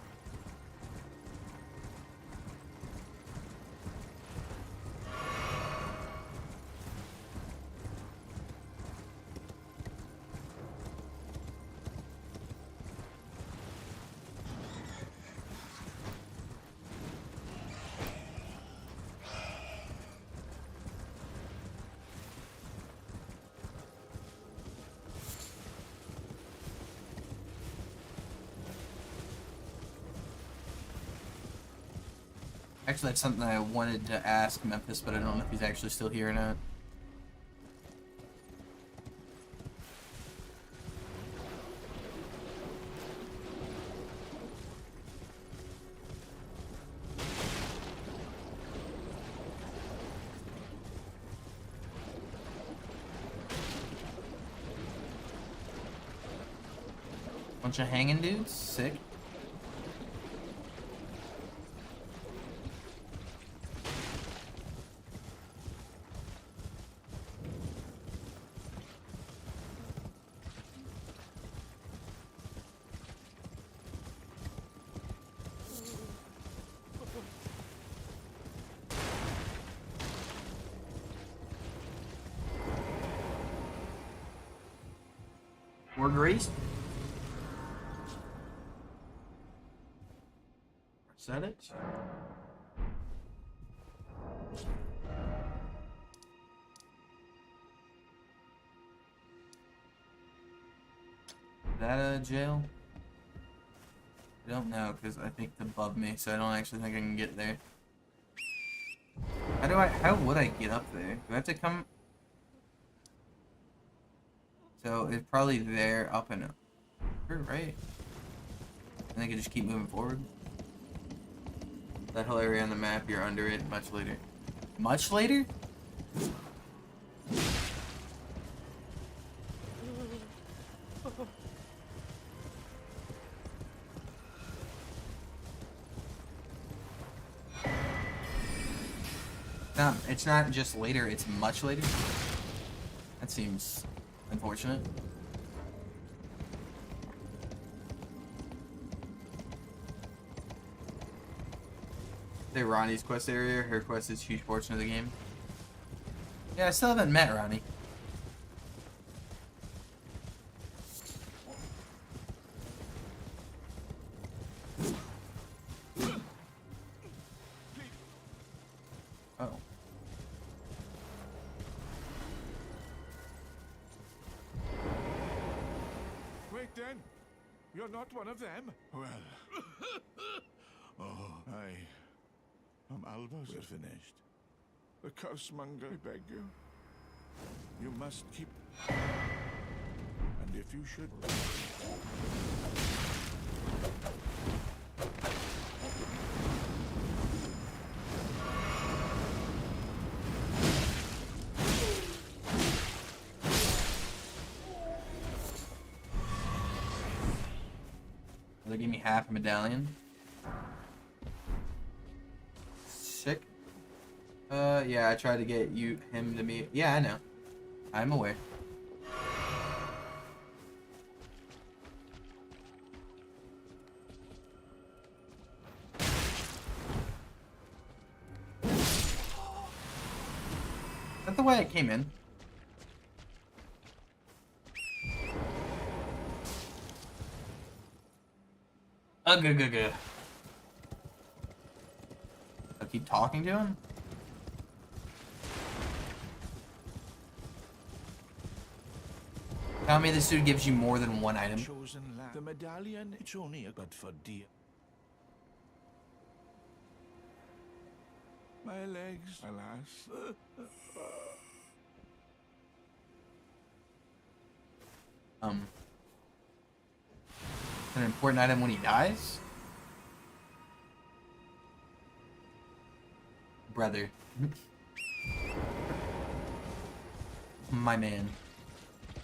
Actually, that's something I wanted to ask Memphis, but I don't know if he's actually still here or not. Bunch of hanging dudes? Sick. More grace. Is that it? Is that a jail? I don't know, because I think it's above me, so I don't actually think I can get there. How would I get up there? Do I have to come? So it's probably there, up and up, right? And I can just keep moving forward. That whole area on the map, you're under it much later. Much later? It's not just later, it's much later. That seems unfortunate. There, Ronnie's quest area. Her quest is a huge portion of the game. Yeah, I still haven't met Ronnie. Oh. Wait then, you're not one of them? Well, I'm Alva's. We're finished. The cursemonger, I beg you. You must keep... And if you should... They give me half a medallion. Sick. Yeah, I tried to get him to me. Yeah, I know. I'm aware. Is that the way it came in? Ugh. I keep talking to him? Tell me this dude gives you more than one item. Chosen land. The medallion, it's only a good for dear. My legs, alas. An important item when he dies? Brother. My man.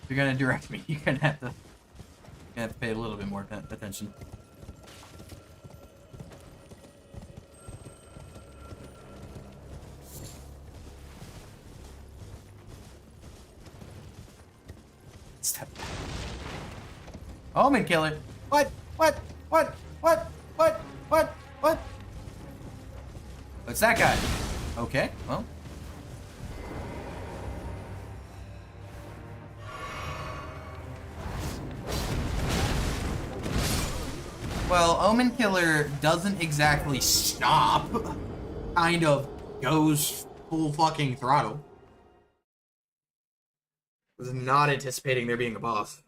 If you're gonna direct me, you're gonna have to pay a little bit more attention. Step back. Omen killer. What? What's that guy? Okay, well. Well, Omen Killer doesn't exactly stop. Kind of goes full fucking throttle. Was not anticipating there being a boss.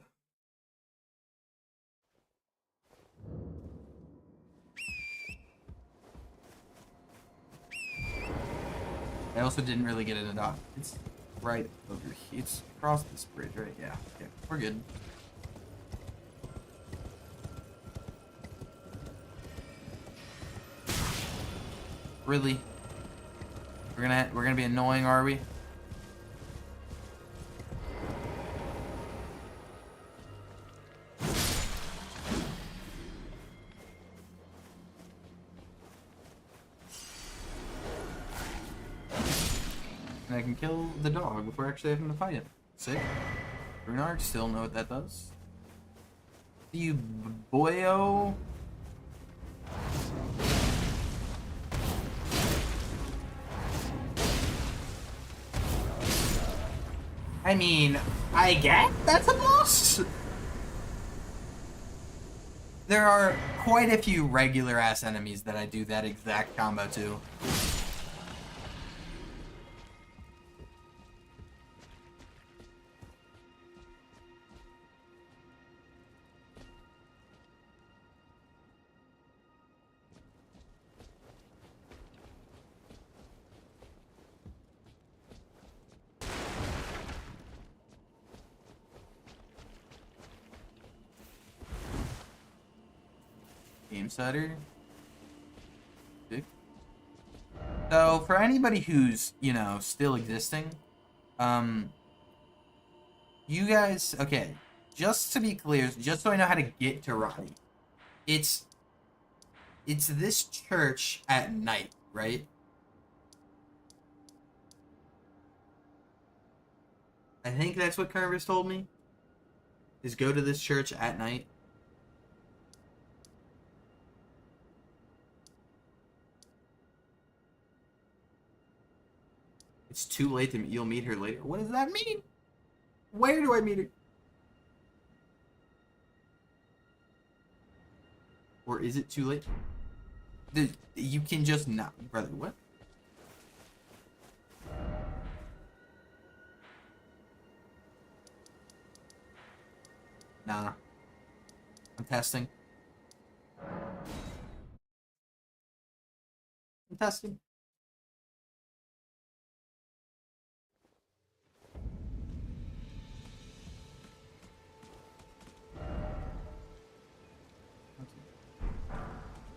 I also didn't really get it a dock. It's right over here. It's across this bridge, right? Yeah. Okay, we're good. Really? We're gonna be annoying, are we? And I can kill the dog before actually having to fight him. Sick. Brunard, still know what that does. You boyo. I mean, I guess that's a boss? There are quite a few regular ass enemies that I do that exact combo to. Game setter. So for anybody who's, you know, still existing, you guys, okay, just to be clear, just so I know how to get to Roddy, it's this church at night, right? I think that's what Carver's told me, is go to this church at night. It's too late to you'll meet her later. What does that mean? Where do I meet her? Or is it too late? You can just not, brother. What? Nah. I'm testing. I'm testing.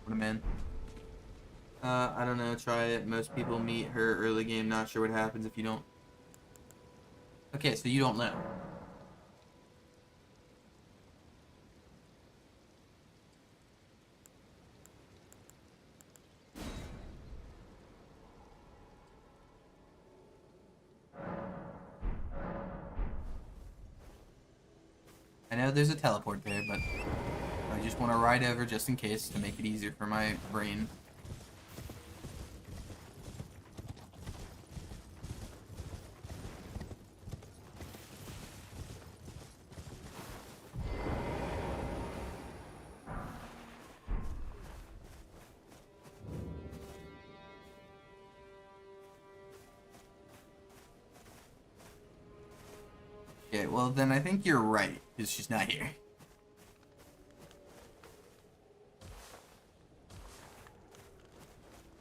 What a man. I don't know. Try it. Most people meet her early game. Not sure what happens if you don't. Okay, so you don't know. I know there's a teleport there, but I just want to ride over just in case to make it easier for my brain. Okay, well then I think you're right, because she's not here.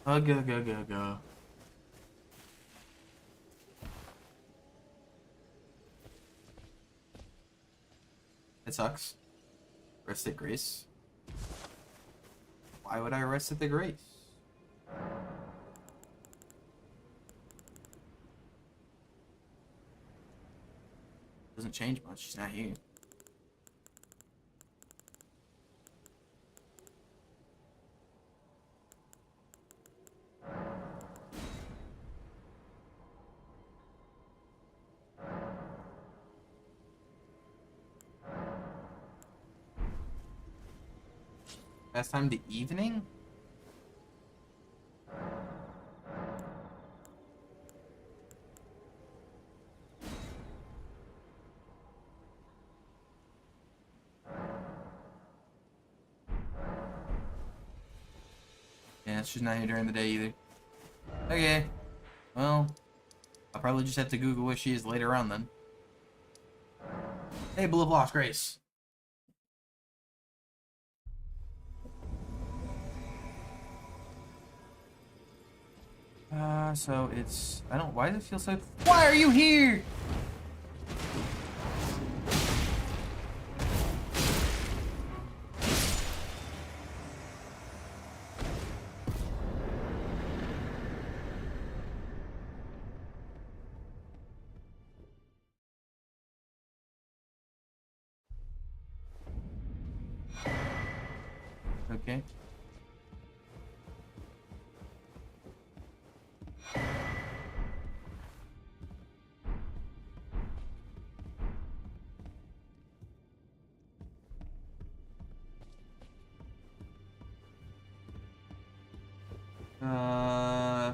Oh, go. It sucks. Rest at Grace. Why would I rest at the Grace? Doesn't change much, she's not here. Last time to evening? Yeah, she's not here during the day either. Okay. Well, I'll probably just have to Google where she is later on then. Hey, Blue Lost Grace. So it's... Why does it feel so... Why are you here? Okay.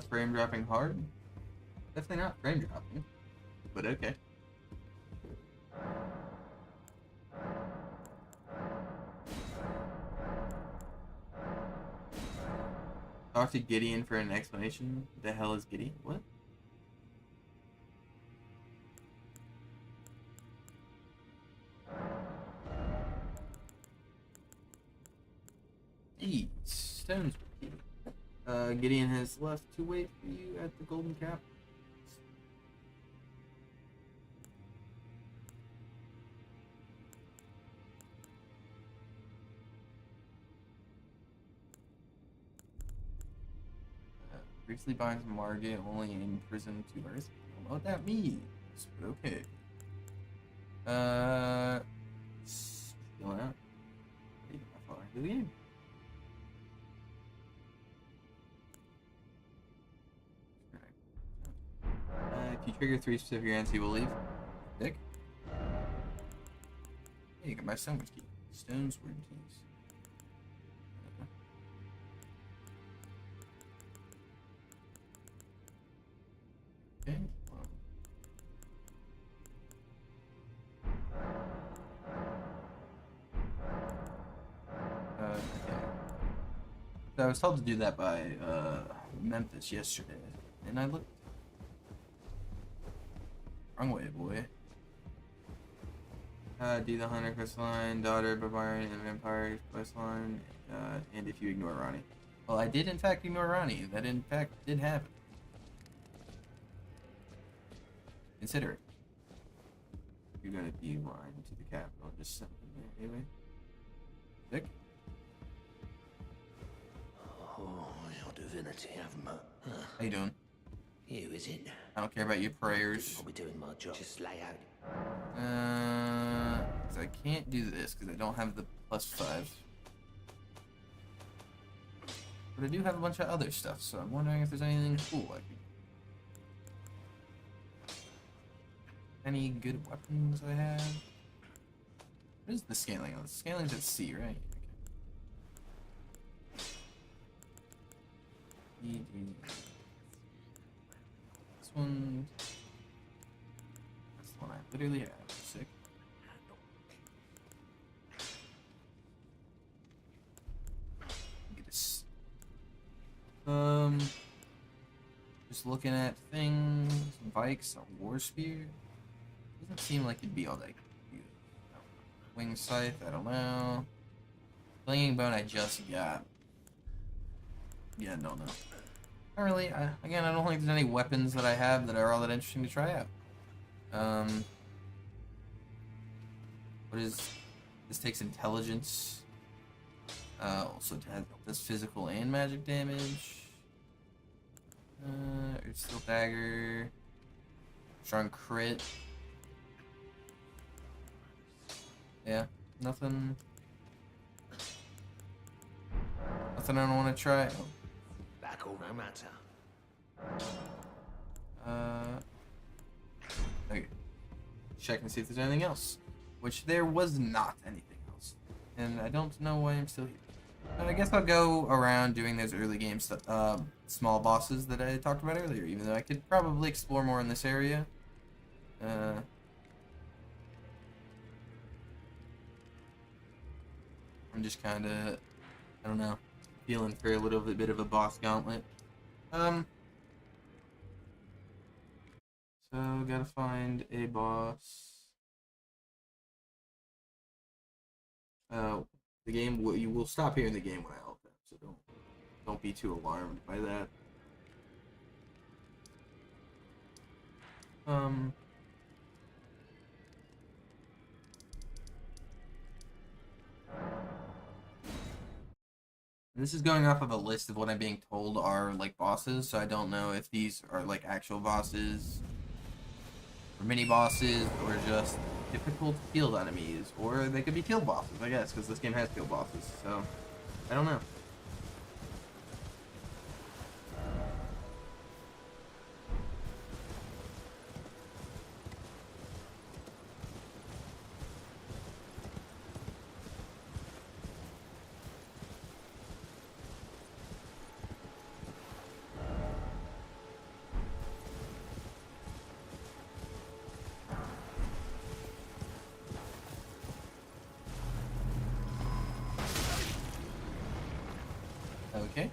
Frame dropping hard? Definitely not frame dropping, but okay. Talk to Gideon for an explanation. What the hell is Gideon? What? Hey, stones. Gideon has left to wait for you at the Golden Cap. Briefly binds Margit only in prison to Earth. I don't know what that means, but okay. Chill out. Ready to follow into the game. If you trigger 3 specific events, he will leave. Dick. Hey, you got my sandwich key. Stones, word keys. Okay. Okay. So I was told to do that by Memphis yesterday, and I looked wrong way, boy. Do the Hunter quest line, Daughter, Barbarian, and Vampire quest line, and if you ignore Ronnie. Well, I did in fact ignore Ronnie. That in fact did happen. Consider it. You're gonna be line to the capital. Just send them there anyway. Vic? Oh, your divinity, How you doing? You, is it? I don't care about your prayers. I'll be doing my job. Just lay out. 'Cause I can't do this because I don't have the +5. But I do have a bunch of other stuff, so I'm wondering if there's anything cool I can. Any good weapons I have? What is the scaling on? The scaling's at C, right? Okay. This one. That's the one I literally have. Sick. Get this. Just looking at things. Bikes, a war spear. Doesn't seem like it'd be all that good. Wing scythe, I don't know. Flinging bone I just got. Yeah, don't know. Not really. Again, I don't think there's any weapons that I have that are all that interesting to try out. What is this? Takes intelligence. Also does physical and magic damage. It's still dagger. Strong crit. Yeah, nothing. Nothing I don't want to try. Back all no matter. Okay. Check and see if there's anything else. Which there was not anything else. And I don't know why I'm still here. And I guess I'll go around doing those early game small bosses that I talked about earlier, even though I could probably explore more in this area. I'm just kind of, I don't know, feeling for a little bit of a boss gauntlet. So gotta find a boss. The game you will stop hearing the game when I help them, so don't be too alarmed by that. This is going off of a list of what I'm being told are like bosses, so I don't know if these are like actual bosses, or mini bosses, or just difficult field enemies, or they could be field bosses, I guess, because this game has field bosses, so I don't know. Okay.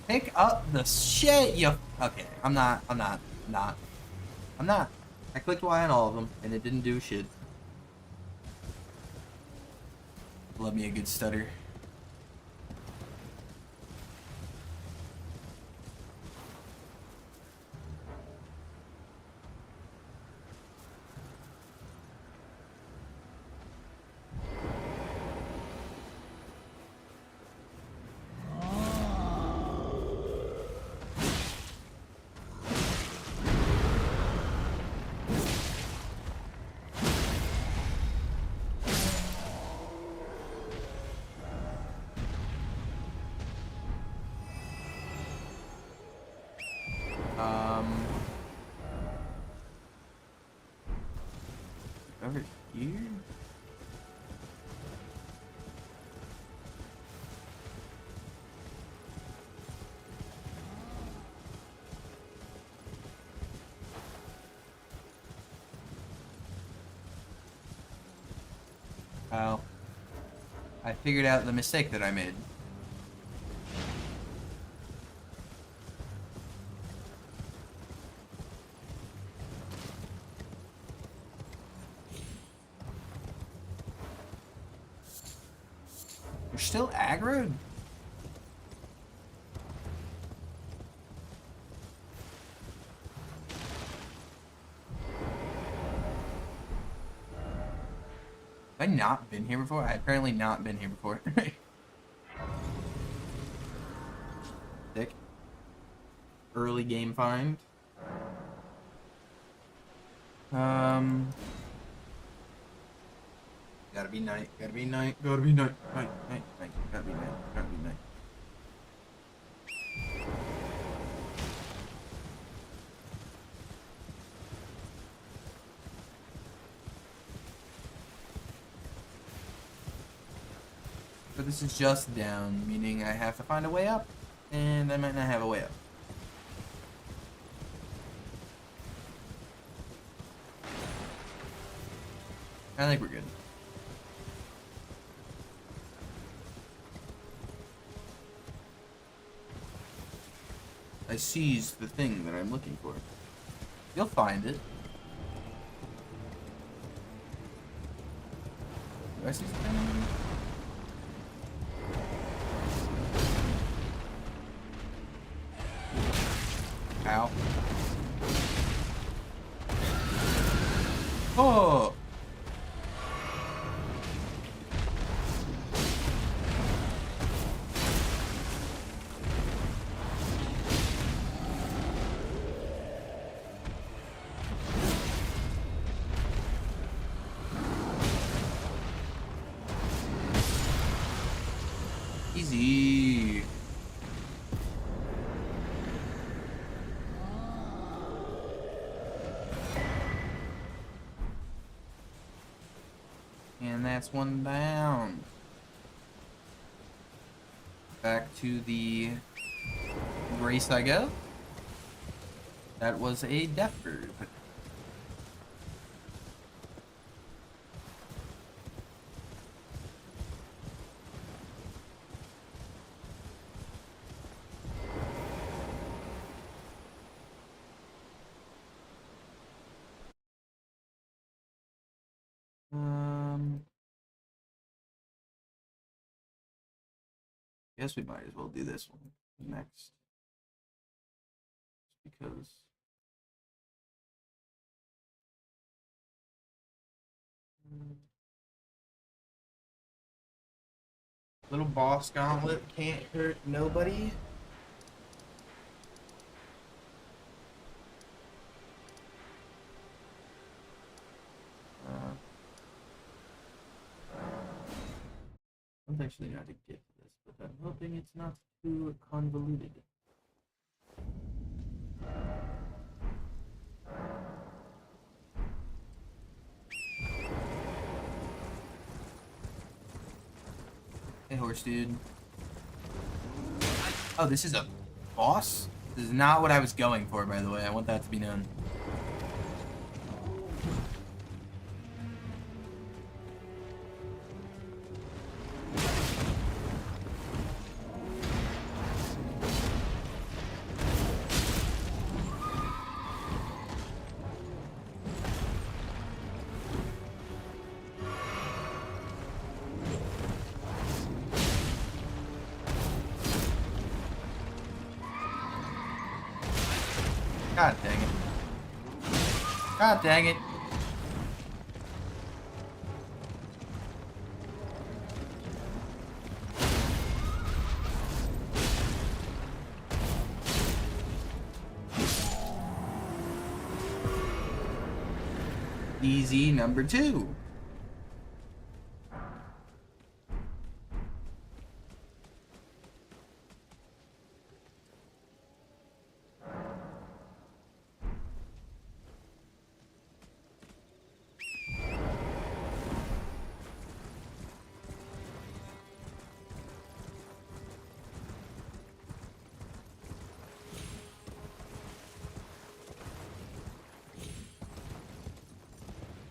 Pick up the shit, you... Okay, I'm not. I clicked Y on all of them, and it didn't do shit. Love me a good stutter. Over here? Oh. I figured out the mistake that I made. You're still aggroed? Have I not been here before? I've apparently not been here before. Sick. Early game find. Gotta be night, gotta be night, gotta be night, night, night, night, gotta be night, gotta be night. But this is just down, meaning I have to find a way up, and I might not have a way up. I think we're good. I seized the thing that I'm looking for. You'll find it. Do I see something? Ow. Oh! Easy. And that's one down. Back to the race I go. That was a death bird. Guess we might as well do this one next. Because little boss gauntlet can't hurt nobody. I'm actually not to get to this, but I'm hoping it's not too convoluted. Hey, horse dude. Oh, this is a boss? This is not what I was going for, by the way. I want that to be known. God dang it. God dang it. Easy number 2.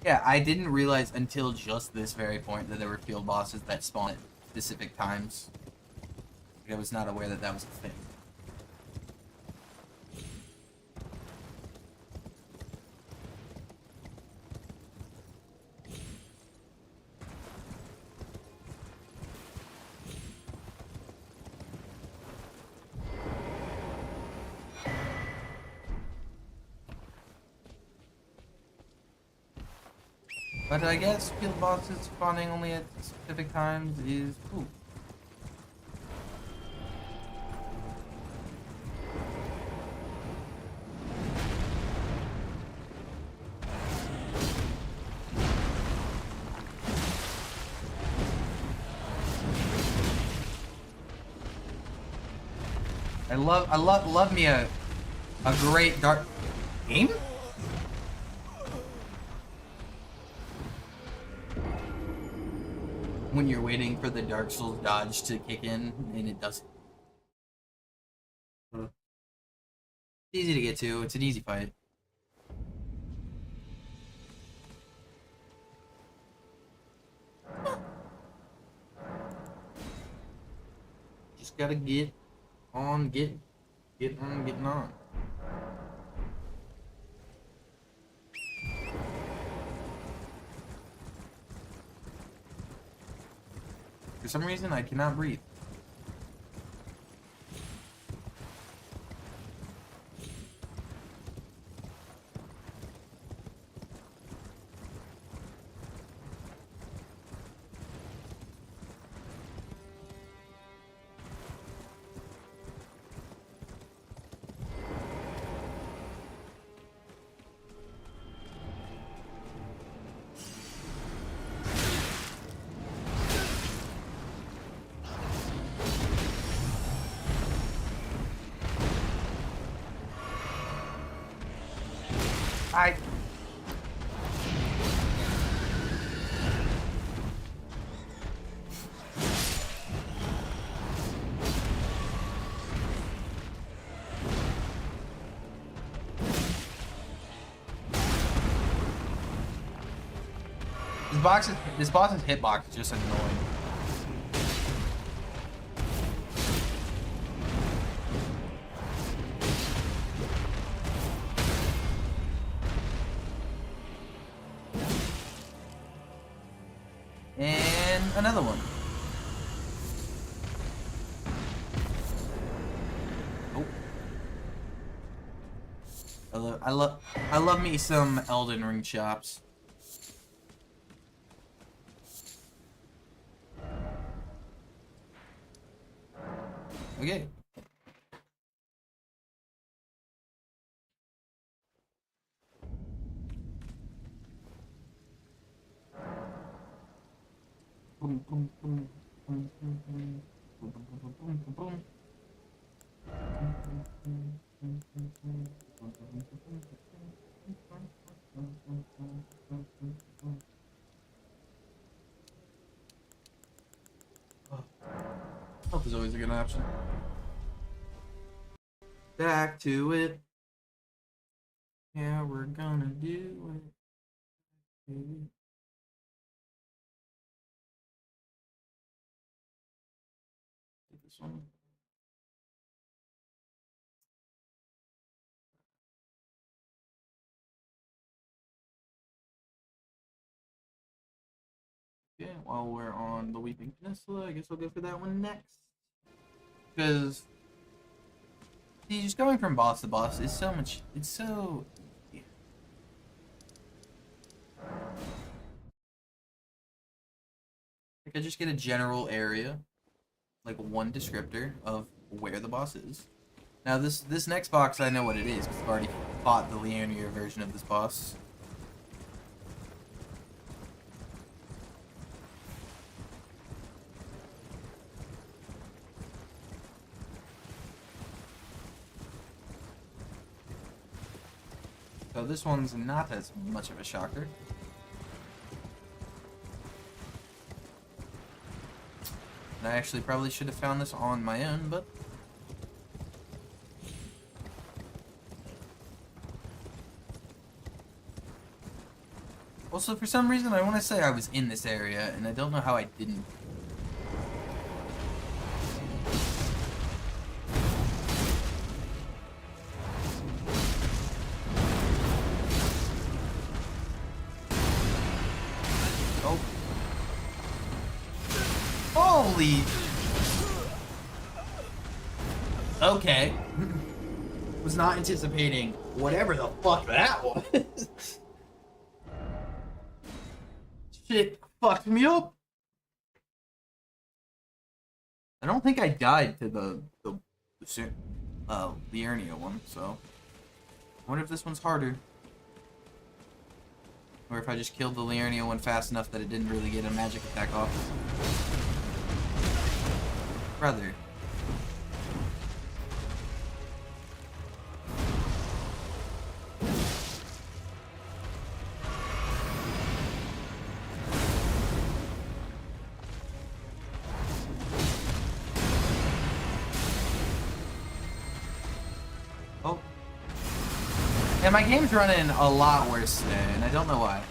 Yeah, I didn't realize until just this very point that there were field bosses that spawn at specific times. I was not aware that that was a thing. But I guess field bosses spawning only at specific times is cool. I love me a great dark game. When you're waiting for the Dark Souls dodge to kick in and it doesn't. It's easy to get to. It's an easy fight. Just gotta get on, getting on. For some reason, I cannot breathe. I. This boss's hitbox is just annoying. And another one. Oh. I love me some Elden Ring chops. Okay. Boom, boom, boom, boom, boom, boom, boom, boom, boom, boom, boom. Health is always a good option. Back to it. Yeah, we're gonna do it. Take this one. Yeah, while we're on the Weeping Peninsula, I guess I'll go for that one next. Because See, just going from boss to boss is so much. It's so. Like I just get a general area, like one descriptor of where the boss is. Now this next box, I know what it is because I've already fought the linear version of this boss. So this one's not as much of a shocker. And I actually probably should have found this on my own, but also for some reason I want to say I was in this area and I don't know how I didn't. Oh. Holy. Okay. Was not anticipating whatever the fuck that was. Shit fucked me up. I don't think I died to the Liurnia one, so I wonder if this one's harder. Or if I just killed the Liurnia one fast enough that it didn't really get a magic attack off. Brother. Oh. Yeah, my game's running a lot worse today, and I don't know why.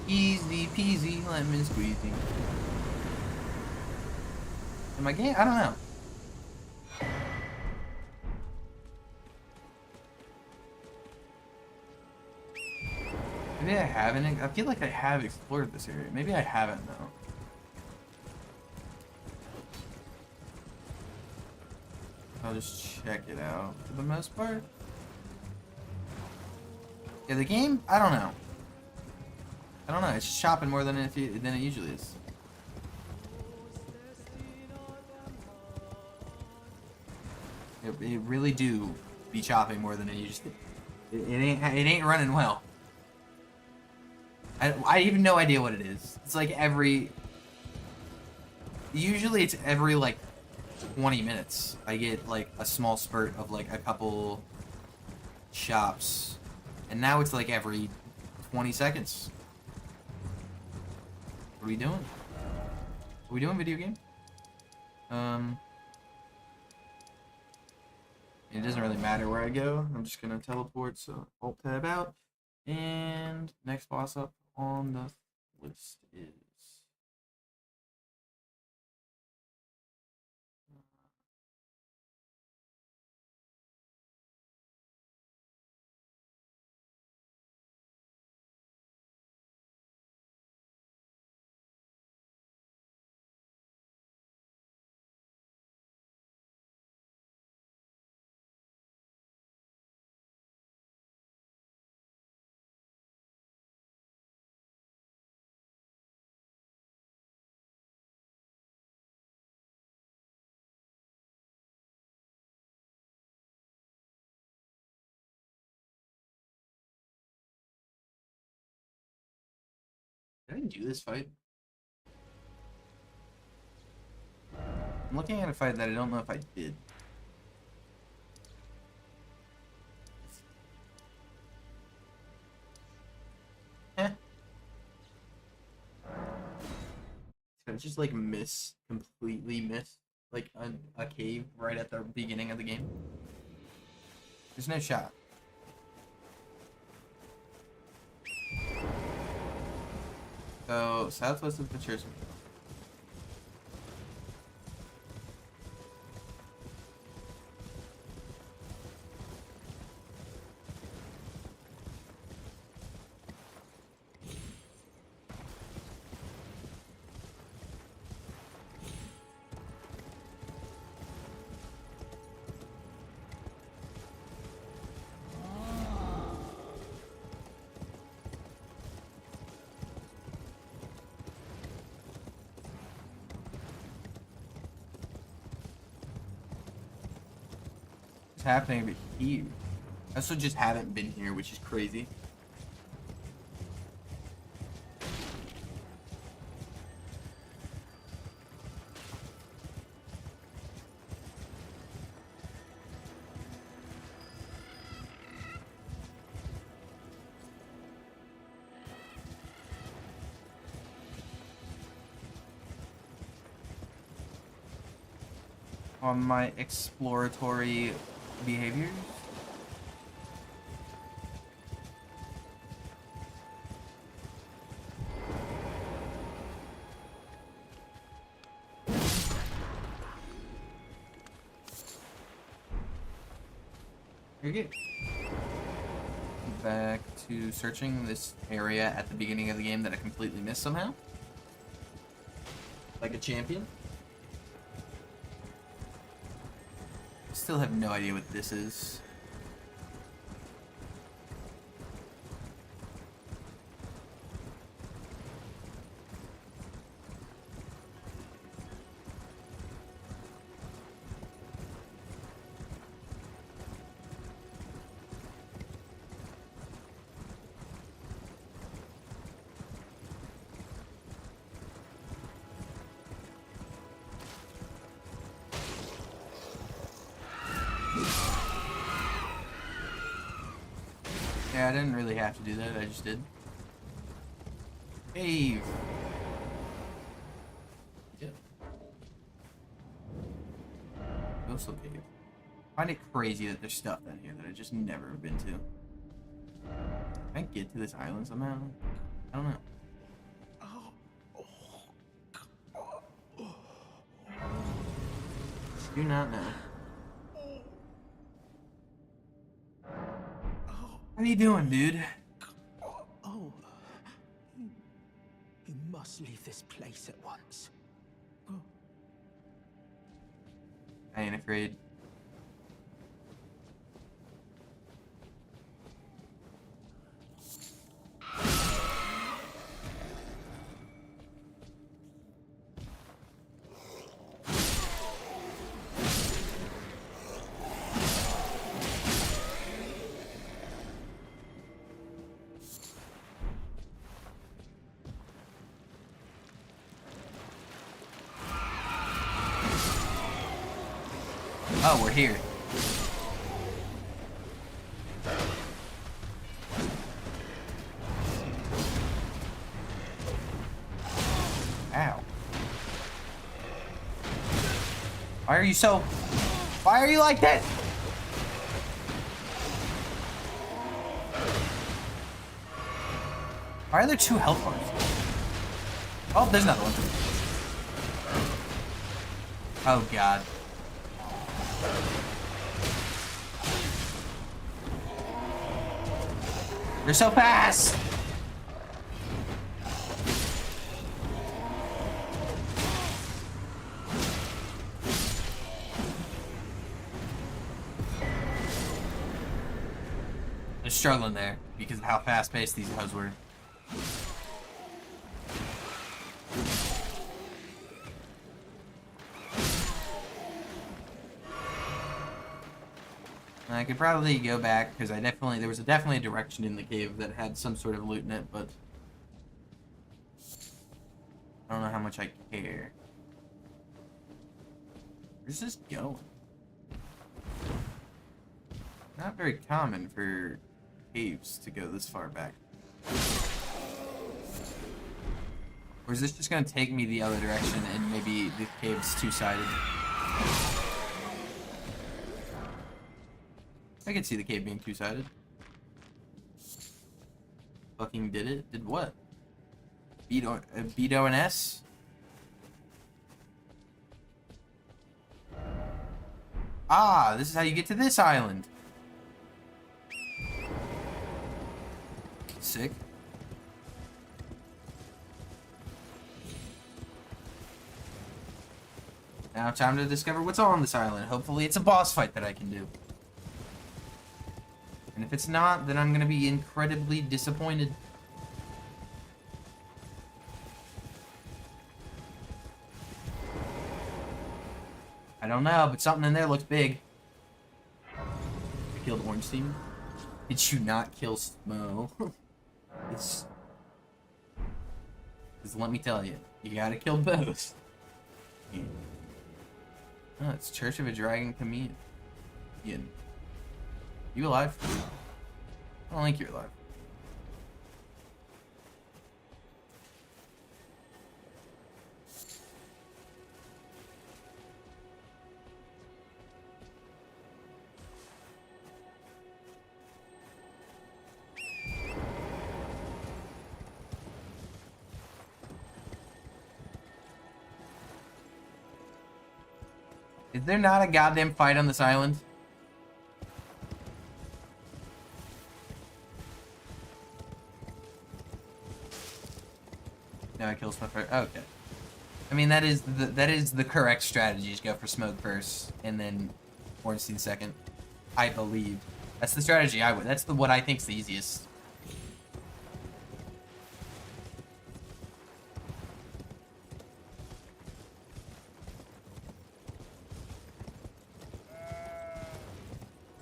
Easy peasy, lemon squeezy. In my game, I don't know. Maybe I haven't. I feel like I have explored this area. Maybe I haven't though. I'll just check it out for the most part. Yeah, the game. I don't know. I don't know. It's just chopping more than it usually is. It really do be chopping more than it usually. It ain't running well. I have no idea what it is. It's like usually it's every like 20 minutes I get like a small spurt of like a couple shops, and now it's like every 20 seconds. What are we doing? Are we doing video game? It doesn't really matter where I go. I'm just gonna teleport, so Alt tab out. And next boss up on the list is did I do this fight? I'm looking at a fight that I don't know if I did. Eh. Did I just like completely miss like a cave right at the beginning of the game? There's no shot. So southwest of the church. What's happening over here? I also just haven't been here, which is crazy. On my exploratory behaviors. Here you go. Back to searching this area at the beginning of the game that I completely missed somehow. Like a champion. Still have no idea what this is. Yeah, I didn't really have to do that, I just did. Cave! Yeah. Coastal cave. I find it crazy that there's stuff down here that I just never have been to. Can I get to this island somehow? I don't know. Do not know. How you doing, dude? Oh, you must leave this place at once. I ain't afraid. Oh, we're here. Ow. Why are you so... Why are you like that? Why are there 2 health bars? Oh, there's another one. Oh, God. You're so fast! I'm struggling there because of how fast-paced these hoes were. I could probably go back because there was definitely a direction in the cave that had some sort of loot in it, but I don't know how much I care. Where's this going? Not very common for caves to go this far back. Or is this just gonna take me the other direction and maybe the cave's two-sided? I can see the cave being two-sided. Fucking did it? Did what? Beto and S? Ah, this is how you get to this island. Sick. Now time to discover what's on this island. Hopefully it's a boss fight that I can do. And if it's not, then I'm gonna be incredibly disappointed. I don't know, but something in there looks big. killed Ornstein? Did you not kill Smo? It's... Because let me tell you, you gotta kill both. Yeah. Oh, it's Church of a Dragon Comedian. You alive? I don't think you're alive. Is there not a goddamn fight on this island? No, I kill Smoke first. Okay. I mean, that is the correct strategy. Just go for Smoke first, and then Ornstein second. I believe that's the strategy I would. That's the what I think's the easiest.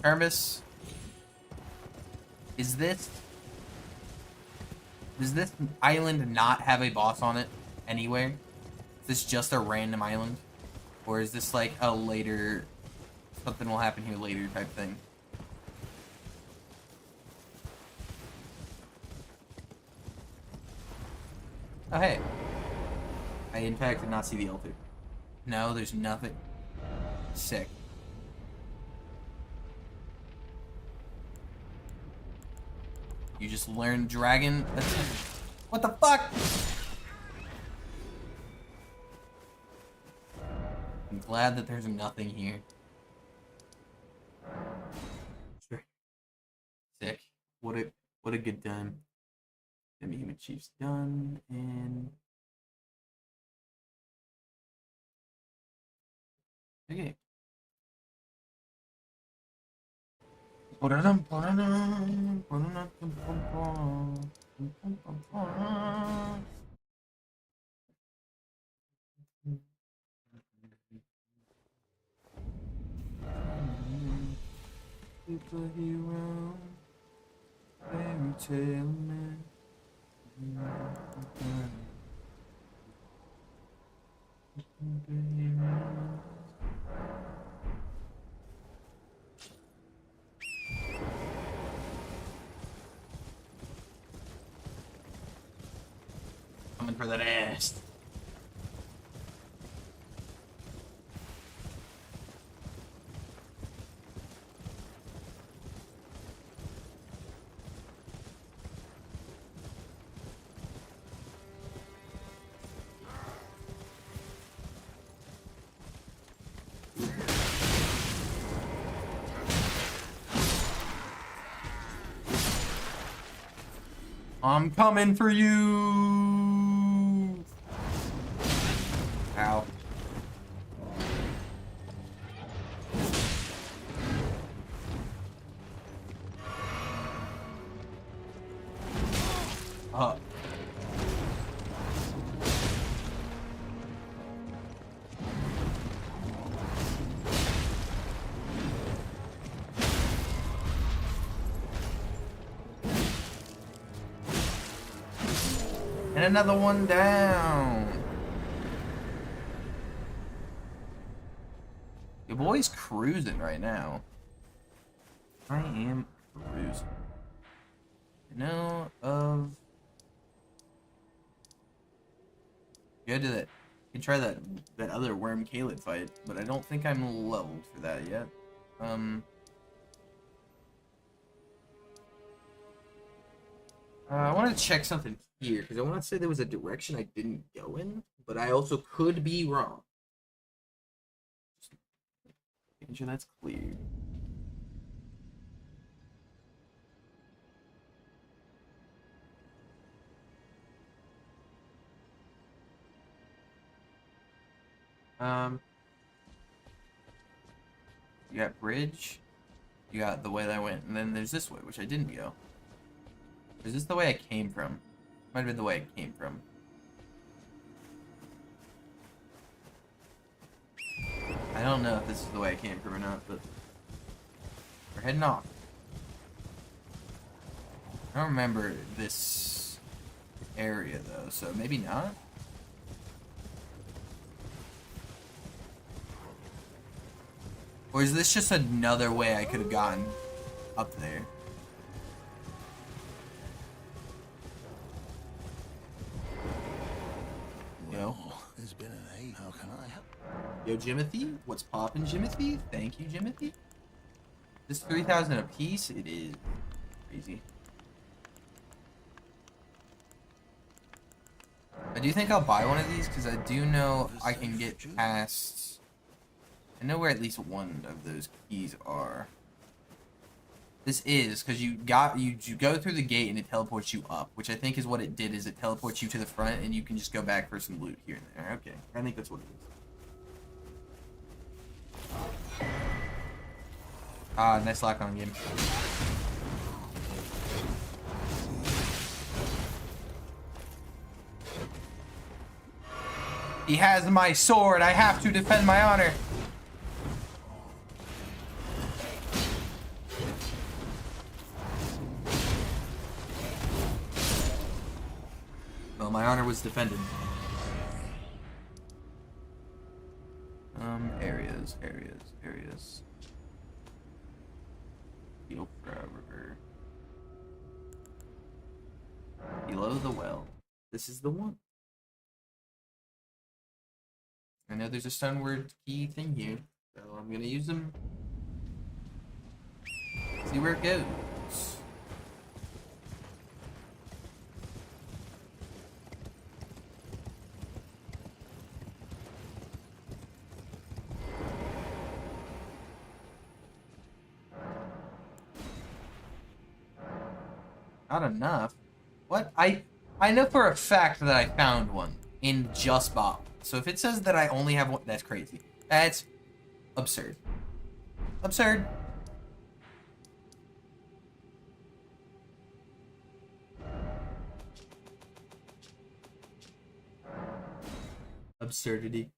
Hermes, does this island not have a boss on it anywhere? Is this just a random island? Or is this like a later, something will happen here later type thing? Oh hey, I in fact did not see the altar. No, there's nothing. Sick. You just learned dragon. What the fuck? I'm glad that there's nothing here. Sure. Sick. What a good time. The human chief's done, and okay. Superhero, fairy tale man. Coming for that ass. I'm coming for you. Ow. Uh. And another one down. Your boy's cruising right now. I am cruising. I know of. You gotta do that. You can try that other Worm Caleb fight, but I don't think I'm leveled for that yet. I want to check something here, because I want to say there was a direction I didn't go in, but I also could be wrong. Just making sure that's clear. You got bridge, you got the way that I went, and then there's this way, which I didn't go. Is this the way I came from? Might have been the way I came from. I don't know if this is the way I came from or not, but we're heading off. I don't remember this area though, so maybe not. Or is this just another way I could have gotten up there? Yo. There's been an eight. How can I help? Yo, Jimothy? What's poppin', Jimothy? Thank you, Jimothy. This 3,000 a piece? It is crazy. I do think I'll buy one of these because I do know I can get past. I know where at least one of those keys are. This is because you go through the gate and it teleports you up, which I think is what it did. Is it teleports you to the front and you can just go back for some loot here and there. Okay, I think that's what it is. Ah, nice lock on game. He has my sword. I have to defend my honor. Well, my honor was defended. Areas. Field River. Below the well. This is the one. I know there's a stoneward key thing here, so I'm gonna use them. See where it goes. Not enough. What? I know for a fact that I found one in just Bob. So if it says that I only have one, that's crazy. That's absurd. Absurd. Absurdity.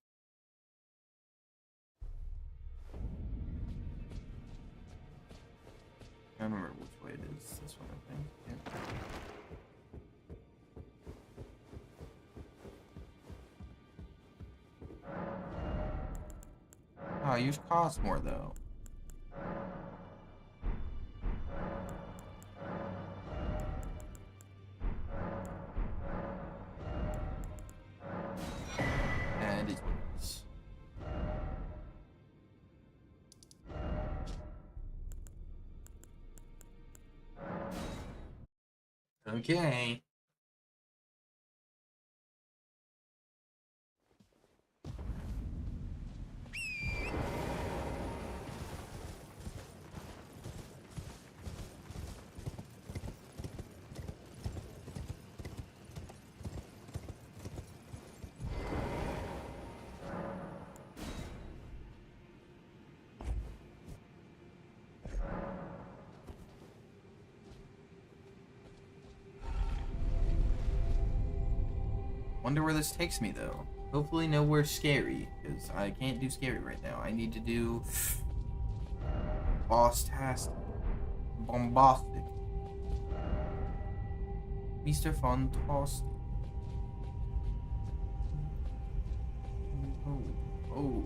I don't remember which way it is. This one, I think. Yeah. Oh, yours cost more though. And it's works. Okay. Wonder where this takes me though. Hopefully nowhere scary, because I can't do scary right now. I need to do boss-tastic, bombastic, Mr. Fantastic. Oh.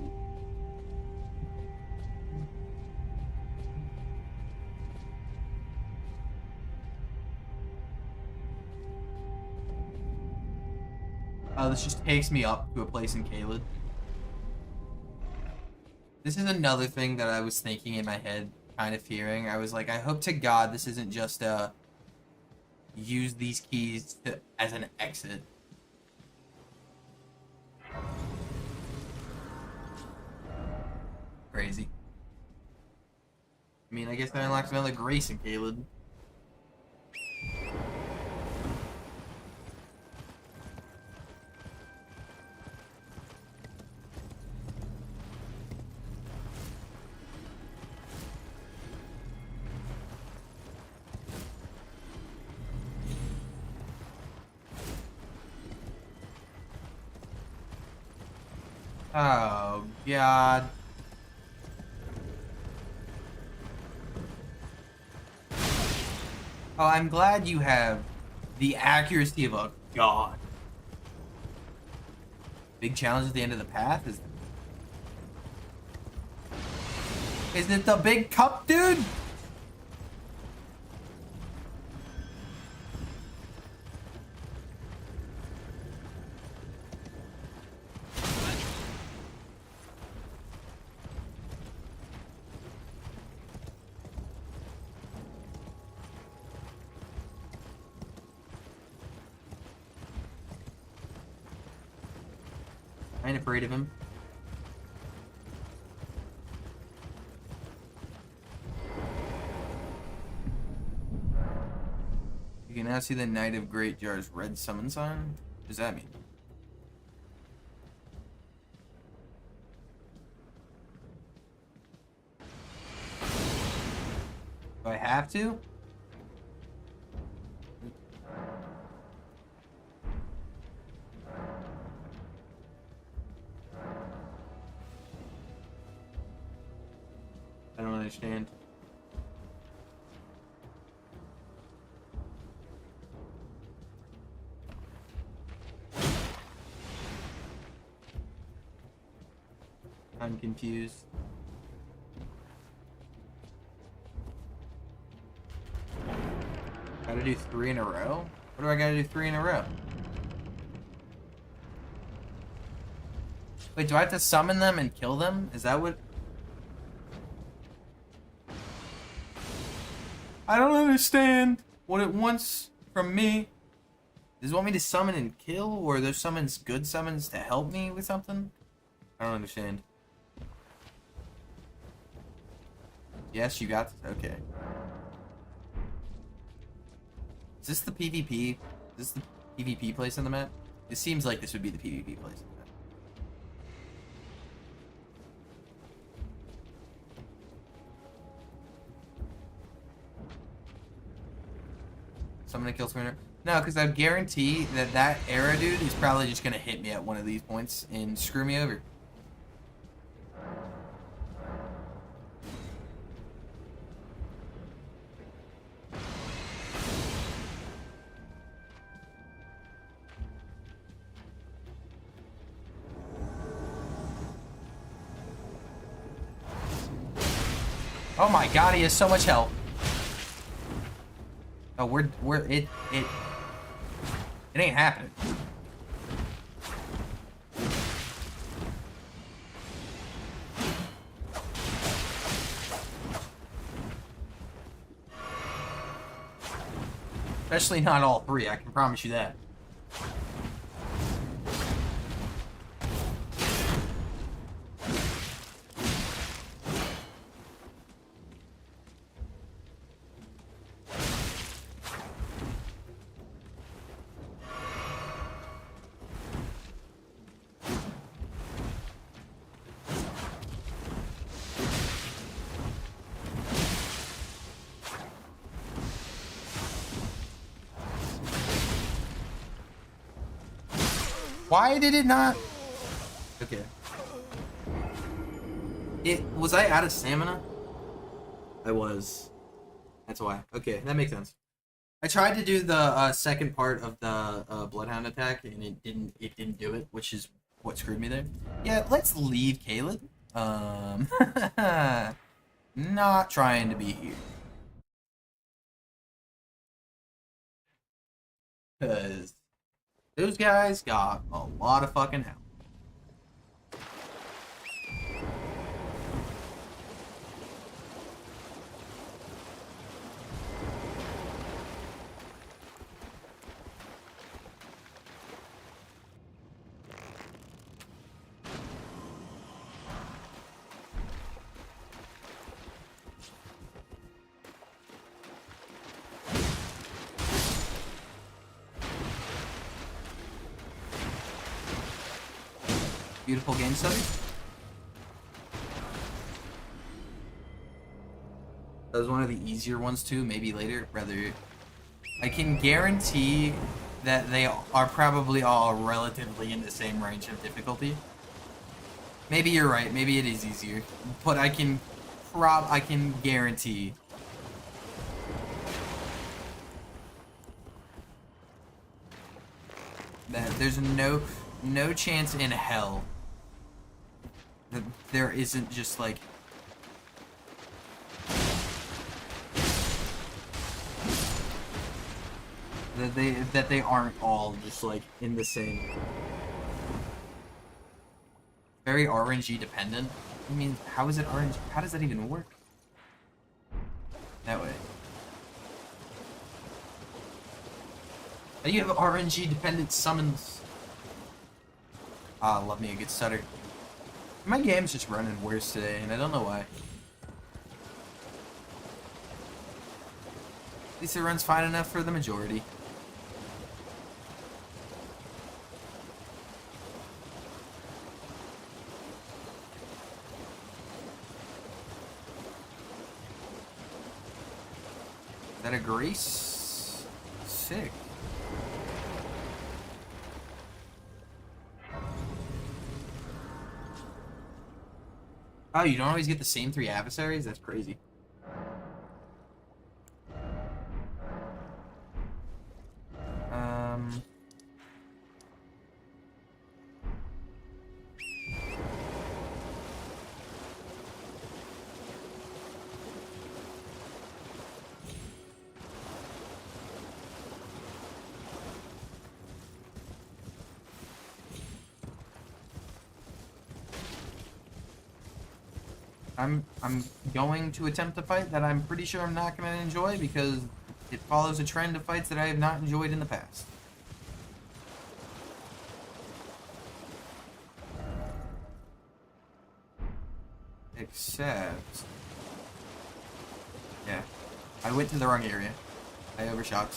Oh, this just takes me up to a place in Caelid. This is another thing that I was thinking in my head, kind of fearing. I was like, I hope to God this isn't just use these keys as an exit. Crazy. I mean, I guess that unlocks another grace in Caelid. Oh, God. Oh, I'm glad you have the accuracy of a god. Big challenge at the end of the path is it the big cup, dude? I ain't afraid of him. You can now see the Knight of Great Jar's red summon sign. What does that mean? Do I have to? I don't understand. I'm confused. Gotta do 3 in a row? What do I gotta do 3 in a row? Wait, do I have to summon them and kill them? Is that what... I don't understand what it wants from me. Does it want me to summon and kill? Or are those summons good summons to help me with something? I don't understand. Yes, you got this. Okay. Is this the PvP? Is this the PvP place on the map? It seems like this would be the PvP place on the map. So I'm gonna kill Spinner. No, because I guarantee that that arrow dude is probably just gonna hit me at one of these points and screw me over. Oh my god, he has so much health. Oh, it ain't happening. Especially not all 3, I can promise you that. Why did it not? Okay. Was I out of stamina? I was. That's why. Okay, that makes sense. I tried to do the second part of the Bloodhound attack, and it didn't do it, which is what screwed me there. Yeah, let's leave Caleb. Not trying to be here. Because those guys got a lot of fucking help. Beautiful game study. That was one of the easier ones too, maybe later. Rather, I can guarantee that they are probably all relatively in the same range of difficulty. Maybe you're right, maybe it is easier. But I can guarantee There's no chance in hell that there isn't just like that they aren't all just like in the same. Very RNG dependent. I mean, how is it RNG? How does that even work? That way. How do you have RNG dependent summons? Ah, love me a good stutter. My game's just running worse today, and I don't know why. At least it runs fine enough for the majority. Is that a Grace? Sick. Oh, you don't always get the same 3 adversaries? That's crazy. I'm going to attempt a fight that I'm pretty sure I'm not going to enjoy because it follows a trend of fights that I have not enjoyed in the past. Except... yeah. I went to the wrong area. I overshot.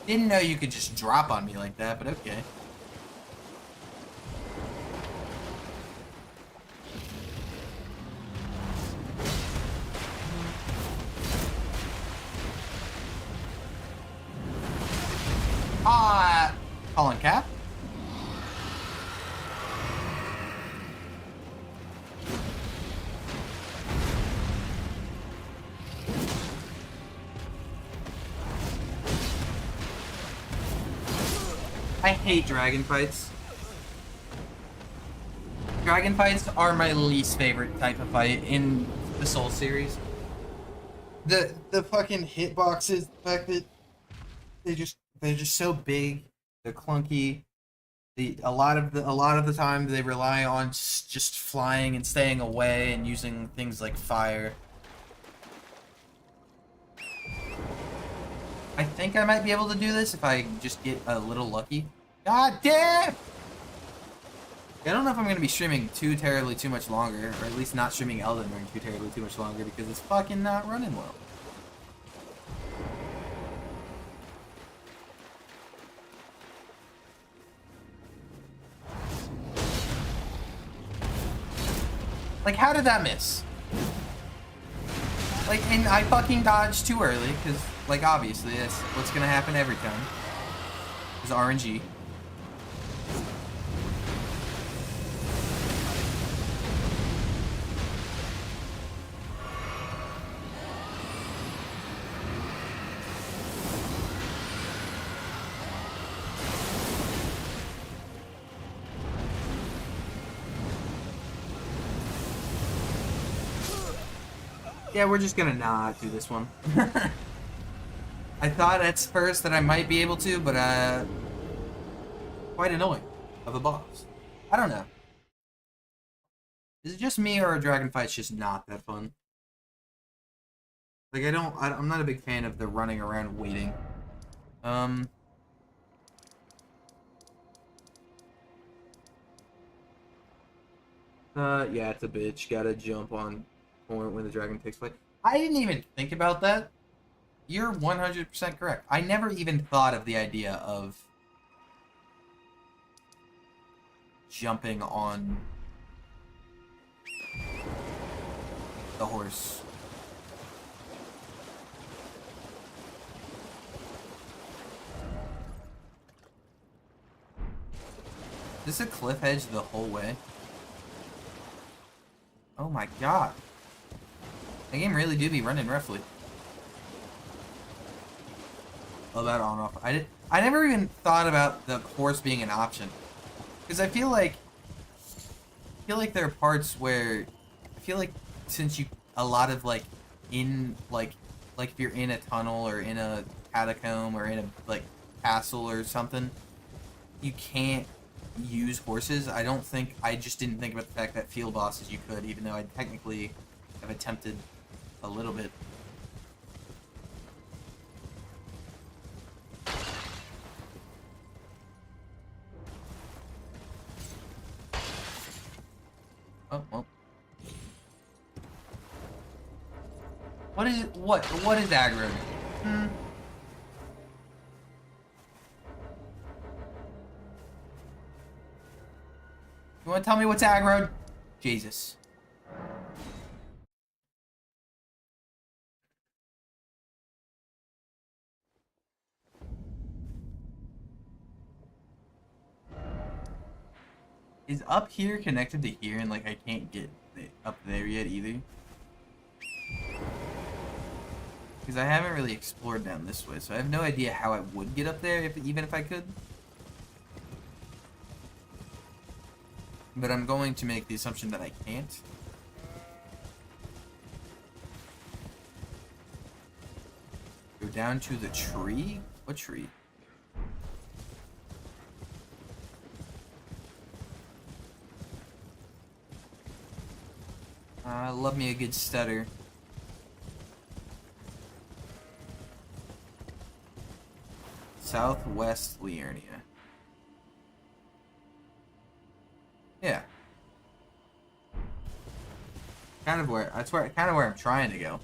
Didn't know you could just drop on me like that, but okay. Calling cap. I hate dragon fights. Dragon fights are my least favorite type of fight in the Soul series. The fucking hitboxes, the fact that they're just so big, they're clunky. A lot of the time they rely on just flying and staying away and using things like fire. I think I might be able to do this if I just get a little lucky. God damn! I don't know if I'm going to be streaming too much longer, or at least not streaming Elden Ring too much longer because it's fucking not running well. Like, how did that miss? Like, and I fucking dodged too early, because, like, obviously, that's what's gonna happen every time. Is RNG. Yeah, we're just gonna not do this one. I thought at first that I might be able to, but quite annoying of a boss. I don't know. Is it just me or a dragon fight's just not that fun? Like I'm not a big fan of the running around waiting. Yeah, it's a bitch. Gotta jump on point when the dragon takes flight. I didn't even think about that. You're 100% correct. I never even thought of the idea of jumping on the horse. Is this a cliff edge the whole way? Oh my god. The game really do be running roughly. about on-off. I never even thought about the horse being an option. Because I feel like there are parts where I feel like since a lot of like in like if you're in a tunnel or in a catacomb or in a like castle or something, you can't use horses. I just didn't think about the fact that field bosses you could, even though I technically have attempted a little bit. Oh, well. What is aggro? You wanna tell me what's aggro? Jesus. Is up here connected to here and like I can't get up there yet either? Because I haven't really explored down this way, so I have no idea how I would get up there, even if I could. But I'm going to make the assumption that I can't. Go down to the tree? What tree? Love me a good stutter. Southwest Liurnia. Yeah. Kind of where I'm trying to go.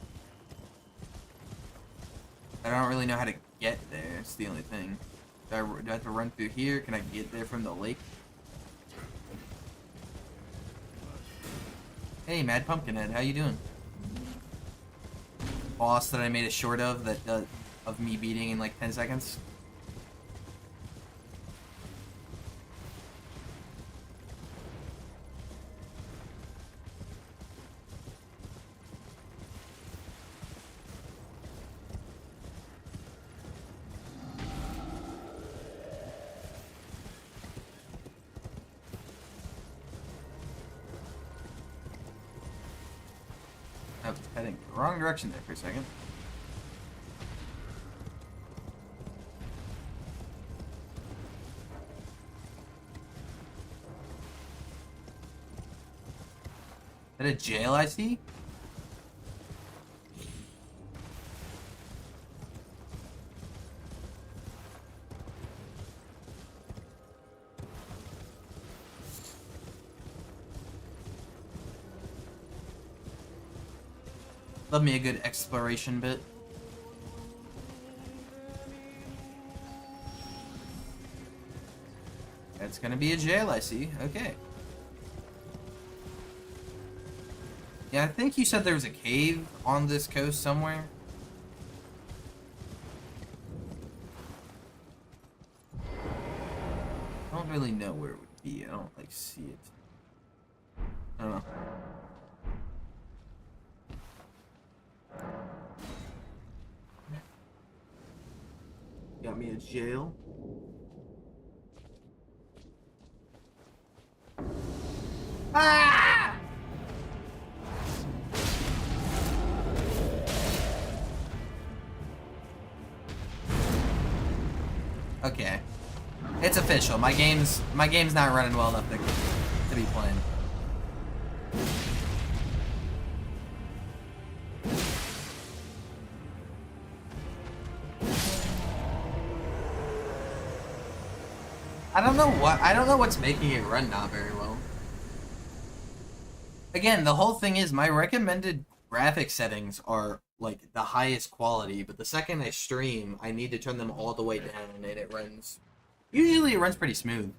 I don't really know how to get there. It's the only thing. Do I have to run through here? Can I get there from the lake? Hey, Mad Pumpkinhead, how you doing? Boss that I made a short of of me beating in like 10 seconds. I was heading the wrong direction there for a second. Is that a jail I see? Love me a good exploration bit. That's gonna be a jail, I see. Okay. Yeah, I think you said there was a cave on this coast somewhere. I don't really know where it would be. I don't, like, see it. I don't know. Got me a jail. Ah! Okay. It's official. My game's not running well enough to be playing. I don't know what's making it run not very well. Again, the whole thing is my recommended graphic settings are like the highest quality, but the second I stream, I need to turn them all the way down and it runs. Usually it runs pretty smooth.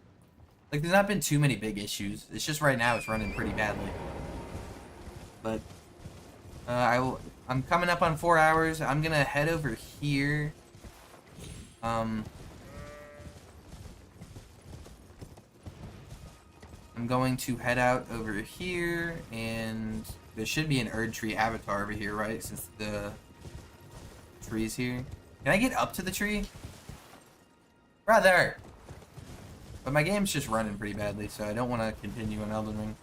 Like there's not been too many big issues. It's just right now it's running pretty badly. But I'm coming up on 4 hours. I'm gonna head over here. I'm going to head out over here, and there should be an Erd Tree avatar over here, right? Since the tree's here. Can I get up to the tree? Brother! But my game's just running pretty badly, so I don't want to continue on Elden Ring.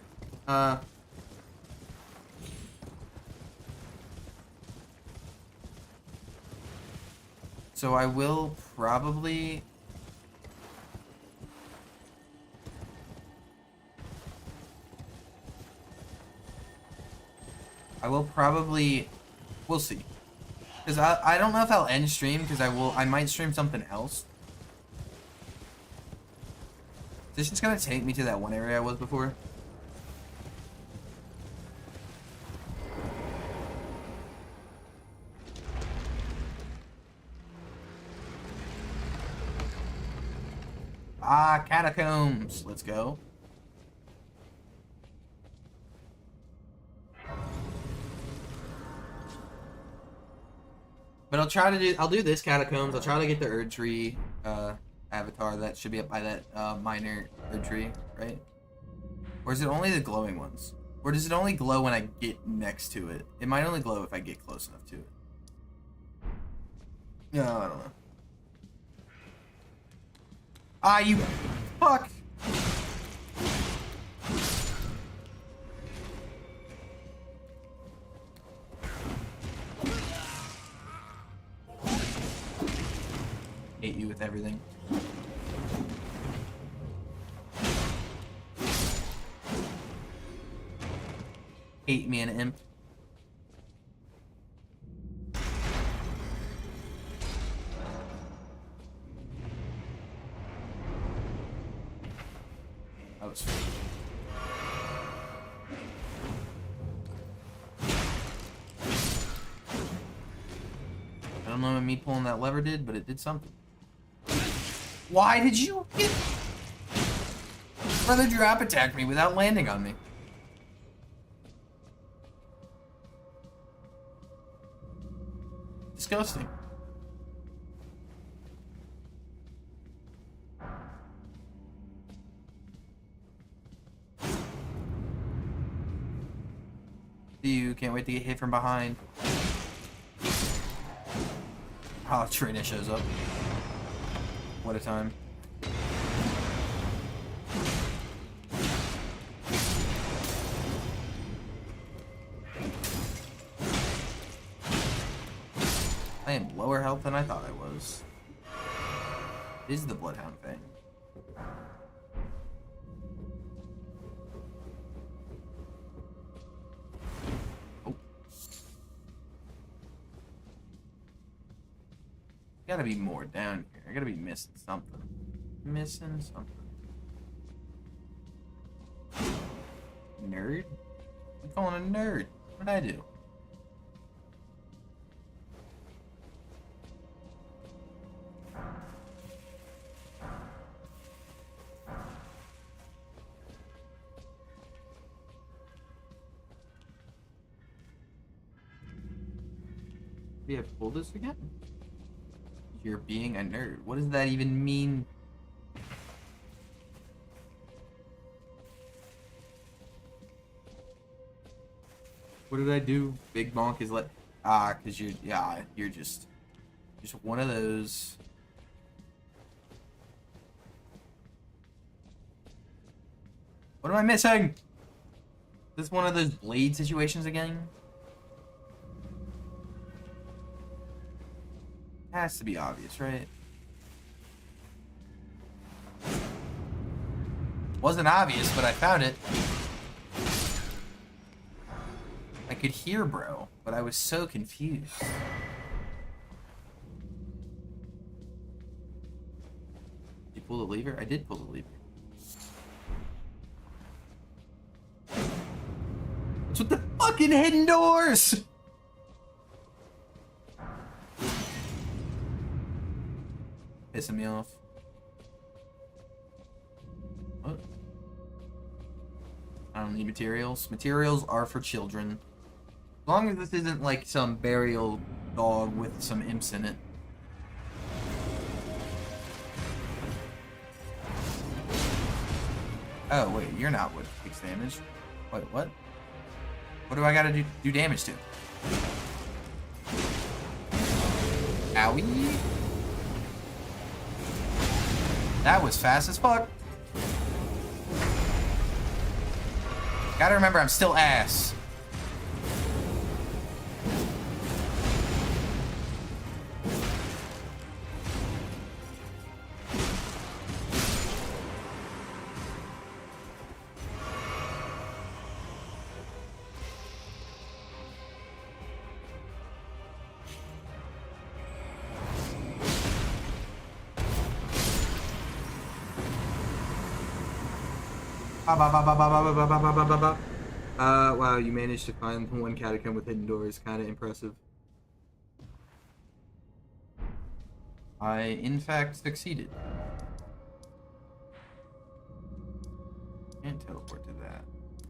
So I will probably... We'll see. Because I don't know if I'll end stream, because I might stream something else. This is gonna take me to that one area I was before. Ah, catacombs. Let's go. But I'll do this catacombs. I'll try to get the Erd Tree avatar that should be up by that minor Erd Tree, right? Or is it only the glowing ones? Or does it only glow when I get next to it? It might only glow if I get close enough to it. No, I don't know. Ah, you fuck! Hate you with everything. Hate me, an imp. That was fun. I don't know what me pulling that lever did, but it did something. Why did you get... Brother drop attacked me without landing on me. Disgusting. You can't wait to get hit from behind. Oh, Trina shows up. What a time. I am lower health than I thought I was. This is the Bloodhound thing. Oh. Gotta be more down here. I gotta be missing something. Missing something. Nerd? I'm calling a nerd. What did I do? We have to pull this again? You're being a nerd. What does that even mean? What did I do? Big Bonk is like... Ah, because you're just one of those. What am I missing? Is this one of those blade situations again? Has to be obvious, right? Wasn't obvious, but I found it. I could hear, bro, but I was so confused. Did you pull the lever? I did pull the lever. What's with the fucking hidden doors? Pissing me off. What? I don't need materials. Materials are for children. As long as this isn't like some burial dog with some imps in it. Oh, wait, you're not what takes damage. Wait, what? What do I gotta do damage to? Ow. Wowie. That was fast as fuck. Gotta remember, I'm still ass. Wow, you managed to find one catacomb with hidden doors. Kind of impressive. I, in fact, succeeded. Can't teleport to that.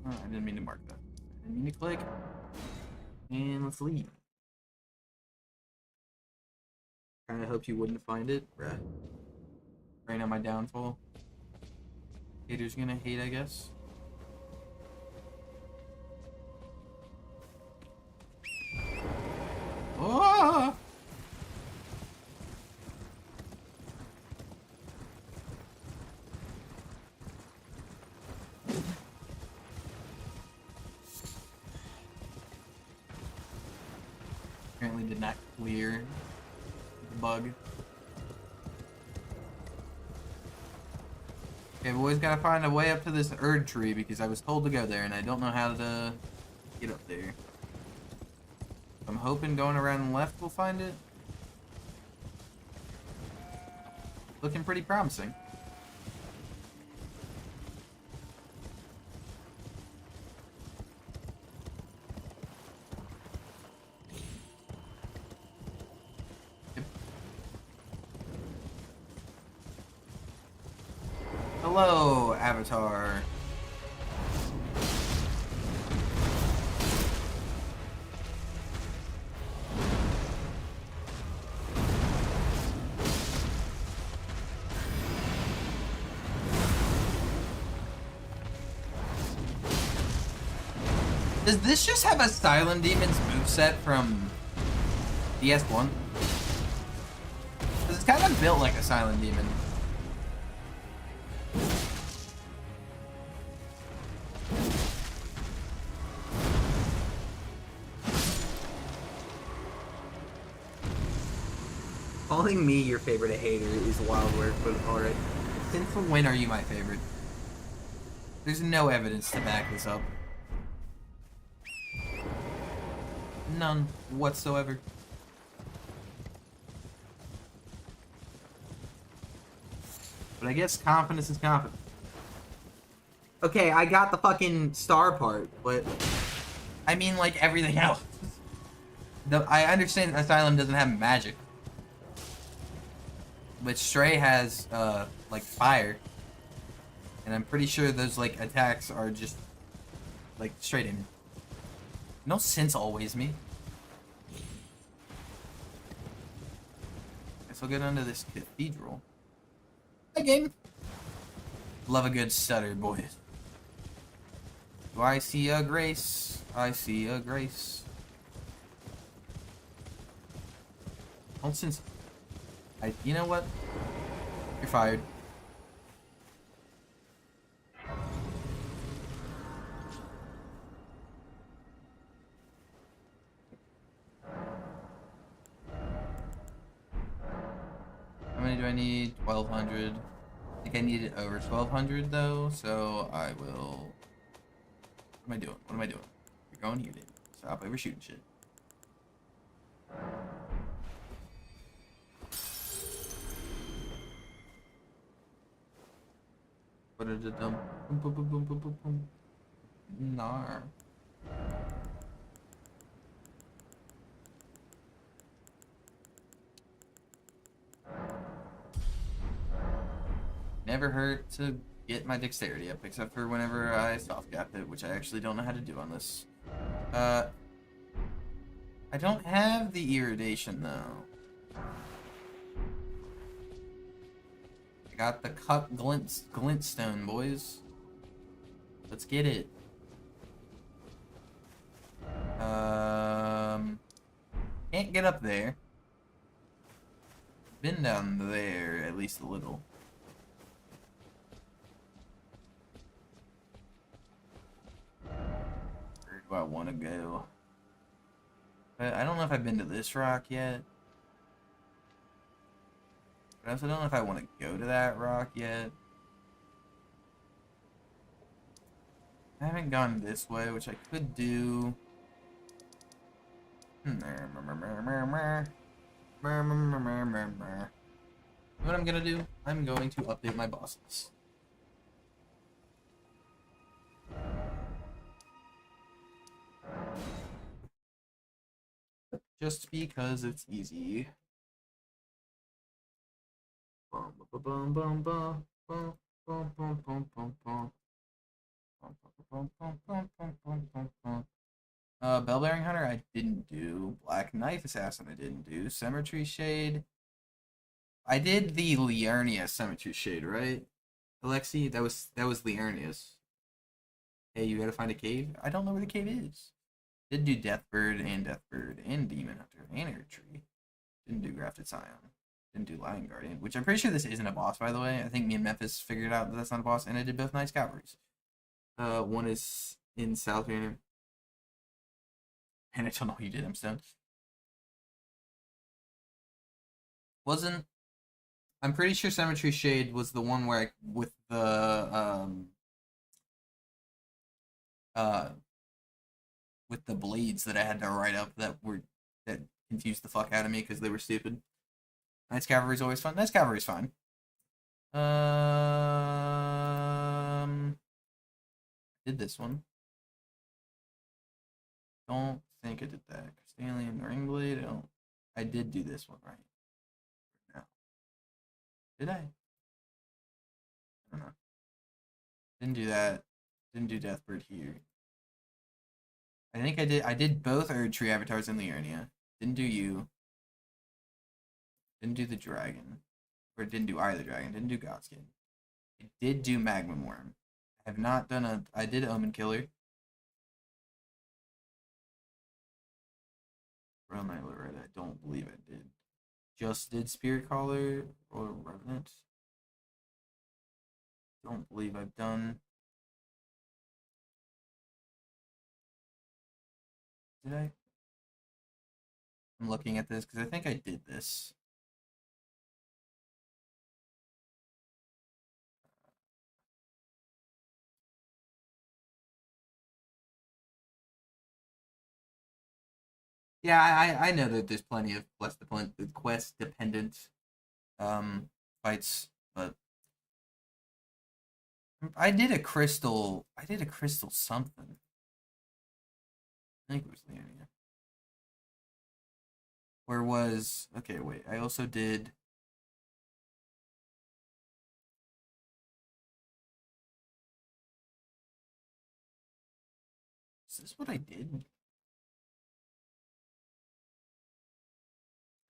Oh, I didn't mean to mark that. I didn't mean to click. And let's leave. Kinda hoped you wouldn't find it. Bruh. Right on my downfall. Haters gonna hate, I guess. Oh! Apparently did not clear the bug. Okay, boys, gotta find a way up to this Erd tree because I was told to go there and I don't know how to get up there. I'm hoping going around the left we'll find it. Looking pretty promising. Yep. Hello, Avatar. Does this just have a Silent Demon's moveset from DS1? Because it's kind of built like a Silent Demon. Calling me your favorite hater is wild work, but alright. Since when are you my favorite? There's no evidence to back this up. None whatsoever. But I guess confidence is confidence. Okay, I got the fucking star part, but I mean like everything else. I understand Asylum doesn't have magic. But Stray has like fire. And I'm pretty sure those like attacks are just like straight in. No sense always me. Guess I'll get under this cathedral. Hi, game. Love a good stutter, boys. Do I see a grace? I see a grace. Nonsense. You know what? You're fired. How many do I need? 1,200. I think I need it over 1,200 though, so I will... What am I doing? What am I doing? You're going here, dude. Stop overshooting shit. What did it dump? Boom, boom, boom, boom, boom, boom, boom. Nar. Never hurt to get my dexterity up, except for whenever I soft gap it, which I actually don't know how to do on this. I don't have the irradiation though. I got the cut glintstone, boys. Let's get it. Can't get up there. been down there at least a little. Where do I want to go? I don't know if I've been to this rock yet. But I also don't know if I want to go to that rock yet. I haven't gone this way, which I could do. You know what I'm gonna do? I'm going to update my bosses. Just because it's easy. Bell-bearing Hunter I didn't do. Black Knife Assassin I didn't do. Cemetery Shade. I did the Liurnia Cemetery Shade, right? Alexi, that was Liurnia's. Hey, you gotta find a cave? I don't know where the cave is. Did do Deathbird and Demon Hunter and Earth Tree. Didn't do Grafted Scion. Didn't do Lion Guardian, which I'm pretty sure this isn't a boss, by the way. I think me and Memphis figured out that that's not a boss, and I did both Knights Cavalries. One is in South Union. And I don't know who you did, I'm stoned. I'm pretty sure Cemetery Shade was the one where with the blades that I had to write up that confused the fuck out of me because they were stupid. Knights Cavalry's always fun. Knights Cavalry's fine. Did this one. Don't think I did that. Crystallian Ringblade. I did do this one right. No. Did I? I don't know. Didn't do that. Didn't do Deathbird here. I think I did. I did both Erd Tree avatars in Liurnia. Didn't do you. Didn't do the dragon. Or didn't do either dragon. Didn't do Godskin. I did do Magma Worm. I have not done I did Omen Killer. Royal Knight Loretta, I don't believe I did. Just did Spirit Caller or Revenant. Don't believe I've done. Did I? I'm looking at this because I think I did this. Yeah, I know that there's plenty of quest dependent fights, but I did a crystal something. I think it was Leonia. Where was okay, wait, I also did is this what I did?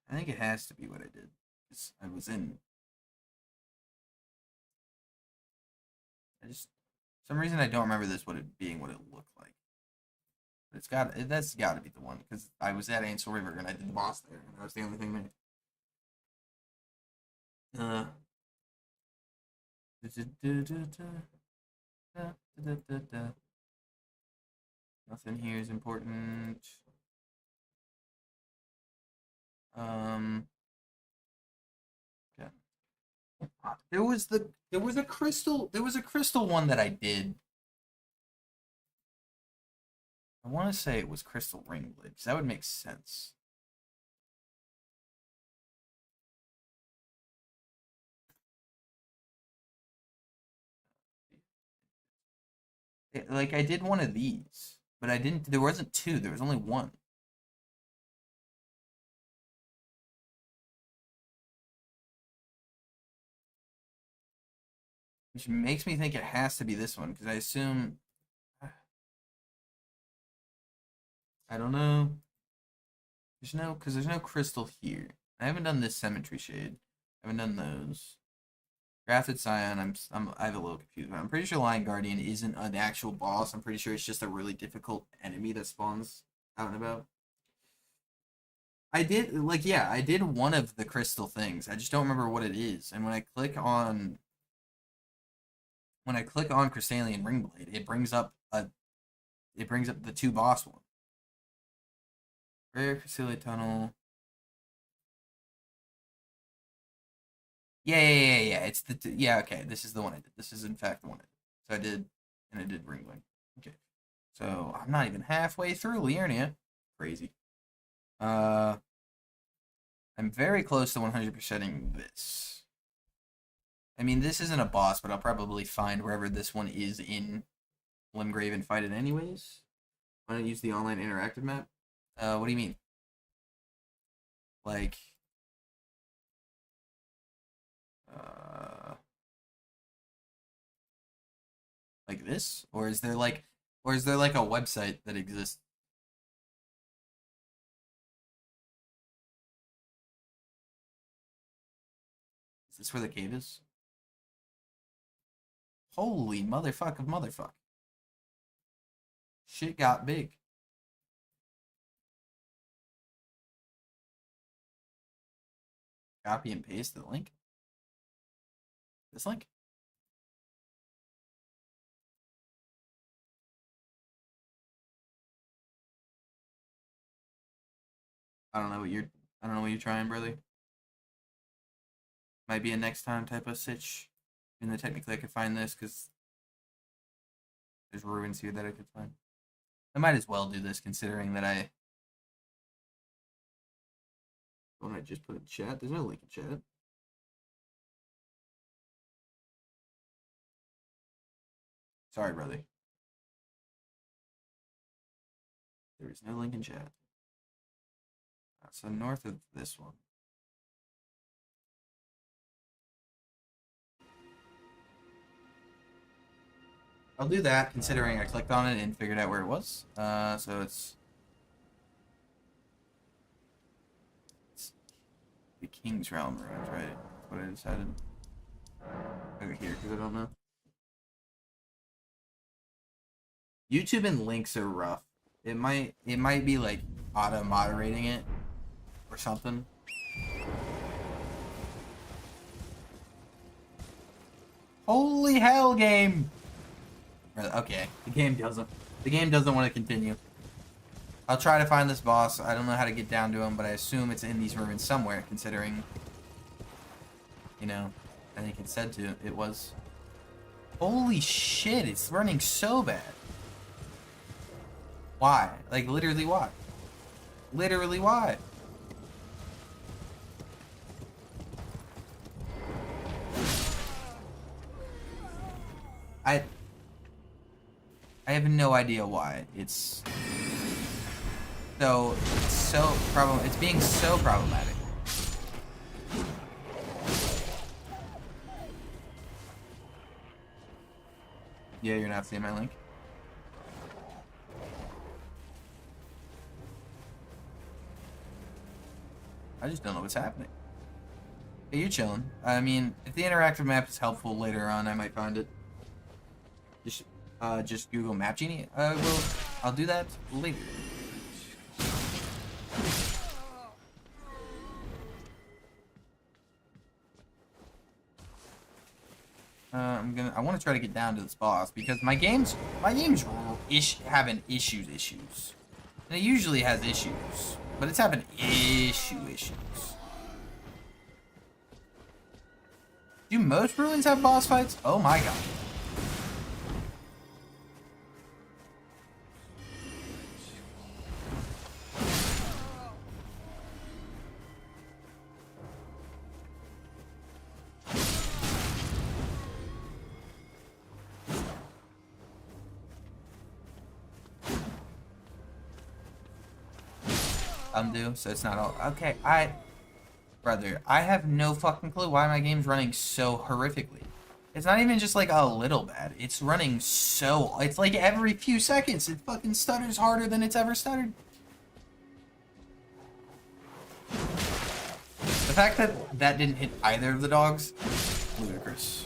I think it has to be what I did. I was in. Some reason I don't remember this what it looked like. But that's got to be the one because I was at Ansel River and I did the boss there and that was the only thing there. Nothing here is important. Yeah. There was a crystal one that I did. I want to say it was Crystal Ringblade, because that would make sense. Like, I did one of these, but I didn't, there wasn't two, there was only one. Which makes me think it has to be this one, because I assume... I don't know. There's no crystal here. I haven't done this Cemetery Shade. I haven't done those. Grafted Scion, I have a little confused. I'm pretty sure Lion Guardian isn't an actual boss. I'm pretty sure it's just a really difficult enemy that spawns out and about. I did, like, yeah, I did one of the crystal things. I just don't remember what it is. And when I click on Crystallian Ringblade, it brings up the two boss ones. Rare Crystallian Tunnel. Yeah. It's yeah, okay. This is the one I did. This is in fact the one I did. So I did Ringblade. Okay. So I'm not even halfway through Liurnia. Crazy. I'm very close to 100%ing this. I mean, this isn't a boss, but I'll probably find wherever this one is in Limgrave and fight it anyways. Why don't use the online interactive map? What do you mean? Like, like this? Or is there like a website that exists? Is this where the cave is? Holy motherfuck of motherfuck. Shit got big. Copy and paste the link. This link? I don't know what you're trying, brother. Might be a next time type of sitch. And then technically I could find this because there's ruins here that I could find. I might as well do this considering that I just put in chat. There's no link in chat. Sorry, brother. There is no link in chat. So north of this one. I'll do that, considering I clicked on it and figured out where it was. So it's the King's Realm ruins, right? That's what I decided. Over here, because I don't know. YouTube and links are rough. It might be like auto moderating it or something. Holy hell, game! Okay, the game doesn't want to continue. I'll try to find this boss. I don't know how to get down to him, but I assume it's in these ruins somewhere, considering, you know, I think it said it was. Holy shit, it's running so bad. Why? Like, literally why? Literally why? I have no idea why. It's being so problematic. Yeah, you're not seeing my link. I just don't know what's happening. Hey, you're chilling. I mean, if the interactive map is helpful later on, I might find it. Just Google Map Genie. I'll do that later. I want to try to get down to this boss because my game's having issues. And it usually has issues, but it's having issues. Do most ruins have boss fights? Oh my god. Undo, so it's not all okay. Brother, I have no fucking clue why my game's running so horrifically. It's not even just like a little bad. It's running so, it's like every few seconds it fucking stutters harder than it's ever stuttered. The fact that that didn't hit either of the dogs, ludicrous.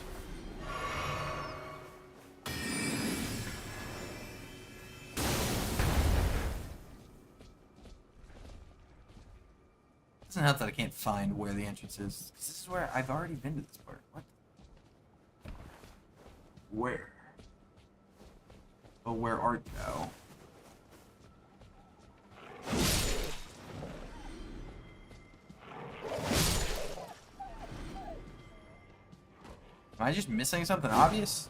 Doesn't help that I can't find where the entrance is. 'Cause this is where I've already been to this part. What? Where? Oh, where art thou? Am I just missing something obvious?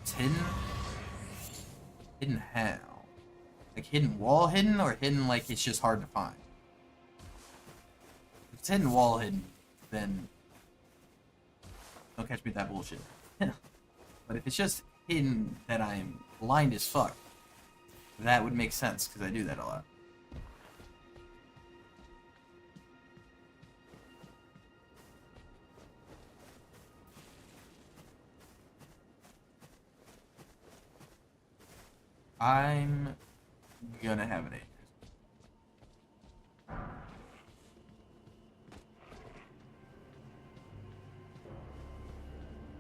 It's hidden? Hidden how? Like hidden wall hidden, or hidden like it's just hard to find? If it's hidden wall hidden, then don't catch me with that bullshit. But if it's just hidden that I'm blind as fuck, that would make sense, because I do that a lot. I'm gonna have an 8.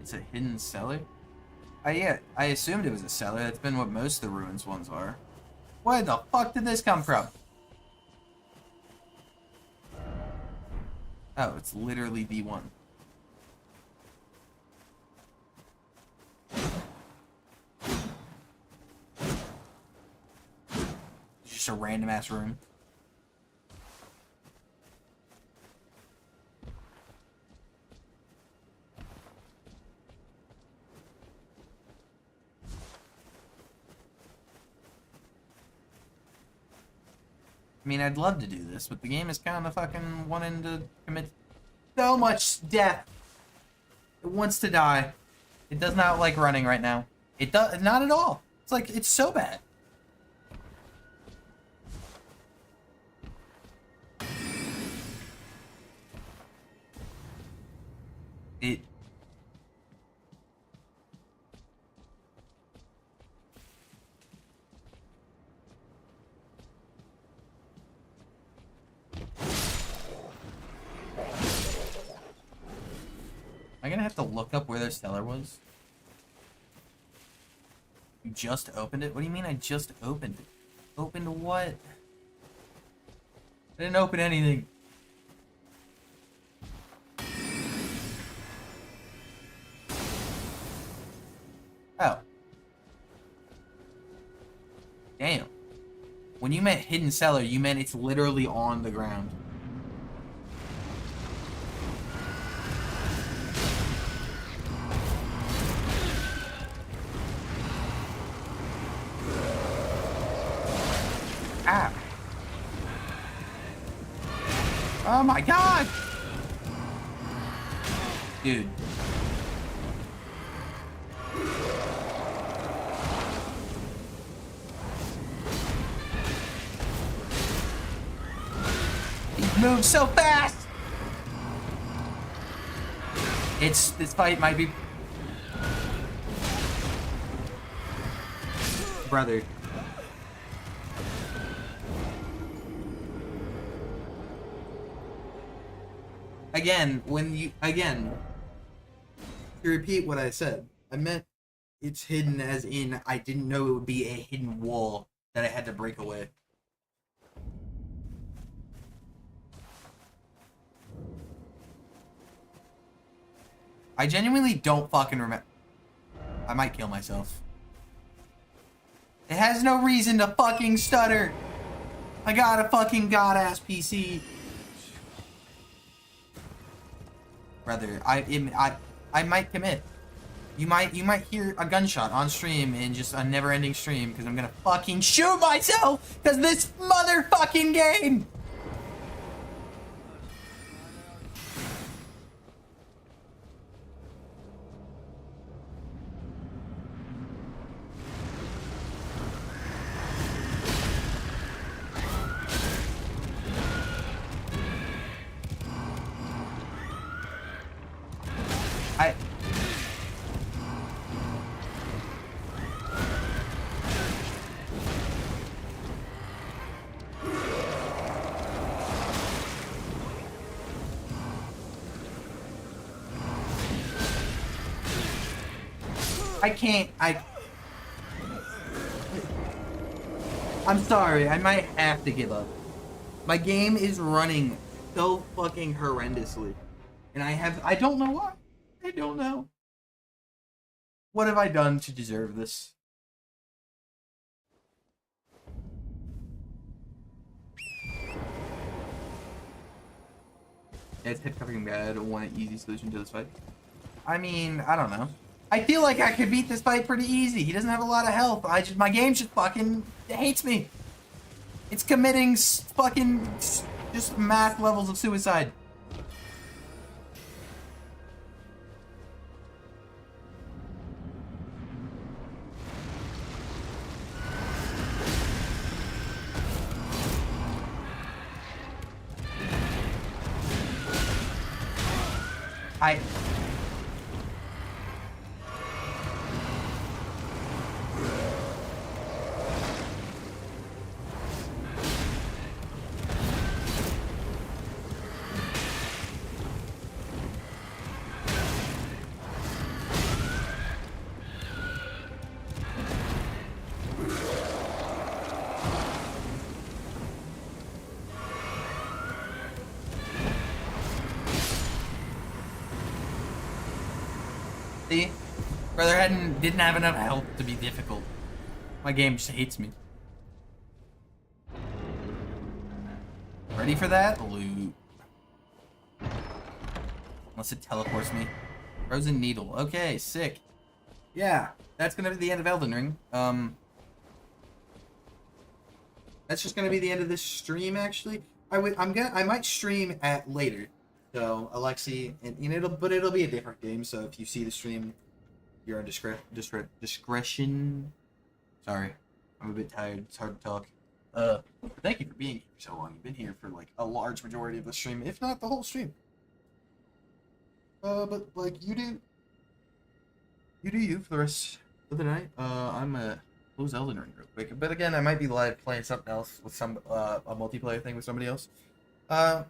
It's a hidden cellar? Yeah, I assumed it was a cellar. That's been what most of the ruins ones are. Where the fuck did this come from? Oh, it's literally D1. It's just a random ass room. I mean, I'd love to do this, but the game is kind of fucking wanting to commit so much death. It wants to die. It does not like running right now. It does not at all. It's like, it's so bad. It... Am I gonna have to look up where their cellar was? You just opened it? What do you mean I just opened it? Opened what? I didn't open anything. Oh. Damn. When you meant hidden cellar, you meant it's literally on the ground. Ah. Oh my god! Dude. He moves so fast! This fight might be... Brother. Again, to repeat what I said, I meant it's hidden as in I didn't know it would be a hidden wall that I had to break away. I genuinely don't fucking remember. I might kill myself. It has no reason to fucking stutter. I got a fucking god-ass PC. Brother, I might commit. You might hear a gunshot on stream in just a never-ending stream because I'm gonna fucking shoot myself because this motherfucking game. I can't, I'm sorry, I might have to give up. My game is running so fucking horrendously. And I don't know why. I don't know. What have I done to deserve this? Yeah, it's hip covering bad. Want an easy solution to this fight? I mean, I don't know. I feel like I could beat this fight pretty easy. He doesn't have a lot of health. My game just fucking hates me. It's committing fucking just math levels of suicide. I see, brother didn't have enough health to be difficult. My game just hates me. Ready for that? Loot. Unless it teleports me. Frozen Needle. Okay, sick. Yeah, that's gonna be the end of Elden Ring. That's just gonna be the end of this stream. Actually, I might stream at later. So Alexi, and you know, it'll be a different game. So if you see the stream, you're on discretion. Sorry, I'm a bit tired. It's hard to talk. Thank you for being here so long. You've been here for like a large majority of the stream, if not the whole stream. But like you do you for the rest of the night. I'm close Elden Ring real quick. But again, I might be live playing something else with a multiplayer thing with somebody else. But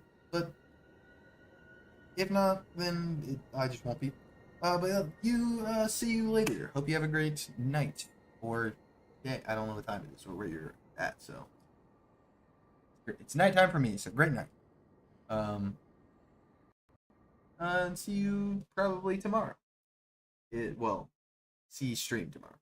if not, then I just won't be. But see you later. Hope you have a great night or day. I don't know what time it is or where you're at. So it's nighttime for me. So great night. And see you probably tomorrow. See you stream tomorrow.